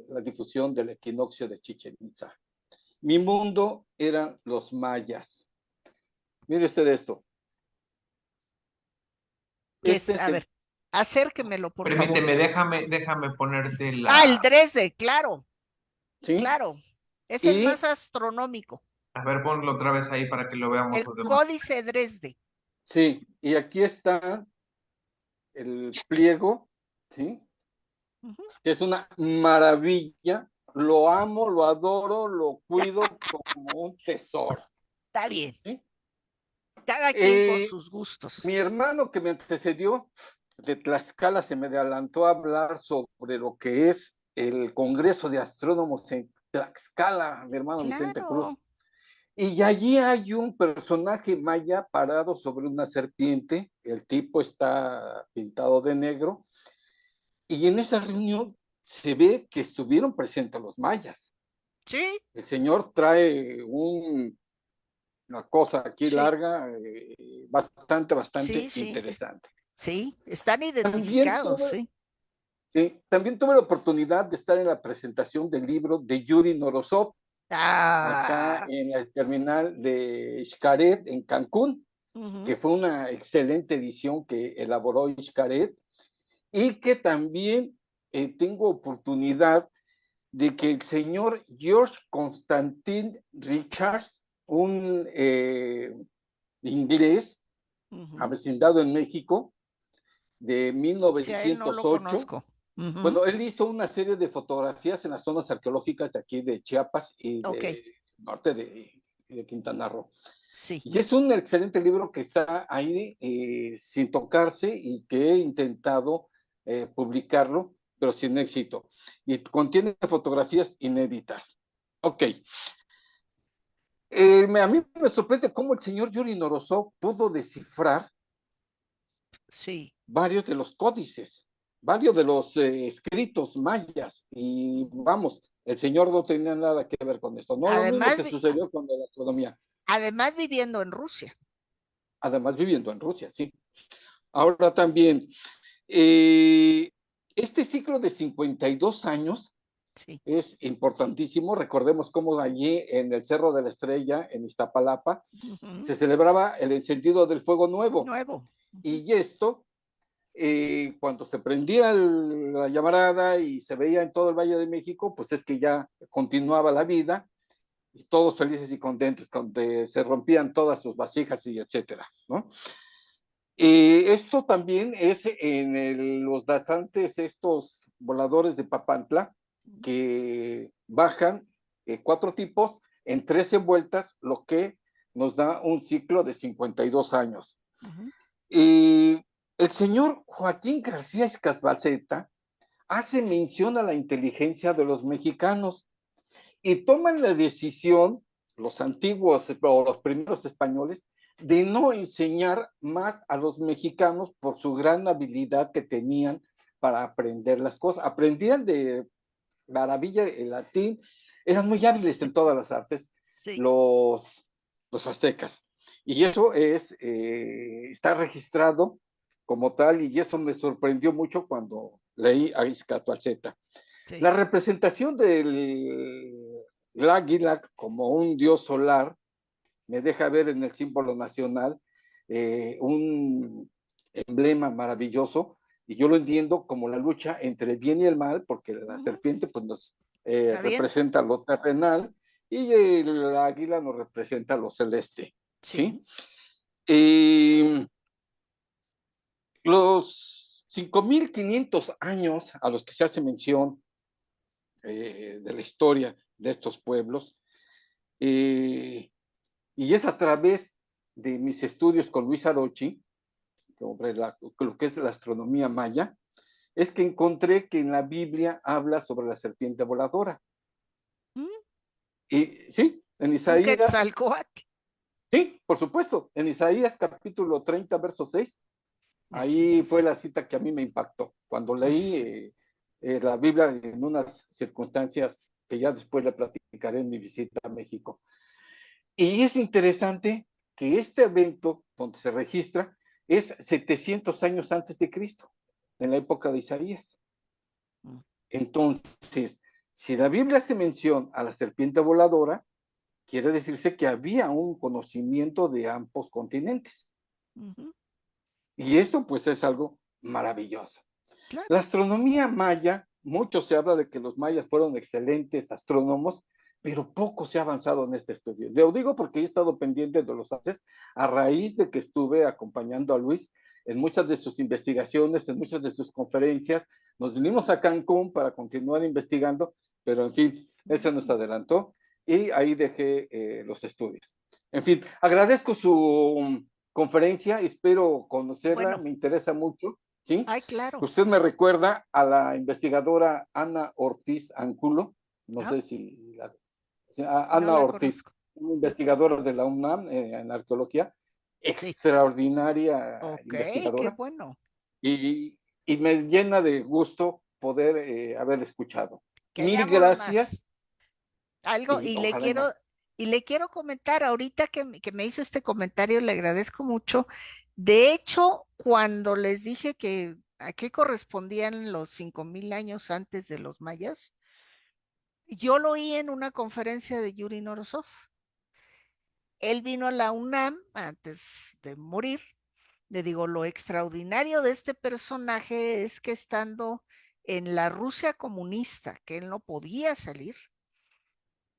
la difusión del equinoccio de Chichén Itzá. Mi mundo eran los mayas. Mire usted esto. A ver, acérquemelo, por Permíteme, favor. déjame ponerte la... el Dresde, claro. ¿Sí? Claro. Es el más astronómico. A ver, ponlo otra vez ahí para que lo veamos El los demás. Códice Dresde. Sí, y aquí está el pliego, ¿sí? Que es una maravilla. Lo amo, lo adoro, lo cuido como un tesoro. Está bien. ¿Sí? Cada quien con sus gustos. Mi hermano que me antecedió de Tlaxcala se me adelantó a hablar sobre lo que es el Congreso de Astrónomos en Tlaxcala, mi hermano Vicente Cruz. Y allí hay un personaje maya parado sobre una serpiente, el tipo está pintado de negro, y en esa reunión se ve que estuvieron presentes los mayas. Sí. El señor trae una cosa aquí larga, bastante Sí, interesante. sí, están identificados, También Sí, también tuve la oportunidad de estar en la presentación del libro de Yuri Norosov, acá en el terminal de Xcaret, en Cancún, que fue una excelente edición que elaboró Xcaret, y que también tengo oportunidad de que el señor George Constantin Richards, un inglés avecindado en México de Sí, a él no lo 1908, conozco. bueno, él hizo una serie de fotografías en las zonas arqueológicas de aquí de Chiapas y Ok. de norte de Quintana Roo. Sí. Y es un excelente libro que está ahí sin tocarse y que he intentado publicarlo, pero sin éxito. Y contiene fotografías inéditas. Ok. A mí me sorprende cómo el señor Yuri Norosov pudo descifrar Sí. varios de los códices, varios de los escritos mayas. Y vamos, el señor no tenía nada que ver con esto. No lo mismo Además, que sucedió con la astronomía. además viviendo en Rusia. Además viviendo en Rusia, sí. Ahora también, este ciclo de 52 años Sí. es importantísimo. Recordemos cómo allí en el Cerro de la Estrella, en Iztapalapa, se celebraba el encendido del fuego nuevo. Y esto, cuando se prendía la llamarada y se veía en todo el Valle de México, pues es que ya continuaba la vida y todos felices y contentos, donde se rompían todas sus vasijas y etcétera, ¿no? Esto también es en los danzantes, estos voladores de Papantla, que bajan 4 tipos en 13 vueltas, lo que nos da un ciclo de 52 años. El señor Joaquín García Escazbalceta hace mención a la inteligencia de los mexicanos y toman la decisión, los antiguos o los primeros españoles, de no enseñar más a los mexicanos por su gran habilidad que tenían para aprender las cosas. Aprendían de maravilla el latín, eran muy hábiles en todas las artes, los aztecas. Y eso está registrado como tal, y eso me sorprendió mucho cuando leí a Izcatlalzeta. Sí. La representación del águila como un dios solar me deja ver en el símbolo nacional un emblema maravilloso, y yo lo entiendo como la lucha entre el bien y el mal, porque la serpiente pues nos representa lo terrenal y el águila nos representa lo celeste. ¿sí? Los 5.500 años a los que se hace mención de la historia de estos pueblos, y es a través de mis estudios con Luis Arochi sobre lo que es la astronomía maya, es que encontré que en la Biblia habla sobre la serpiente voladora. Y sí, en Isaías. ¿Un Quetzalcóatl? Sí, por supuesto. En Isaías capítulo 30, verso 6, ahí fue la cita que a mí me impactó. Cuando leí la Biblia en unas circunstancias que ya después le platicaré en mi visita a México. Y es interesante que este evento, donde se registra, es 700 años antes de Cristo, en la época de Isaías. Entonces, si la Biblia hace mención a la serpiente voladora, quiere decirse que había un conocimiento de ambos continentes. Y esto pues es algo maravilloso. Claro. La astronomía maya, mucho se habla de que los mayas fueron excelentes astrónomos, pero poco se ha avanzado en este estudio. Lo digo porque he estado pendiente de los haces a raíz de que estuve acompañando a Luis en muchas de sus investigaciones, en muchas de sus conferencias. Nos vinimos a Cancún para continuar investigando, pero en fin, él se nos adelantó y ahí dejé los estudios. En fin, agradezco su conferencia, espero conocerla, me interesa mucho. ¿Sí? Ay, claro. Usted me recuerda a la investigadora Ana Ortiz Anculo, no sé si Ana Ortiz, una investigadora de la UNAM en arqueología, extraordinaria investigadora. Qué bueno. Y me llena de gusto poder haber escuchado. Mil Más. gracias. Algo, y le quiero comentar, ahorita que me hizo este comentario, le agradezco mucho. De hecho, cuando les dije que ¿a qué correspondían los 5,000 años antes de los mayas? Yo lo oí en una conferencia de Yuri Norosov. Él vino a la UNAM antes de morir. Le digo, lo extraordinario de este personaje es que estando en la Rusia comunista, que él no podía salir,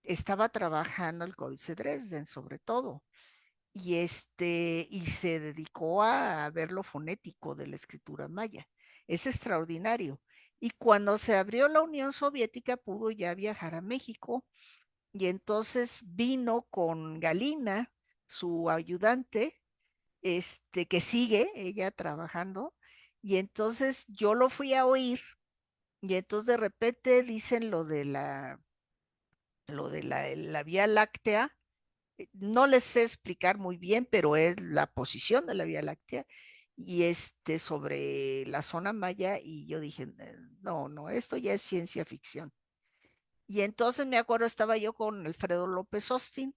estaba trabajando el Códice Dresden, sobre todo, y se dedicó a ver lo fonético de la escritura maya. Es extraordinario. Y cuando se abrió la Unión Soviética, pudo ya viajar a México, y entonces vino con Galina, su ayudante, que sigue ella trabajando, y entonces yo lo fui a oír, y entonces de repente dicen lo de la Vía Láctea. No les sé explicar muy bien, pero es la posición de la Vía Láctea y sobre la zona maya, y yo dije, no, no, esto ya es ciencia ficción. Y entonces me acuerdo, estaba yo con Alfredo López Austin,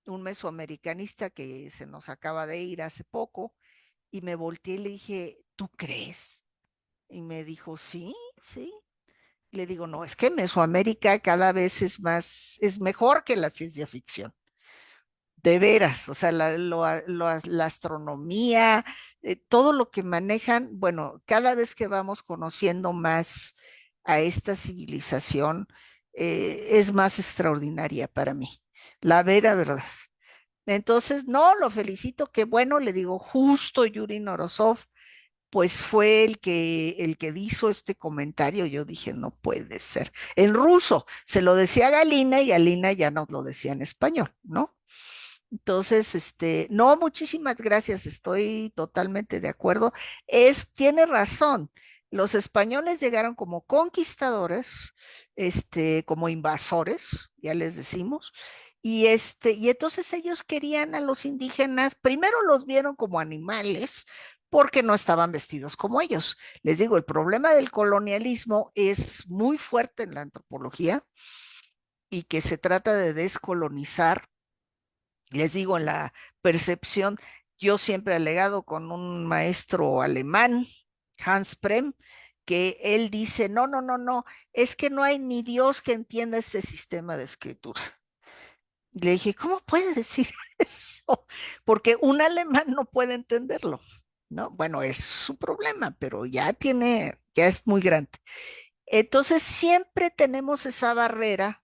un mesoamericanista que se nos acaba de ir hace poco, y me volteé y le dije, ¿tú crees? Y me dijo, sí, sí. Le digo, no, es que Mesoamérica cada vez es mejor que la ciencia ficción. De veras, o sea, la astronomía, todo lo que manejan, bueno, cada vez que vamos conociendo más a esta civilización, es más extraordinaria para mí, la vera verdad. Entonces, no, lo felicito, qué bueno, le digo, justo Yuri Norosov, pues fue el que hizo este comentario. Yo dije, no puede ser. En ruso, se lo decía a Galina y Galina ya nos lo decía en español, ¿no? Entonces, no, muchísimas gracias, estoy totalmente de acuerdo. Tiene razón. Los españoles llegaron como conquistadores, como invasores, ya les decimos, y entonces ellos querían a los indígenas, primero los vieron como animales, porque no estaban vestidos como ellos. Les digo, el problema del colonialismo es muy fuerte en la antropología y que se trata de descolonizar. Les digo, en la percepción, yo siempre he alegado con un maestro alemán, Hans Prem, que él dice, no, no, no, no, es que no hay ni Dios que entienda este sistema de escritura. Le dije, ¿cómo puede decir eso? Porque un alemán no puede entenderlo, ¿no? Bueno, es su problema, pero ya es muy grande. Entonces, siempre tenemos esa barrera,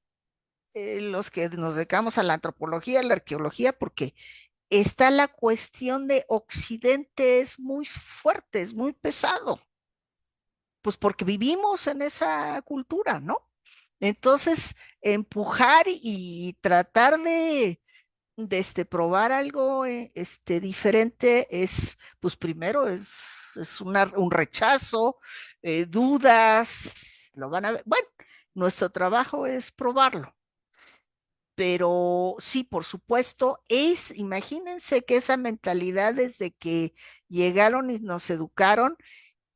los que nos dedicamos a la antropología, a la arqueología, porque está la cuestión de Occidente, es muy fuerte, es muy pesado, pues porque vivimos en esa cultura, ¿no? Entonces, empujar y tratar de probar algo diferente pues primero es un rechazo, dudas, lo van a ver. Bueno, nuestro trabajo es probarlo. Pero sí, por supuesto, imagínense que esa mentalidad desde que llegaron y nos educaron,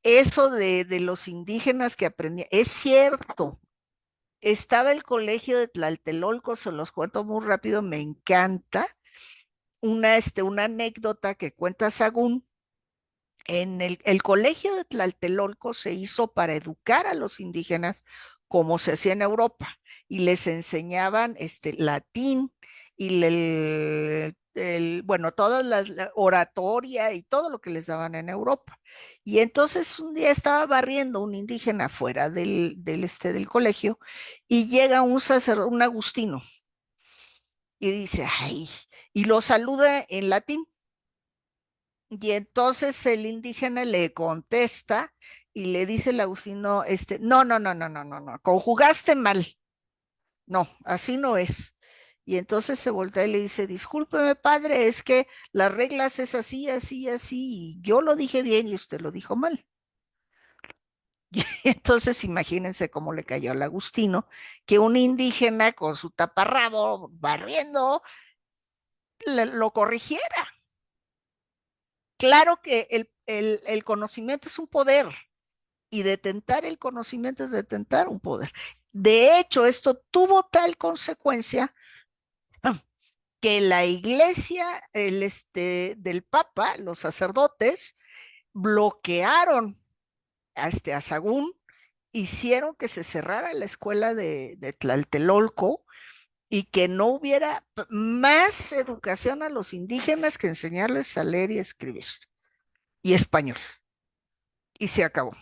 eso de los indígenas que aprendían, es cierto. Estaba el colegio de Tlatelolco, se los cuento muy rápido, me encanta. Una anécdota que cuenta Sagún. En el colegio de Tlatelolco se hizo para educar a los indígenas como se hacía en Europa, y les enseñaban latín y bueno, toda la oratoria y todo lo que les daban en Europa. Y entonces un día estaba barriendo un indígena fuera del colegio, y llega un agustino y dice, ay, y lo saluda en latín. Y entonces el indígena le contesta y le dice el agustino, no, no, no, no, no, no, no, conjugaste mal. No, así no es. Y entonces se voltea y le dice, discúlpeme, padre, es que las reglas es así, así, así, y yo lo dije bien y usted lo dijo mal. Y entonces imagínense cómo le cayó al agustino que un indígena con su taparrabo barriendo lo corrigiera. Claro que el conocimiento es un poder, y detentar el conocimiento es detentar un poder. De hecho, esto tuvo tal consecuencia que la iglesia del Papa, los sacerdotes, bloquearon a Sagún, hicieron que se cerrara la escuela de Tlatelolco y que no hubiera más educación a los indígenas que enseñarles a leer y escribir y español. Y se acabó.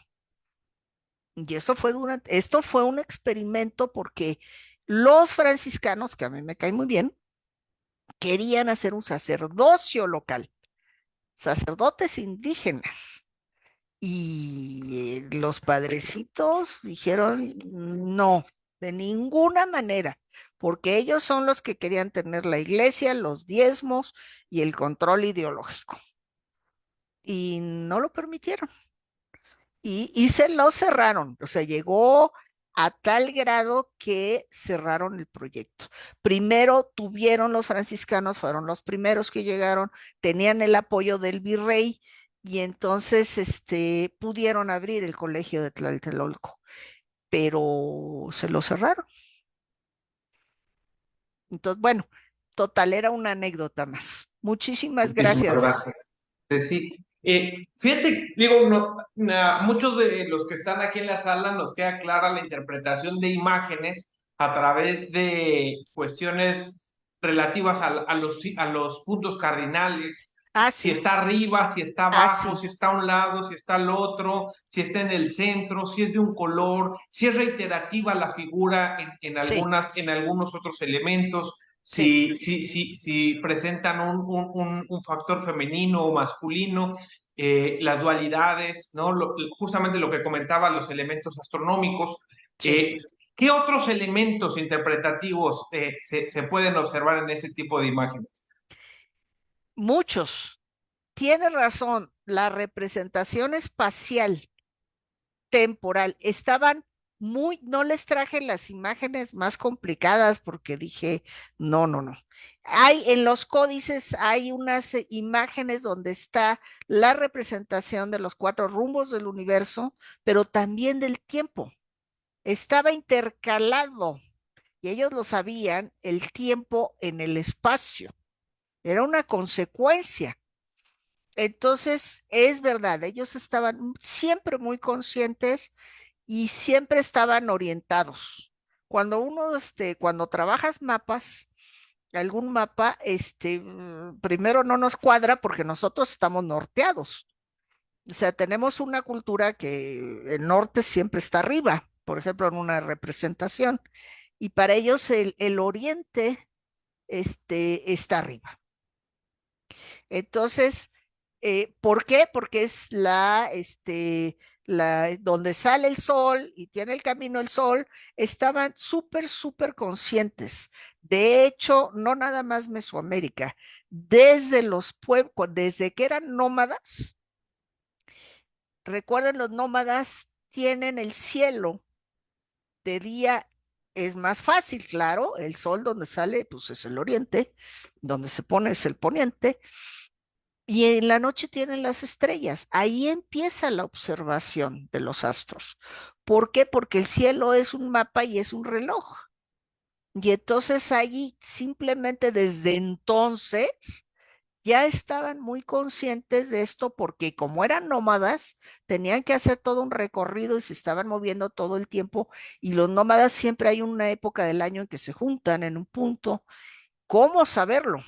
Y esto fue un experimento porque los franciscanos, que a mí me caen muy bien, querían hacer un sacerdocio local, sacerdotes indígenas. Y los padrecitos dijeron, no, de ninguna manera, porque ellos son los que querían tener la iglesia, los diezmos y el control ideológico. Y no lo permitieron. Y se lo cerraron. O sea, llegó a tal grado que cerraron el proyecto. Primero tuvieron los franciscanos, fueron los primeros que llegaron, tenían el apoyo del virrey y entonces pudieron abrir el colegio de Tlatelolco, pero se lo cerraron. Entonces, bueno, total, era una anécdota más. Muchísimas Muchísimas gracias. gracias. Sí. Fíjate, digo, muchos de los que están aquí en la sala nos queda clara la interpretación de imágenes a través de cuestiones relativas a los puntos cardinales. Si Sí. está arriba, si está abajo, si está a un lado, si está al otro, si está en el centro, si es de un color, si es reiterativa la figura en algunos otros elementos. Si presentan un factor femenino o masculino, las dualidades, ¿no? Justamente lo que comentaba, los elementos astronómicos. ¿Qué otros elementos interpretativos se pueden observar en ese tipo de imágenes? Muchos. Tiene razón, la representación espacial temporal estaban no les traje las imágenes más complicadas porque dije, no. En los códices hay unas imágenes donde está la representación de los 4 rumbos del universo, pero también del tiempo. Estaba intercalado y ellos lo sabían, el tiempo en el espacio. Era una consecuencia. Entonces, es verdad, ellos estaban siempre muy conscientes y siempre estaban orientados. Cuando trabajas mapas, algún mapa, primero no nos cuadra porque nosotros estamos norteados. O sea, tenemos una cultura que el norte siempre está arriba, por ejemplo, en una representación, y para ellos el oriente, está arriba. Entonces, ¿por qué? Porque es donde sale el sol y tiene el camino el sol, estaban súper conscientes. De hecho, no nada más Mesoamérica, desde los pueblos, desde que eran nómadas, recuerden, los nómadas tienen el cielo de día, es más fácil, claro, el sol donde sale, pues es el oriente, donde se pone es el poniente, y en la noche tienen las estrellas. Ahí empieza la observación de los astros. ¿Por qué? Porque el cielo es un mapa y es un reloj. Y entonces allí simplemente desde entonces ya estaban muy conscientes de esto porque como eran nómadas, tenían que hacer todo un recorrido y se estaban moviendo todo el tiempo. Y los nómadas siempre hay una época del año en que se juntan en un punto. ¿Cómo saberlo?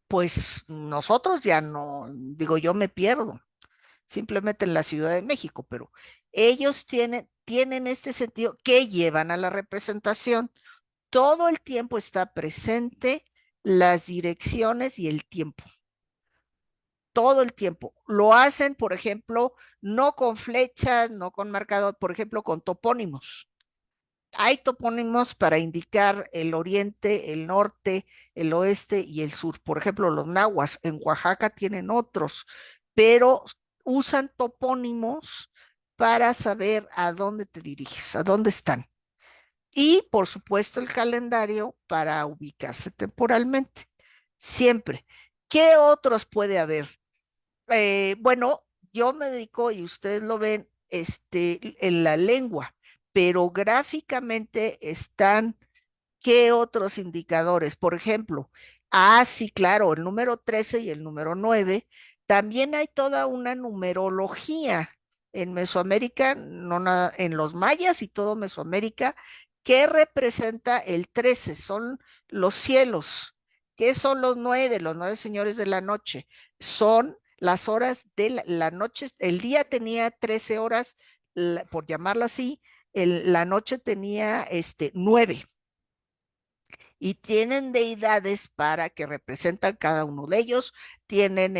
Pues nosotros ya no, digo, yo me pierdo simplemente en la Ciudad de México, pero ellos tienen este sentido que llevan a la representación. Todo el tiempo está presente las direcciones y el tiempo. Todo el tiempo. Lo hacen, por ejemplo, no con flechas, no con marcador, por ejemplo, con topónimos. Hay topónimos para indicar el oriente, el norte, el oeste y el sur. Por ejemplo, los nahuas en Oaxaca tienen otros, pero usan topónimos para saber a dónde te diriges, a dónde están. Y, por supuesto, el calendario para ubicarse temporalmente. Siempre. ¿Qué otros puede haber? Bueno, yo me dedico, y ustedes lo ven, en la lengua, pero gráficamente están, ¿qué otros indicadores? Por ejemplo, sí, claro, el número 13 y el número 9, también hay toda una numerología en Mesoamérica, no nada, en los mayas y todo Mesoamérica, que representa el 13, son los cielos. ¿Qué son los 9? Los 9 señores de la noche. Son las horas de la noche. El día tenía 13 horas, por llamarlo así, la noche tenía 9 y tienen deidades para que representan cada uno de ellos. Tienen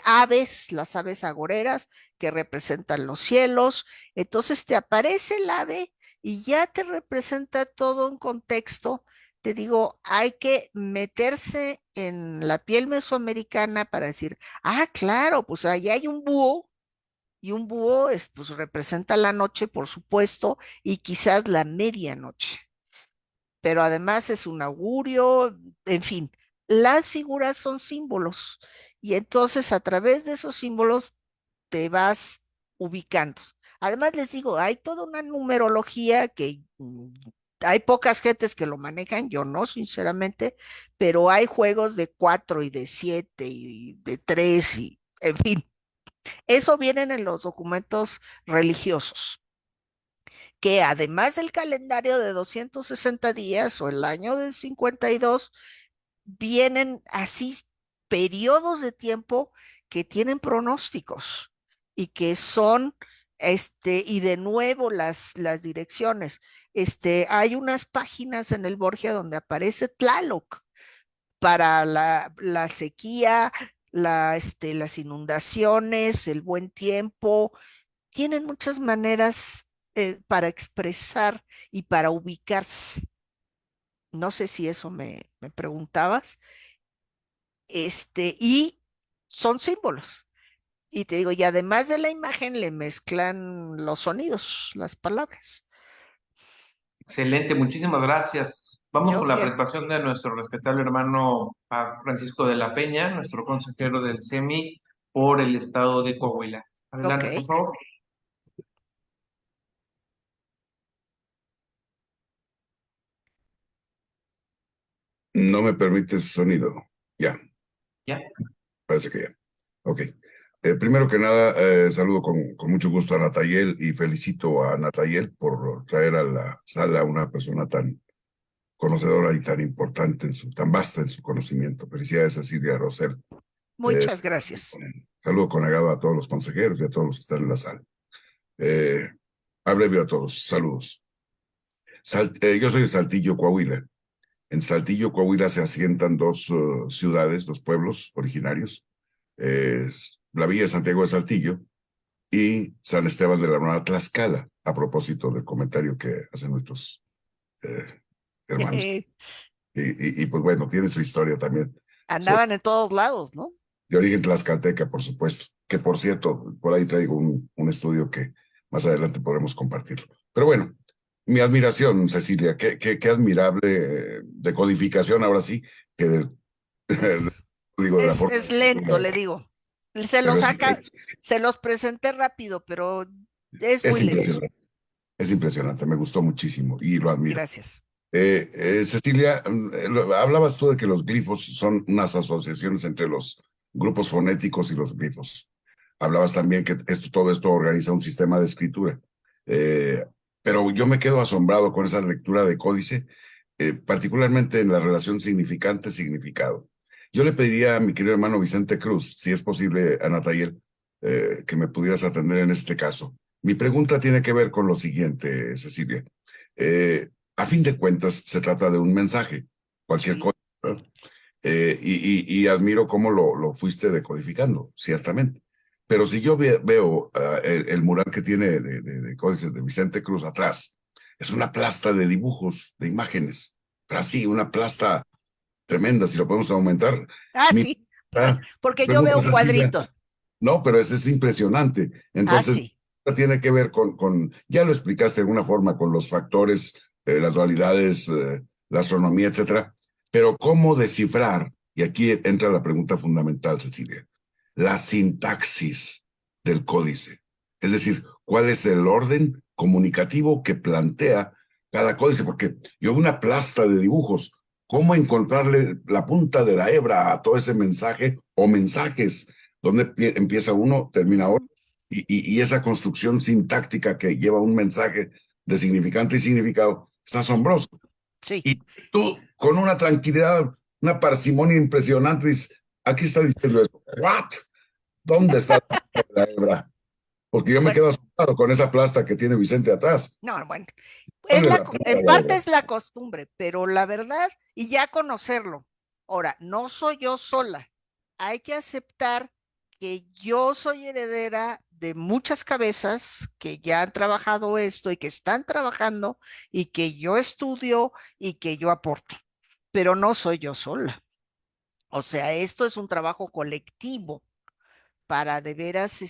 aves, las aves agoreras que representan los cielos. Entonces te aparece el ave y ya te representa todo un contexto. Te digo, hay que meterse en la piel mesoamericana para decir, ah, claro, pues ahí hay un búho. Y un búho pues, representa la noche, por supuesto, y quizás la medianoche, pero además es un augurio, en fin, las figuras son símbolos y entonces a través de esos símbolos te vas ubicando. Además les digo, hay toda una numerología que hay pocas gentes que lo manejan, yo no, sinceramente, pero hay juegos de 4 y de 7 y de 3 y, en fin, eso vienen en los documentos religiosos que además del calendario de 260 días o el año del 52, vienen así periodos de tiempo que tienen pronósticos y que son, y de nuevo las direcciones. Hay unas páginas en el Borgia donde aparece Tlaloc para la sequía, las inundaciones, el buen tiempo, tienen muchas maneras para expresar y para ubicarse. No sé si eso me preguntabas. Y son símbolos. Y te digo, y además de la imagen le mezclan los sonidos, las palabras. Excelente, muchísimas gracias. Vamos Yo con la quiero. presentación de nuestro respetable hermano Francisco de la Peña, nuestro consejero del CEMI por el estado de Coahuila. Adelante, Ok. por favor. No me permites sonido. Ya. Ya. Parece que ya. Ok. Primero que nada, saludo con mucho gusto a Natayel y felicito a Natayel por traer a la sala a una persona tan conocedora y tan importante, tan vasta en su conocimiento. Felicidades a Silvia Rosell. Muchas gracias. Saludo con agrado a todos los consejeros y a todos los que están en la sala. Abrevio a todos. Saludos. Yo soy de Saltillo, Coahuila. En Saltillo, Coahuila, se asientan dos ciudades, dos pueblos originarios. La Villa de Santiago de Saltillo y San Esteban de la Nueva Tlaxcala, a propósito del comentario que hacen nuestros hermanos. Y pues bueno, tiene su historia también. Andaban en todos lados, ¿no? De origen tlaxcalteca, por supuesto, que por cierto, por ahí traigo un estudio que más adelante podremos compartirlo. Pero bueno, mi admiración, Cecilia, qué admirable decodificación ahora sí, que digo, de la forma. Es lento, le digo. Se los presenté rápido, pero es muy lento. Es impresionante, me gustó muchísimo y lo admiro. Gracias. Cecilia, hablabas tú de que los glifos son unas asociaciones entre los grupos fonéticos y los glifos. Hablabas también que todo esto organiza un sistema de escritura. Pero yo me quedo asombrado con esa lectura de códice, particularmente en la relación significante-significado. Yo le pediría a mi querido hermano Vicente Cruz, si es posible, a Natayel, que me pudieras atender en este caso. Mi pregunta tiene que ver con lo siguiente, Cecilia. A fin de cuentas, se trata de un mensaje, cualquier cosa, ¿no? Y admiro cómo lo fuiste decodificando, ciertamente. Pero si yo veo el mural que tiene de códices de Vicente Cruz atrás, es una plasta de dibujos, de imágenes, pero así, una plasta tremenda, si lo podemos aumentar. Sí, porque yo veo un cuadrito. No, pero es impresionante. Entonces, sí. Tiene que ver ya lo explicaste de alguna forma, con los factores, las dualidades, la astronomía, etcétera. Pero ¿cómo descifrar? Y aquí entra la pregunta fundamental, Cecilia. La sintaxis del códice. Es decir, ¿cuál es el orden comunicativo que plantea cada códice? Porque yo veo una plasta de dibujos. ¿Cómo encontrarle la punta de la hebra a todo ese mensaje o mensajes? ¿Dónde empieza uno, termina otro? y esa construcción sintáctica que lleva un mensaje de significante y significado, es asombroso. Sí. Y tú, con una tranquilidad, una parsimonia impresionante, dices, aquí está diciendo eso. ¿What? ¿Dónde está la hebra? Porque yo me Bueno, quedo asustado con esa plasta que tiene Vicente atrás. no, bueno, ¿Dónde es la punta de en la parte hebra? es la costumbre, pero la verdad, y ya conocerlo. Ahora, no soy yo sola. Hay que aceptar que yo soy heredera de muchas cabezas que ya han trabajado esto y que están trabajando y que yo estudio y que yo aporto, pero no soy yo sola. O sea, esto es un trabajo colectivo para de veras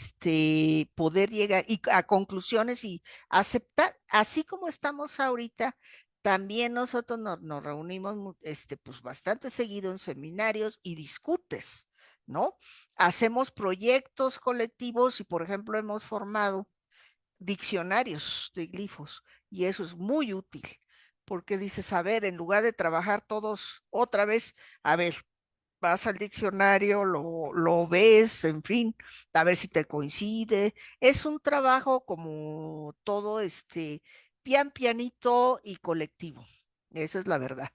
poder llegar a conclusiones y aceptar, así como estamos ahorita, también nosotros nos reunimos pues bastante seguido en seminarios y discutes, ¿no? Hacemos proyectos colectivos y, por ejemplo, hemos formado diccionarios de glifos y eso es muy útil porque dices, a ver, en lugar de trabajar todos otra vez, a ver, vas al diccionario, lo ves, en fin, a ver si te coincide. Es un trabajo como todo pianito y colectivo. Esa es la verdad.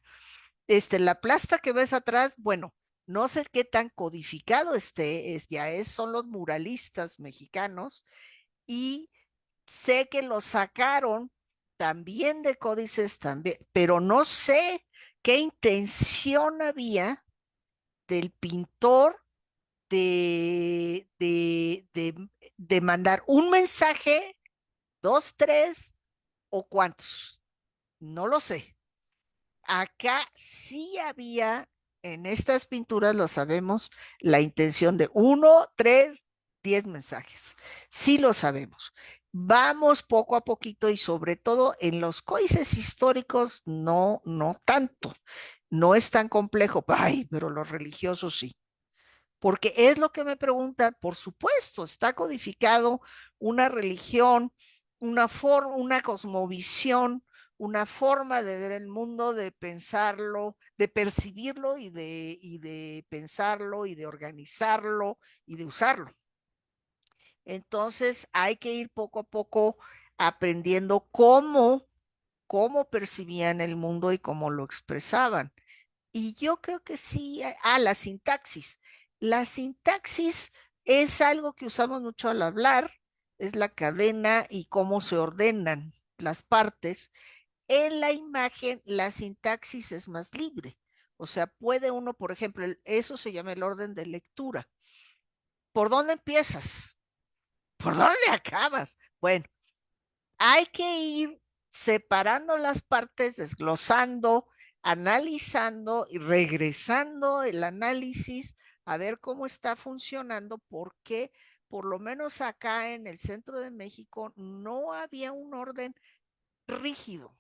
La plasta que ves atrás, bueno, no sé qué tan codificado son los muralistas mexicanos y sé que lo sacaron también de códices también, pero no sé qué intención había del pintor de mandar un mensaje, dos, tres o cuántos. No lo sé. Acá sí había, en estas pinturas lo sabemos, la intención de uno, tres, 10 mensajes. Sí lo sabemos. Vamos poco a poquito y sobre todo en los códices históricos no tanto. No es tan complejo. Ay, pero los religiosos sí. Porque es lo que me preguntan, por supuesto, está codificado una religión, una forma, una cosmovisión, una forma de ver el mundo, de pensarlo, de percibirlo y de pensarlo y de organizarlo y de usarlo. Entonces hay que ir poco a poco aprendiendo cómo percibían el mundo y cómo lo expresaban. Y yo creo que sí, la sintaxis. La sintaxis es algo que usamos mucho al hablar, es la cadena y cómo se ordenan las partes. En la imagen, la sintaxis es más libre. O sea, puede uno, por ejemplo, eso se llama el orden de lectura. ¿Por dónde empiezas? ¿Por dónde acabas? Bueno, hay que ir separando las partes, desglosando, analizando y regresando el análisis a ver cómo está funcionando, porque por lo menos acá en el centro de México no había un orden rígido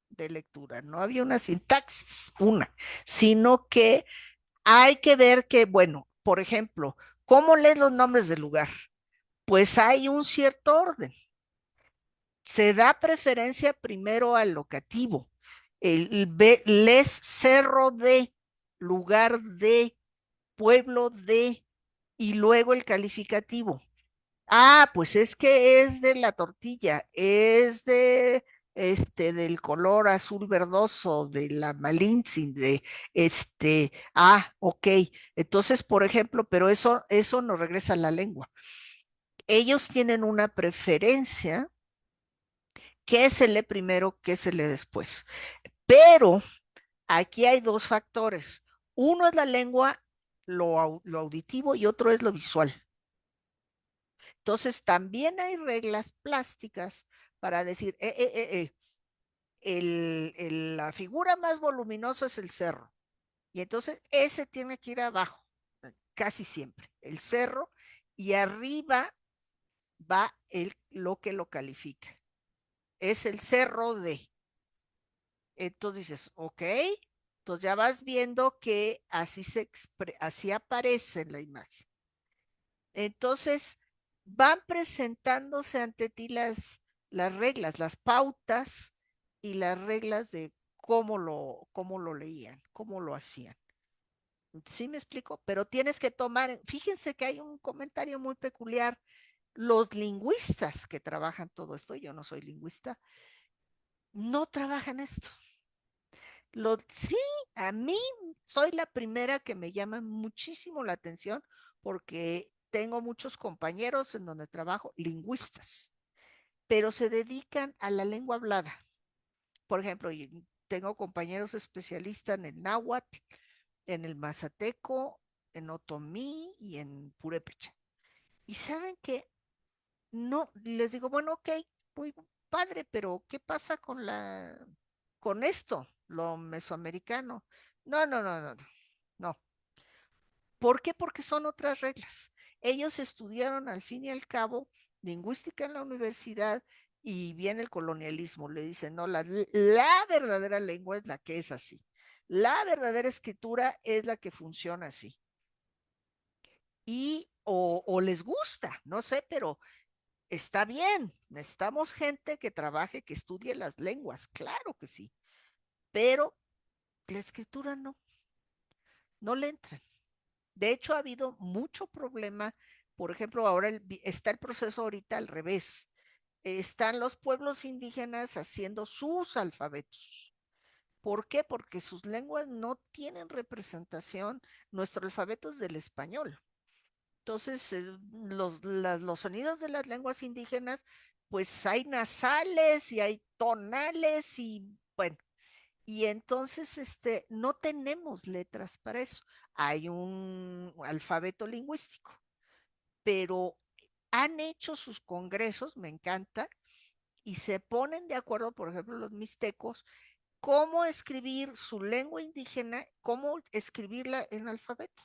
de lectura, no había una sintaxis, sino que hay que ver que, bueno, por ejemplo, ¿cómo lees los nombres del lugar? Pues hay un cierto orden. Se da preferencia primero al locativo. Les cerro de, lugar de, pueblo de, y luego el calificativo. Ah, pues es que es de la tortilla, es del color azul verdoso, de la Malintzin, ok. Entonces, por ejemplo, pero eso nos regresa a la lengua. Ellos tienen una preferencia. ¿Qué se lee primero? ¿Qué se lee después? Pero aquí hay dos factores. Uno es la lengua, lo auditivo, y otro es lo visual. Entonces, también hay reglas plásticas para decir, la figura más voluminosa es el cerro. Y entonces ese tiene que ir abajo, casi siempre, el cerro, y arriba va lo que lo califica. Es el cerro de. Entonces dices, ok, entonces ya vas viendo que así aparece en la imagen. Entonces van presentándose ante ti las reglas, las pautas y las reglas de cómo lo leían, cómo lo hacían. ¿Sí me explico? Pero tienes que tomar, fíjense que hay un comentario muy peculiar. Los lingüistas que trabajan todo esto, yo no soy lingüista, no trabajan esto. Sí, a mí soy la primera que me llama muchísimo la atención porque tengo muchos compañeros en donde trabajo, lingüistas, pero se dedican a la lengua hablada. Por ejemplo, tengo compañeros especialistas en el náhuatl, en el mazateco, en otomí y en purépecha. Y saben que no, les digo, bueno, ok, muy padre, pero ¿qué pasa con esto, lo mesoamericano? No, no, no, no, no. ¿Por qué? Porque son otras reglas. Ellos estudiaron al fin y al cabo lingüística en la universidad y viene el colonialismo. Le dicen, no, la verdadera lengua es la que es así. La verdadera escritura es la que funciona así. Y o les gusta, no sé, pero está bien. Necesitamos gente que trabaje, que estudie las lenguas, claro que sí. Pero la escritura no le entran. De hecho, ha habido mucho problema. Por ejemplo, ahora está el proceso ahorita al revés. Están los pueblos indígenas haciendo sus alfabetos. ¿Por qué? Porque sus lenguas no tienen representación. Nuestro alfabeto es del español. Entonces, los sonidos de las lenguas indígenas, pues hay nasales y hay tonales y bueno, y entonces no tenemos letras para eso. Hay un alfabeto lingüístico, pero han hecho sus congresos, me encanta, y se ponen de acuerdo, por ejemplo, los mixtecos, cómo escribir su lengua indígena, cómo escribirla en alfabeto.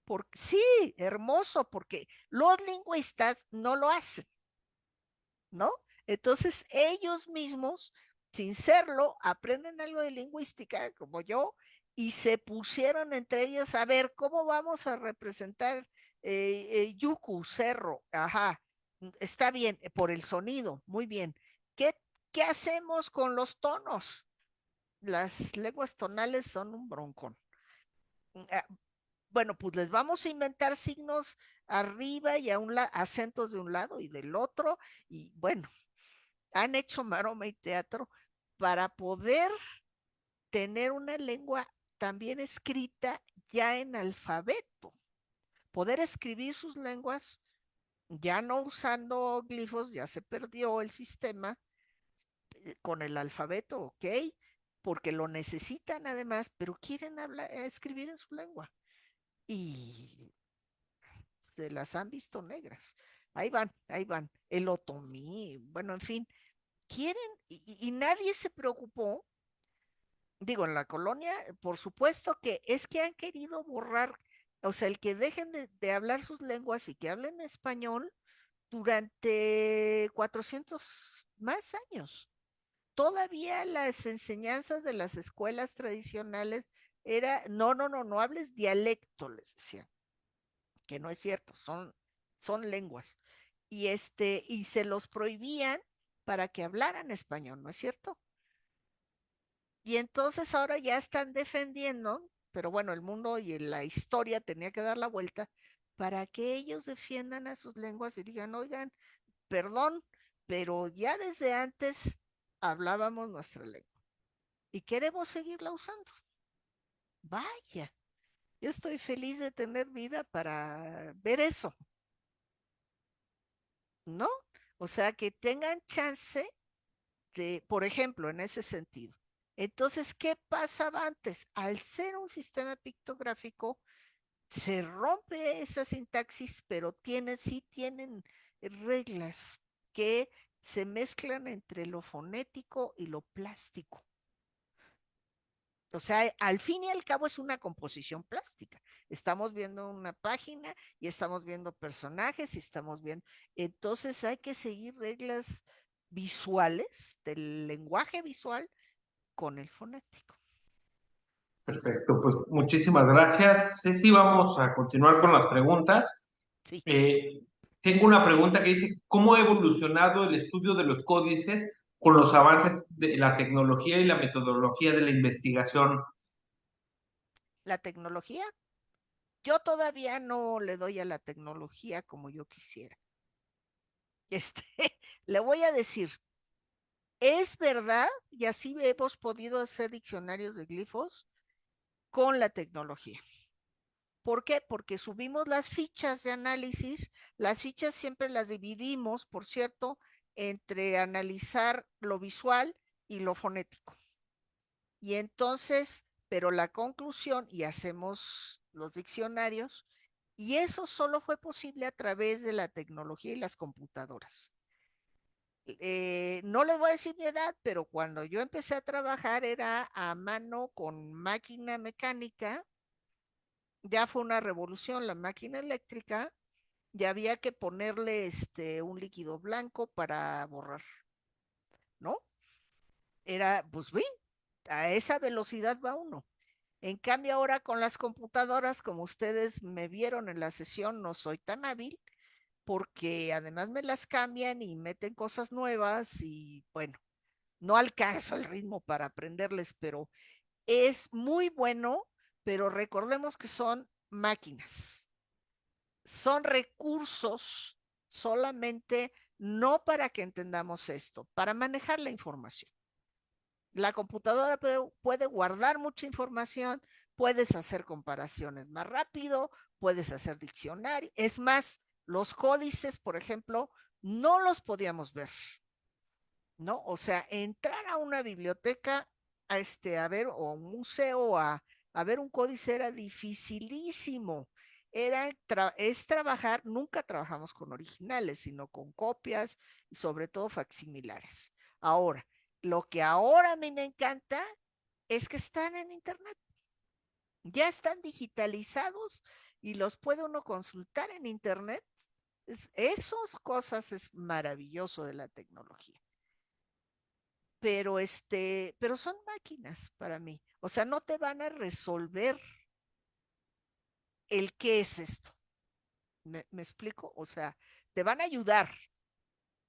Porque, sí, hermoso, porque los lingüistas no lo hacen, ¿no? Entonces ellos mismos, sin serlo, aprenden algo de lingüística, como yo, y se pusieron entre ellos a ver cómo vamos a representar yucu, cerro, ajá, está bien, por el sonido, muy bien. ¿Qué hacemos con los tonos? Las lenguas tonales son un broncón. Bueno, pues les vamos a inventar signos arriba y acentos de un lado y del otro, y bueno, han hecho maroma y teatro para poder tener una lengua también escrita ya en alfabeto, poder escribir sus lenguas ya no usando glifos, ya se perdió el sistema con el alfabeto, ok, porque lo necesitan además, pero quieren escribir en su lengua y se las han visto negras. Ahí van, el otomí, bueno, en fin, quieren y nadie se preocupó. Digo, en la colonia, por supuesto que es que han querido borrar, o sea, el que dejen de hablar sus lenguas y que hablen español durante 400 más años. Todavía las enseñanzas de las escuelas tradicionales era, no hables dialecto, les decían, que no es cierto, son lenguas. Y se los prohibían para que hablaran español, ¿no es cierto? Y entonces ahora ya están defendiendo, pero bueno, el mundo y la historia tenía que dar la vuelta para que ellos defiendan a sus lenguas y digan, oigan, perdón, pero ya desde antes hablábamos nuestra lengua y queremos seguirla usando. Vaya, yo estoy feliz de tener vida para ver eso, ¿no? O sea, que tengan chance de, por ejemplo, en ese sentido. Entonces, ¿qué pasaba antes? Al ser un sistema pictográfico, se rompe esa sintaxis, pero sí tienen reglas que se mezclan entre lo fonético y lo plástico. O sea, al fin y al cabo es una composición plástica. Estamos viendo una página y estamos viendo personajes y estamos viendo. Entonces hay que seguir reglas visuales del lenguaje visual con el fonético. Perfecto, pues muchísimas gracias. Ceci, vamos a continuar con las preguntas. Sí. Tengo una pregunta que dice, ¿cómo ha evolucionado el estudio de los códices con los avances de la tecnología y la metodología de la investigación? ¿La tecnología? Yo todavía no le doy a la tecnología como yo quisiera. Le voy a decir, es verdad, y así hemos podido hacer diccionarios de glifos con la tecnología. ¿Por qué? Porque subimos las fichas de análisis, las fichas siempre las dividimos, por cierto, entre analizar lo visual y lo fonético. Y entonces, pero la conclusión, y hacemos los diccionarios, y eso solo fue posible a través de la tecnología y las computadoras. No les voy a decir mi edad, pero cuando yo empecé a trabajar era a mano con máquina mecánica, ya fue una revolución la máquina eléctrica, ya había que ponerle un líquido blanco para borrar, ¿no? Era, pues, vi, a esa velocidad va uno. En cambio, ahora con las computadoras, como ustedes me vieron en la sesión, no soy tan hábil, porque además me las cambian y meten cosas nuevas y bueno, no alcanzo el ritmo para aprenderles, pero es muy bueno, pero recordemos que son máquinas, son recursos solamente no para que entendamos esto, para manejar la información. La computadora puede guardar mucha información, puedes hacer comparaciones más rápido, puedes hacer diccionario. Es más, los códices, por ejemplo, no los podíamos ver, ¿no? O sea, entrar a una biblioteca a ver, o un museo, a ver un códice era dificilísimo. Es trabajar, nunca trabajamos con originales, sino con copias y sobre todo facsimilares. Ahora, lo que ahora a mí me encanta es que están en internet, ya están digitalizados y los puede uno consultar en internet. Esas cosas es maravilloso de la tecnología. Pero son máquinas para mí. O sea, no te van a resolver el qué es esto. ¿Me explico? O sea, te van a ayudar,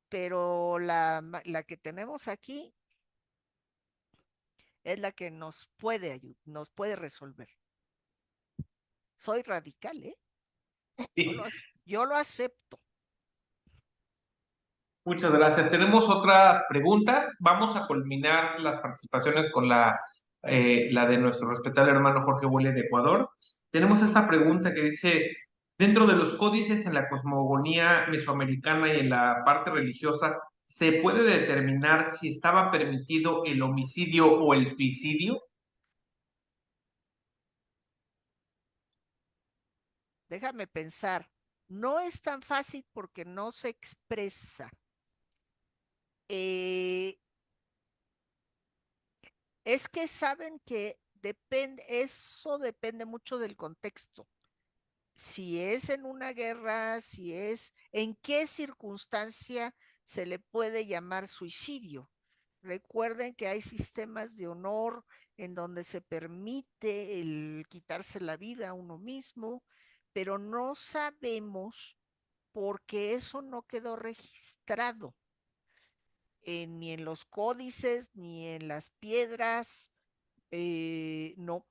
pero la que tenemos aquí es la que nos puede resolver. Soy radical, ¿eh? Sí. Yo lo acepto. Muchas gracias. Tenemos otras preguntas. Vamos a culminar las participaciones con la de nuestro respetable hermano Jorge Bolle de Ecuador. Tenemos esta pregunta que dice, dentro de los códices en la cosmogonía mesoamericana y en la parte religiosa, ¿se puede determinar si estaba permitido el homicidio o el suicidio? Déjame pensar. No es tan fácil porque no se expresa. Es que saben que eso depende mucho del contexto. Si es en una guerra, en qué circunstancia se le puede llamar suicidio. Recuerden que hay sistemas de honor en donde se permite el quitarse la vida a uno mismo, pero no sabemos porque eso no quedó registrado ni en los códices, ni en las piedras, no.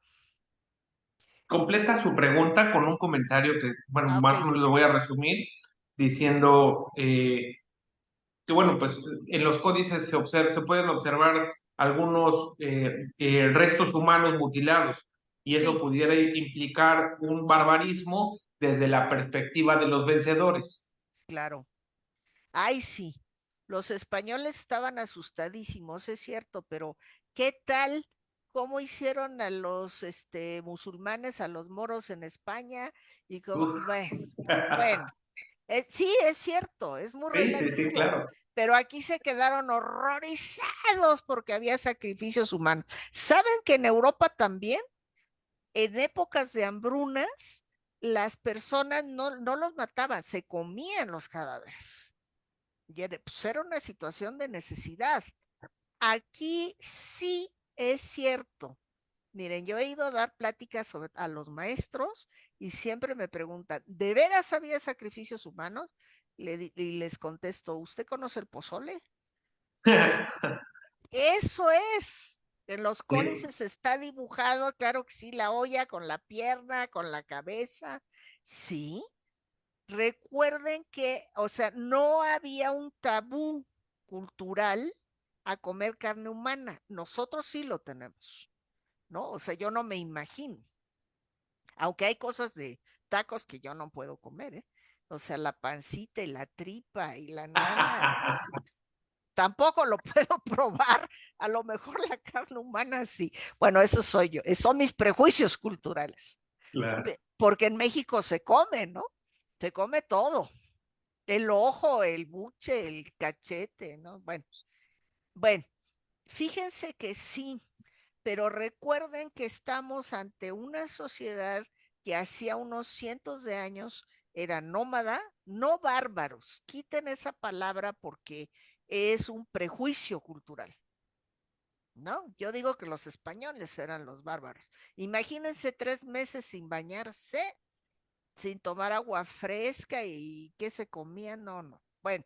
Completa su pregunta con un comentario que, bueno, Ah, más o ok. menos lo voy a resumir, diciendo que, bueno, pues en los códices se pueden observar algunos restos humanos mutilados y eso Sí, pudiera implicar un barbarismo desde la perspectiva de los vencedores. claro. Ay, sí. Los españoles estaban asustadísimos, es cierto, pero ¿qué tal? ¿Cómo hicieron a los musulmanes, a los moros en España? Y Uf. bueno, sí, es cierto, es muy Sí, sí, sí, relativo, claro. pero aquí se quedaron horrorizados porque había sacrificios humanos. ¿Saben que en Europa también, en épocas de hambrunas, las personas no los mataban, se comían los cadáveres? Pues era una situación de necesidad. Aquí sí es cierto. Miren, yo he ido a dar pláticas a los maestros y siempre me preguntan, ¿de veras había sacrificios humanos? Y les contesto, ¿usted conoce el pozole? Eso es. En los códices está dibujado, claro que sí, la olla con la pierna, con la cabeza, sí. Recuerden que, o sea, no había un tabú cultural a comer carne humana. Nosotros sí lo tenemos, ¿no? O sea, yo no me imagino. Aunque hay cosas de tacos que yo no puedo comer, ¿eh? O sea, la pancita y la tripa y la nana, tampoco lo puedo probar. A lo mejor la carne humana sí. Bueno, eso soy yo. Son mis prejuicios culturales. Claro. Porque en México se come, ¿no? Se come todo. El ojo, el buche, el cachete, ¿no? Bueno, fíjense que sí, pero recuerden que estamos ante una sociedad que hacía unos cientos de años era nómada, no bárbaros. Quiten esa palabra porque es un prejuicio cultural. No, yo digo que los españoles eran los bárbaros. Imagínense 3 meses sin bañarse, sin tomar agua fresca y qué se comía, no. Bueno,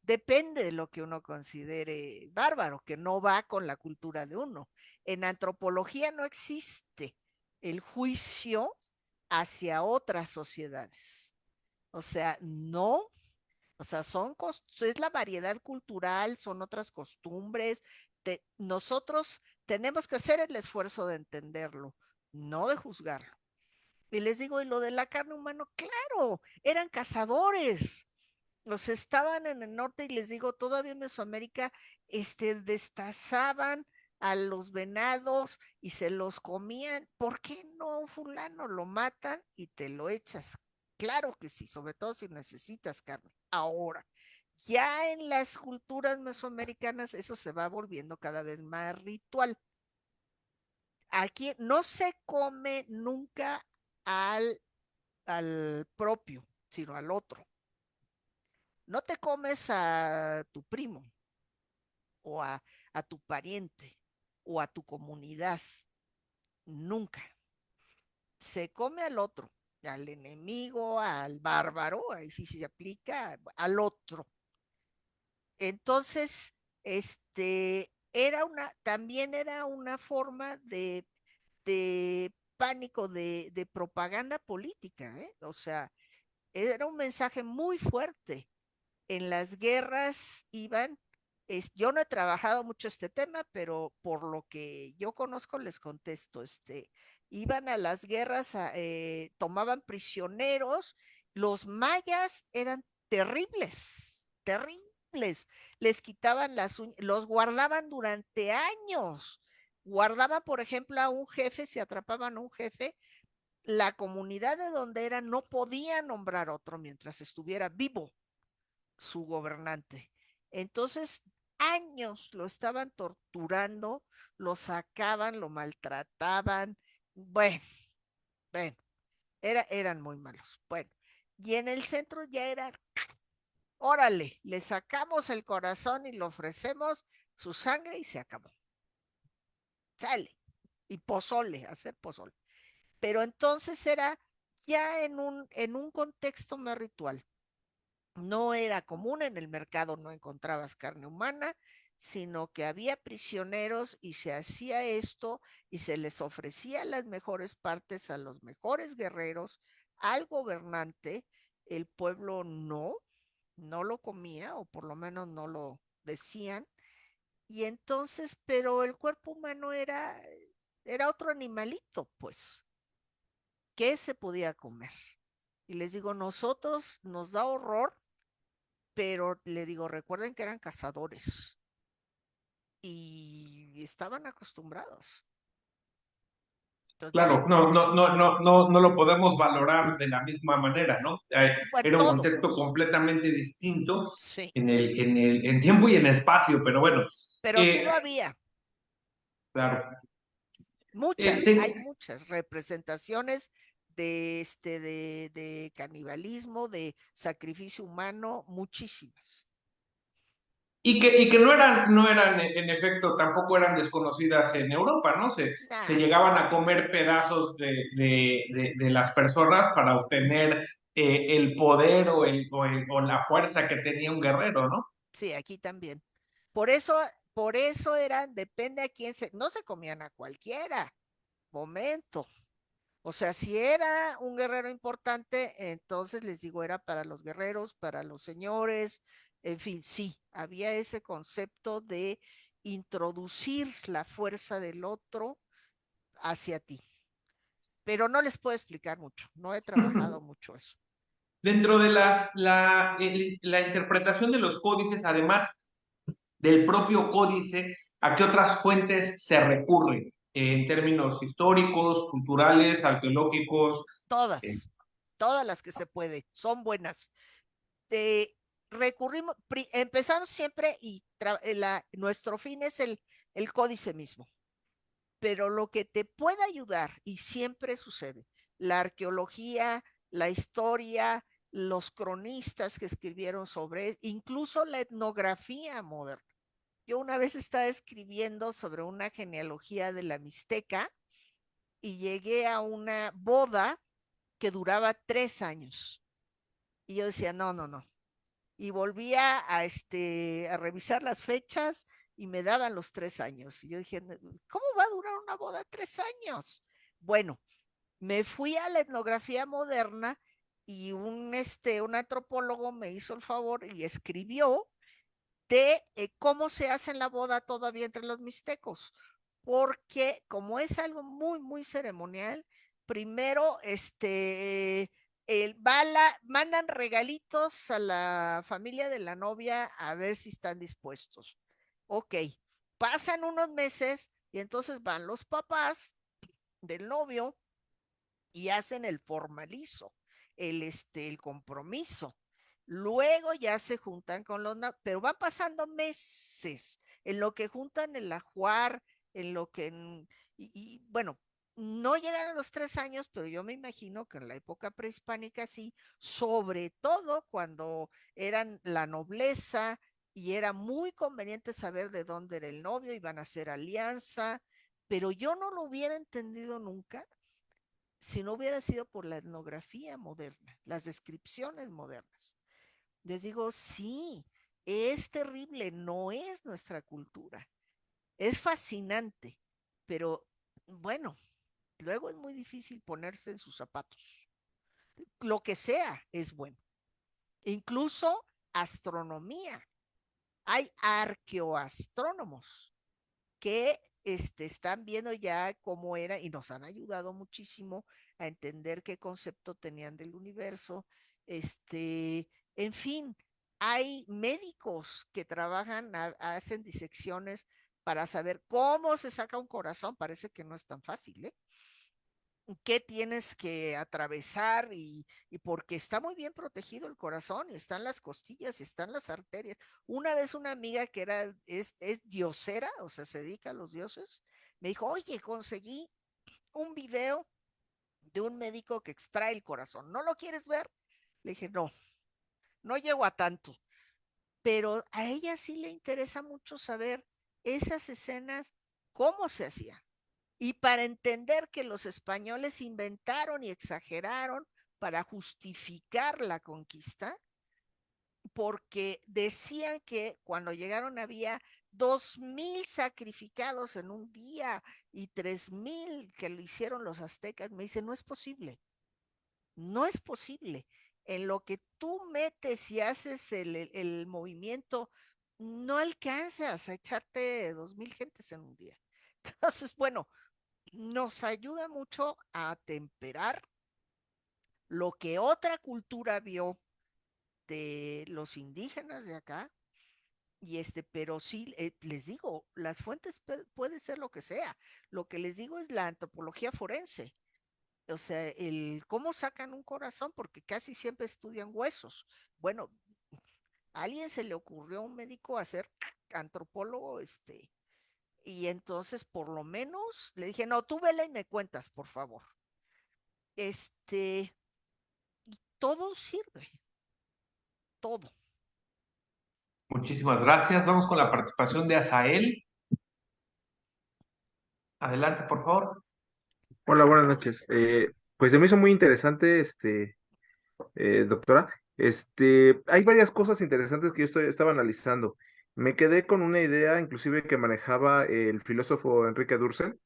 depende de lo que uno considere bárbaro, que no va con la cultura de uno. En antropología no existe el juicio hacia otras sociedades. O sea, no, o sea, es la variedad cultural, son otras costumbres. Nosotros tenemos que hacer el esfuerzo de entenderlo, no de juzgarlo. Y les digo, y lo de la carne humana, claro, eran cazadores. Los estaban en el norte y les digo, todavía en Mesoamérica, destazaban a los venados y se los comían. ¿Por qué no, fulano? Lo matan y te lo echas. Claro que sí, sobre todo si necesitas carne. Ahora, ya en las culturas mesoamericanas eso se va volviendo cada vez más ritual. Aquí no se come nunca al propio, sino al otro. No te comes a tu primo o a tu pariente o a tu comunidad. Nunca. Se come al otro, al enemigo, al bárbaro, ahí sí se aplica, al otro. Entonces, también era una forma de pánico, de propaganda política, ¿eh? O sea, era un mensaje muy fuerte. En las guerras iban, yo no he trabajado mucho este tema, pero por lo que yo conozco les contesto, iban a las guerras, tomaban prisioneros, los mayas eran terribles, terribles, les quitaban las uñas, los guardaban durante años, guardaban, por ejemplo, a un jefe, si atrapaban a un jefe, la comunidad de donde era no podía nombrar otro mientras estuviera vivo su gobernante. Entonces, años lo estaban torturando, lo sacaban, lo maltrataban. Bueno, eran muy malos. Bueno, y en el centro ya era, órale, le sacamos el corazón y le ofrecemos su sangre y se acabó. Sale. Y pozole, hacer pozole. Pero entonces era ya en un contexto más ritual. No era común, en el mercado no encontrabas carne humana, sino que había prisioneros y se hacía esto y se les ofrecía las mejores partes a los mejores guerreros, al gobernante. El pueblo no lo comía, o por lo menos no lo decían. Y entonces, pero el cuerpo humano era otro animalito, pues, que se podía comer. Y les digo, nosotros nos da horror, pero le digo, recuerden que eran cazadores y estaban acostumbrados. Entonces, Claro, no lo podemos valorar de la misma manera, ¿no? Era un todo. contexto completamente distinto Sí. en tiempo y en espacio, pero bueno. Pero sí lo había. Claro. Hay muchas representaciones de canibalismo, de sacrificio humano, muchísimas. Y que no eran, en efecto, tampoco eran desconocidas en Europa, ¿no? Se llegaban a comer pedazos de las personas para obtener el poder o la fuerza que tenía un guerrero, ¿no? Sí, aquí también. Por eso por eso depende a quién no se comían a cualquiera, momento. O sea, si era un guerrero importante, entonces les digo, era para los guerreros, para los señores, en fin, sí, había ese concepto de introducir la fuerza del otro hacia ti. Pero no les puedo explicar mucho, no he trabajado mucho eso. Dentro de la interpretación de los códices, además del propio códice, ¿a qué otras fuentes se recurre en términos históricos, culturales, arqueológicos? Todas las que se puede, son buenas. Empezamos siempre y nuestro fin es el códice mismo. Pero lo que te puede ayudar, y siempre sucede, la arqueología, la historia, los cronistas que escribieron sobre, incluso la etnografía moderna. Yo una vez estaba escribiendo sobre una genealogía de la Mixteca y llegué a una boda que duraba 3 años. Y yo decía, no. Y volvía a revisar las fechas y me daban los 3 años. Y yo dije, ¿cómo va a durar una boda 3 años? Bueno, me fui a la etnografía moderna y un antropólogo me hizo el favor y escribió de cómo se hace en la boda todavía entre los mixtecos, porque como es algo muy, muy ceremonial, primero mandan regalitos a la familia de la novia a ver si están dispuestos. Ok, pasan unos meses y entonces van los papás del novio y hacen el formalizo, el compromiso. Luego ya se juntan con pero van pasando meses en lo que juntan el ajuar, en lo que, bueno, no llegaron a los 3 años, pero yo me imagino que en la época prehispánica sí, sobre todo cuando eran la nobleza y era muy conveniente saber de dónde era el novio, iban a hacer alianza, pero yo no lo hubiera entendido nunca si no hubiera sido por la etnografía moderna, las descripciones modernas. Les digo, sí, es terrible, no es nuestra cultura. Es fascinante, pero bueno, luego es muy difícil ponerse en sus zapatos. Lo que sea es bueno. Incluso astronomía. Hay arqueoastrónomos que están viendo ya cómo era y nos han ayudado muchísimo a entender qué concepto tenían del universo. En fin, hay médicos que trabajan, hacen disecciones para saber cómo se saca un corazón. Parece que no es tan fácil, ¿eh? ¿Qué tienes que atravesar? Y porque está muy bien protegido el corazón, y están las costillas, y están las arterias. Una vez una amiga que es diosera, o sea, se dedica a los dioses, me dijo, oye, conseguí un video de un médico que extrae el corazón, ¿no lo quieres ver? Le dije, no llego a tanto, pero a ella sí le interesa mucho saber esas escenas, cómo se hacían. Y para entender que los españoles inventaron y exageraron para justificar la conquista, porque decían que cuando llegaron había 2,000 sacrificados en un día y 3,000 que lo hicieron los aztecas. Me dice, no es posible, no es posible. En lo que tú metes y haces el movimiento, no alcanzas a echarte 2,000 gentes en un día. Entonces, bueno, nos ayuda mucho a temperar lo que otra cultura vio de los indígenas de acá. Y pero sí, les digo, las fuentes puede ser lo que sea. Lo que les digo es la antropología forense. O sea, el cómo sacan un corazón, porque casi siempre estudian huesos. Bueno, a alguien se le ocurrió a un médico hacer antropólogo, y entonces por lo menos le dije, no, tú vela y me cuentas, por favor. Y todo sirve, todo. Muchísimas gracias. Vamos con la participación de Asael. Adelante, por favor. Hola, buenas noches. Pues se me hizo muy interesante, doctora. Hay varias cosas interesantes que yo estaba analizando. me quedé con una idea, inclusive que manejaba el filósofo Enrique Dursel,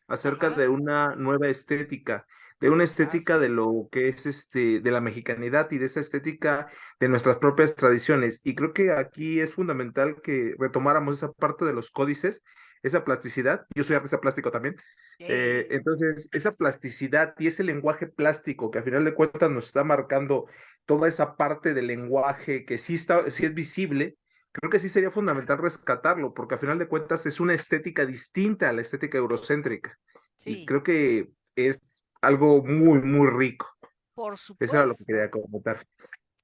acerca Ajá. de una nueva estética, de una estética de Sí. lo que es de la mexicanidad y de esa estética de nuestras propias tradiciones. Y creo que aquí es fundamental que retomáramos esa parte de los códices, esa plasticidad. Yo soy artista plástico también. Ey, Entonces, esa plasticidad y ese lenguaje plástico que a final de cuentas nos está marcando toda esa parte del lenguaje que sí está, sí es visible. Creo que sí sería fundamental rescatarlo, porque a final de cuentas es una estética distinta a la estética eurocéntrica. Y sí, creo que es algo muy, muy rico. por Eso era lo que supuesto. quería comentar.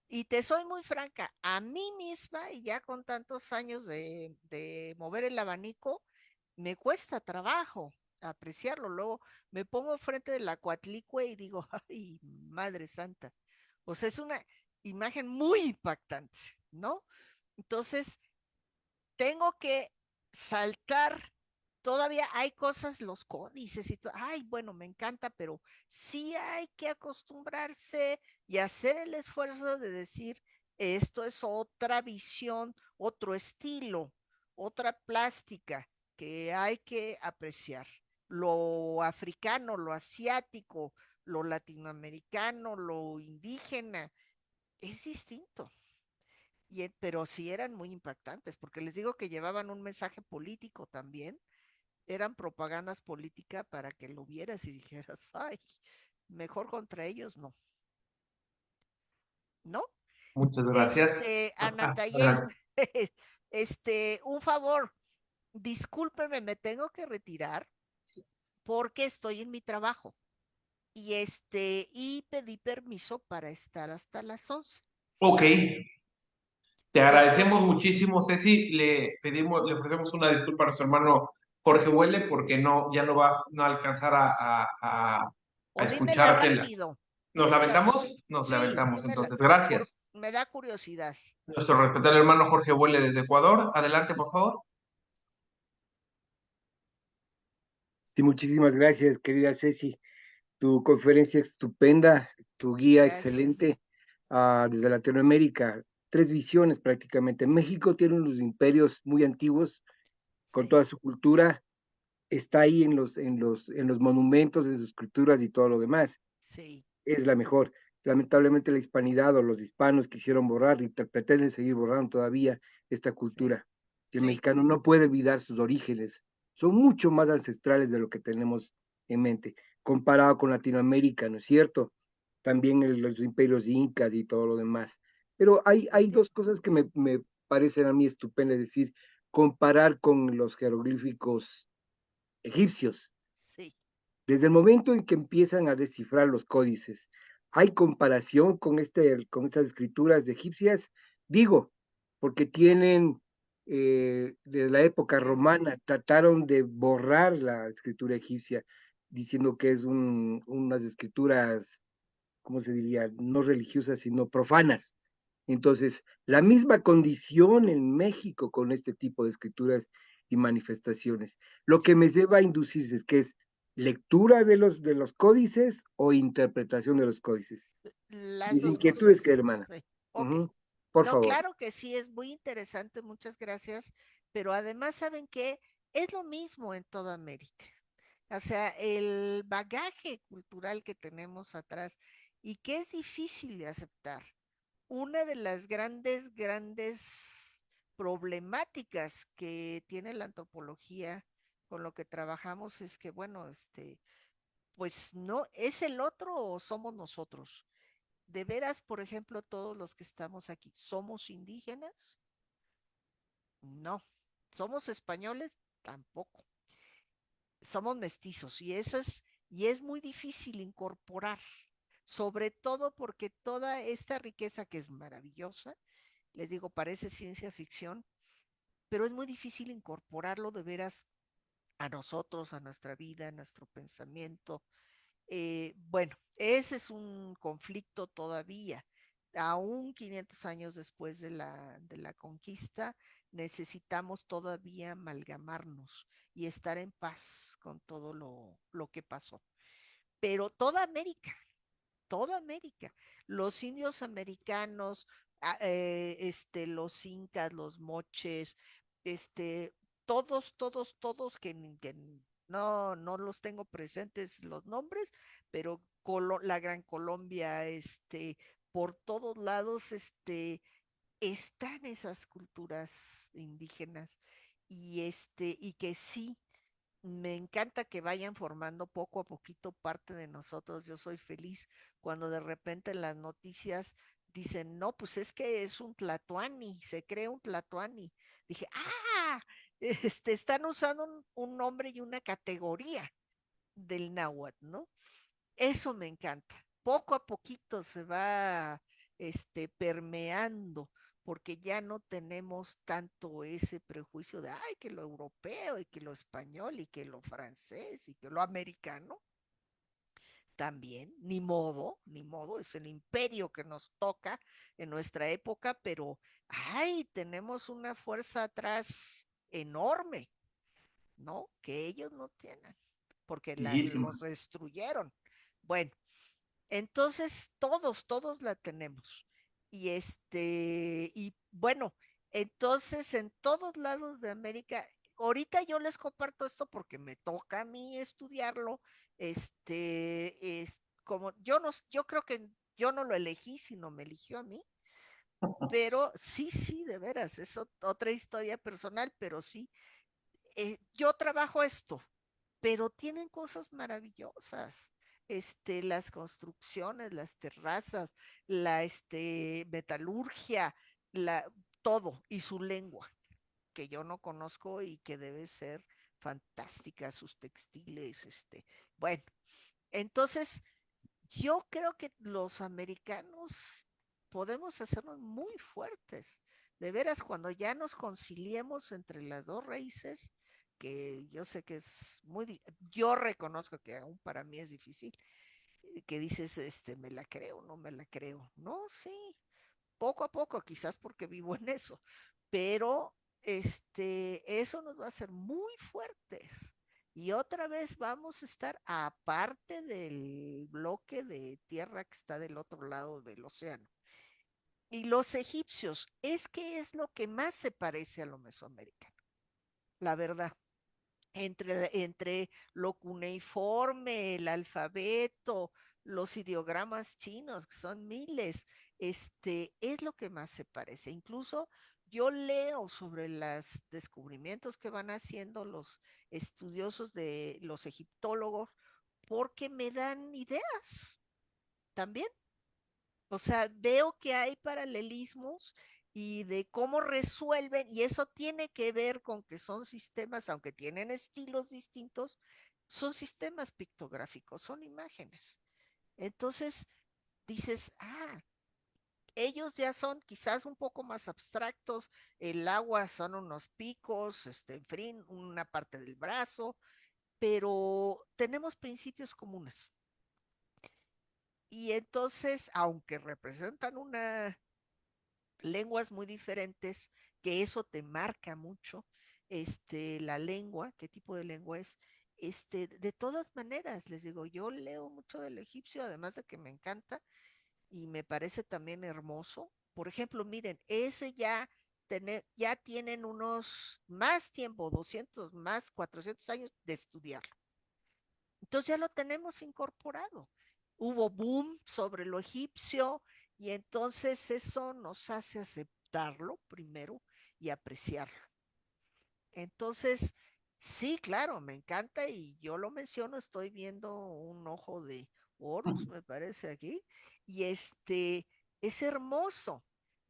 Y te soy muy franca, a mí misma, y ya con tantos años de mover el abanico, me cuesta trabajo apreciarlo. Luego me pongo frente de la Coatlicue y digo, ay, Madre Santa. O sea, es una imagen muy impactante, ¿no? Entonces, tengo que saltar. Todavía hay cosas, los códices y todo. Ay, bueno, me encanta, pero sí hay que acostumbrarse y hacer el esfuerzo de decir, esto es otra visión, otro estilo, otra plástica que hay que apreciar. Lo africano, lo asiático, lo latinoamericano, lo indígena, es distinto. Pero sí eran muy impactantes, porque les digo que llevaban un mensaje político también, eran propagandas políticas para que lo vieras y dijeras, ay, mejor contra ellos no, ¿no? Muchas gracias. Ana Tayel, Adelante. un favor, discúlpeme, me tengo que retirar porque estoy en mi trabajo y pedí permiso para estar hasta las 11. Ok, te agradecemos Entonces, muchísimo, Ceci. Le ofrecemos una disculpa a nuestro hermano Jorge Huele porque ya no va no a alcanzar a o dímela escucharte. rápido, ¿Nos la dímela. aventamos? Nos la Sí, aventamos, dímela, entonces. Gracias. me da curiosidad. Nuestro respetable hermano Jorge Huele desde Ecuador. Adelante, por favor. Sí, muchísimas gracias, querida Ceci. Tu conferencia estupenda, tu guía Gracias. excelente desde Latinoamérica. Tres visiones prácticamente. México tiene unos imperios muy antiguos con Sí, toda su cultura. Está ahí en los monumentos, en sus esculturas y todo lo demás. sí, Es la mejor. Lamentablemente la hispanidad o los hispanos quisieron borrar y pretenden seguir borrando todavía esta sí, cultura. Y el sí, mexicano no puede olvidar sus orígenes. Son mucho más ancestrales de lo que tenemos en mente, comparado con Latinoamérica, ¿no es cierto? También los imperios incas y todo lo demás. Pero hay dos cosas que me parecen a mí estupendas, es decir, comparar con los jeroglíficos egipcios. sí. Desde el momento en que empiezan a descifrar los códices, ¿hay comparación con estas escrituras de egipcias? Digo, porque tienen, de la época romana, trataron de borrar la escritura egipcia, diciendo que es unas escrituras, ¿cómo se diría? No religiosas, sino profanas. Entonces, la misma condición en México con este tipo de escrituras y manifestaciones. Lo que me lleva a inducirse es que es lectura de los códices o interpretación de los códices. Las Mis dos inquietudes, que cosas. hermana. Sí, ok. Ujú. Por No, favor. claro que sí, es muy interesante, muchas gracias, pero además saben que es lo mismo en toda América. O sea, el bagaje cultural que tenemos atrás y que es difícil de aceptar. Una de las grandes problemáticas que tiene la antropología con lo que trabajamos es que, bueno, pues no, ¿es el otro o somos nosotros? ¿De veras, por ejemplo, todos los que estamos aquí, somos indígenas? No. ¿Somos españoles? Tampoco. Somos mestizos y es muy difícil incorporar, sobre todo porque toda esta riqueza que es maravillosa, les digo, parece ciencia ficción, pero es muy difícil incorporarlo de veras a nosotros, a nuestra vida, a nuestro pensamiento. Bueno, ese es un conflicto todavía. Aún 500 años después de la conquista, necesitamos todavía amalgamarnos y estar en paz con todo lo que pasó. Pero toda América, los indios americanos, los incas, los moches, todos que no los tengo presentes los nombres, pero la Gran Colombia, por todos lados, están esas culturas indígenas y que sí, me encanta que vayan formando poco a poquito parte de nosotros. Yo soy feliz cuando de repente en las noticias dicen, no, pues es que es un tlatoani, se cree un tlatoani. Dije, están usando un nombre y una categoría del náhuatl, ¿no? Eso me encanta. Poco a poquito se va permeando, porque ya no tenemos tanto ese prejuicio de, ay, que lo europeo y que lo español y que lo francés y que lo americano. También, ni modo, es el imperio que nos toca en nuestra época, pero, ay, tenemos una fuerza atrás enorme, ¿no? Que ellos no tienen, porque los destruyeron. Bueno, entonces todos la tenemos. Y bueno, entonces en todos lados de América, ahorita yo les comparto esto porque me toca a mí estudiarlo. Como yo creo que yo no lo elegí, sino me eligió a mí. Pero sí, de veras, es otra historia personal, pero sí, yo trabajo esto, pero tienen cosas maravillosas. Las construcciones, las terrazas, la metalurgia, todo, y su lengua, que yo no conozco y que debe ser fantástica, sus textiles, bueno, entonces yo creo que los americanos podemos hacernos muy fuertes. De veras, cuando ya nos conciliemos entre las dos raíces, que yo sé que es yo reconozco que aún para mí es difícil, que dices, me la creo, no me la creo. No, sí, poco a poco, quizás porque vivo en eso, pero eso nos va a hacer muy fuertes. Y otra vez vamos a estar aparte del bloque de tierra que está del otro lado del océano. Y los egipcios, es que es lo que más se parece a lo mesoamericano, la verdad. Entre lo cuneiforme, el alfabeto, los ideogramas chinos, que son miles, es lo que más se parece. Incluso yo leo sobre los descubrimientos que van haciendo los estudiosos de los egiptólogos, porque me dan ideas también. O sea, veo que hay paralelismos y de cómo resuelven, y eso tiene que ver con que son sistemas, aunque tienen estilos distintos, son sistemas pictográficos, son imágenes. Entonces dices, ellos ya son quizás un poco más abstractos, el agua son unos picos, en fin, una parte del brazo, pero tenemos principios comunes. Y entonces, aunque representan lenguas muy diferentes, que eso te marca mucho, la lengua, qué tipo de lengua es, de todas maneras, les digo, yo leo mucho del egipcio, además de que me encanta y me parece también hermoso. Por ejemplo, miren, ese ya tienen unos más tiempo, 200 más 400 años de estudiarlo. Entonces ya lo tenemos incorporado. Hubo boom sobre lo egipcio y entonces eso nos hace aceptarlo primero y apreciarlo. Entonces, sí, claro, me encanta y yo lo menciono, estoy viendo un ojo de Horus, me parece aquí, y es hermoso,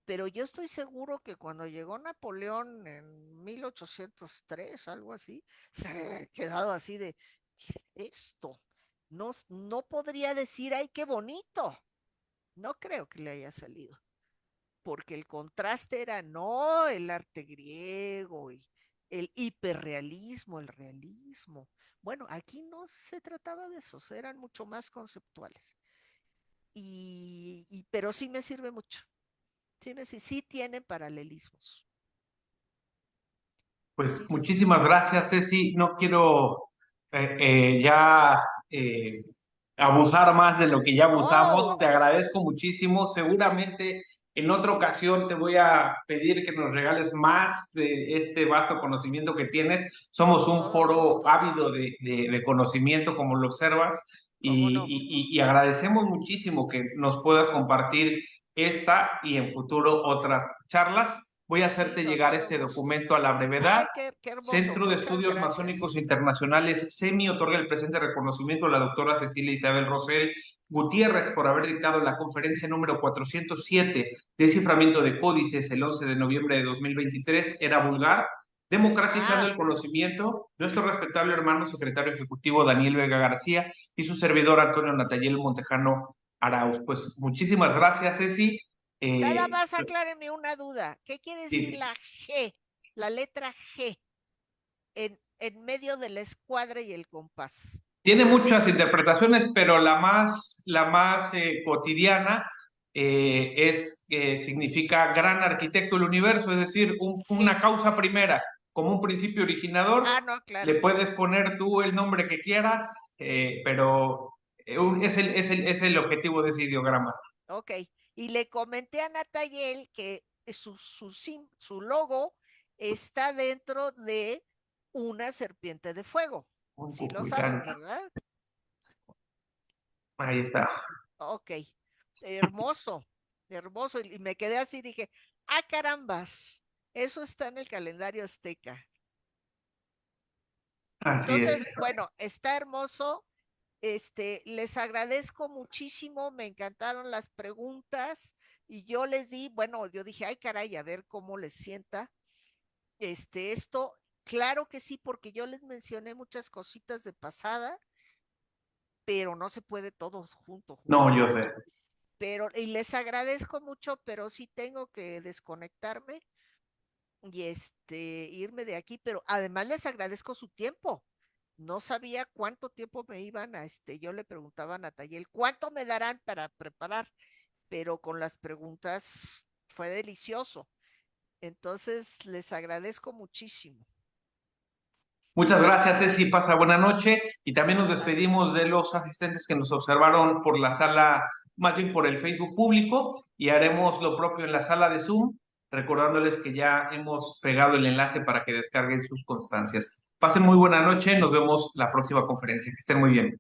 pero yo estoy seguro que cuando llegó Napoleón en 1803, algo así, se ha quedado así de, ¿qué es esto? No podría decir, ay, qué bonito. No creo que le haya salido, porque el contraste era no el arte griego y el hiperrealismo, el realismo. Bueno, aquí no se trataba de eso, eran mucho más conceptuales. Pero sí me sirve mucho. Sí tiene paralelismos. Pues muchísimas gracias, Ceci. No quiero ya abusar más de lo que ya abusamos. Te agradezco muchísimo. Seguramente En otra ocasión te voy a pedir que nos regales más de este vasto conocimiento que tienes. Somos un foro ávido de conocimiento, como lo observas, y agradecemos muchísimo que nos puedas compartir esta y en futuro otras charlas. Voy a hacerte llegar este documento a la brevedad. Ay, qué hermoso. Centro de Muchas Estudios gracias. Masónicos Internacionales, CEMI, otorga el presente reconocimiento a la doctora Cecilia Isabel Rosel Gutiérrez por haber dictado la conferencia número 407, Desciframiento de Códices, el 11 de noviembre de 2023, era vulgar, democratizando el conocimiento. Nuestro respetable hermano secretario ejecutivo Daniel Vega García y su servidor Antonio Natayel Montejano Arauz. Pues muchísimas gracias, Ceci. Nada más acláreme una duda. ¿Qué quiere decir sí. la G, la letra G, en medio de la escuadra y el compás? Tiene muchas interpretaciones, pero la más cotidiana significa gran arquitecto del universo, es decir, una causa primera, como un principio originador. No, claro. Le puedes poner tú el nombre que quieras, pero es el objetivo de ese ideograma. Ok, y le comenté a Natayel que su logo está dentro de una serpiente de fuego. Sí lo sabes, ¿verdad? Ahí está. Ok, hermoso, hermoso. Y me quedé así, dije, carambas, eso está en el calendario azteca. Así Entonces, es. bueno, está hermoso. Les agradezco muchísimo, me encantaron las preguntas y yo les di, bueno, yo dije, ay caray, a ver cómo les sienta esto. Claro que sí, porque yo les mencioné muchas cositas de pasada, pero no se puede todo junto. No, yo sé. Pero, y les agradezco mucho, pero sí tengo que desconectarme y irme de aquí, pero además les agradezco su tiempo. No sabía cuánto tiempo me iban a, yo le preguntaba a Natayel, ¿cuánto me darán para preparar? Pero con las preguntas fue delicioso. Entonces, les agradezco muchísimo. Muchas gracias, Ceci. Pasa buena noche. Y también nos despedimos de los asistentes que nos observaron por la sala, más bien por el Facebook público, y haremos lo propio en la sala de Zoom, recordándoles que ya hemos pegado el enlace para que descarguen sus constancias. Pasen muy buena noche. Nos vemos la próxima conferencia. Que estén muy bien.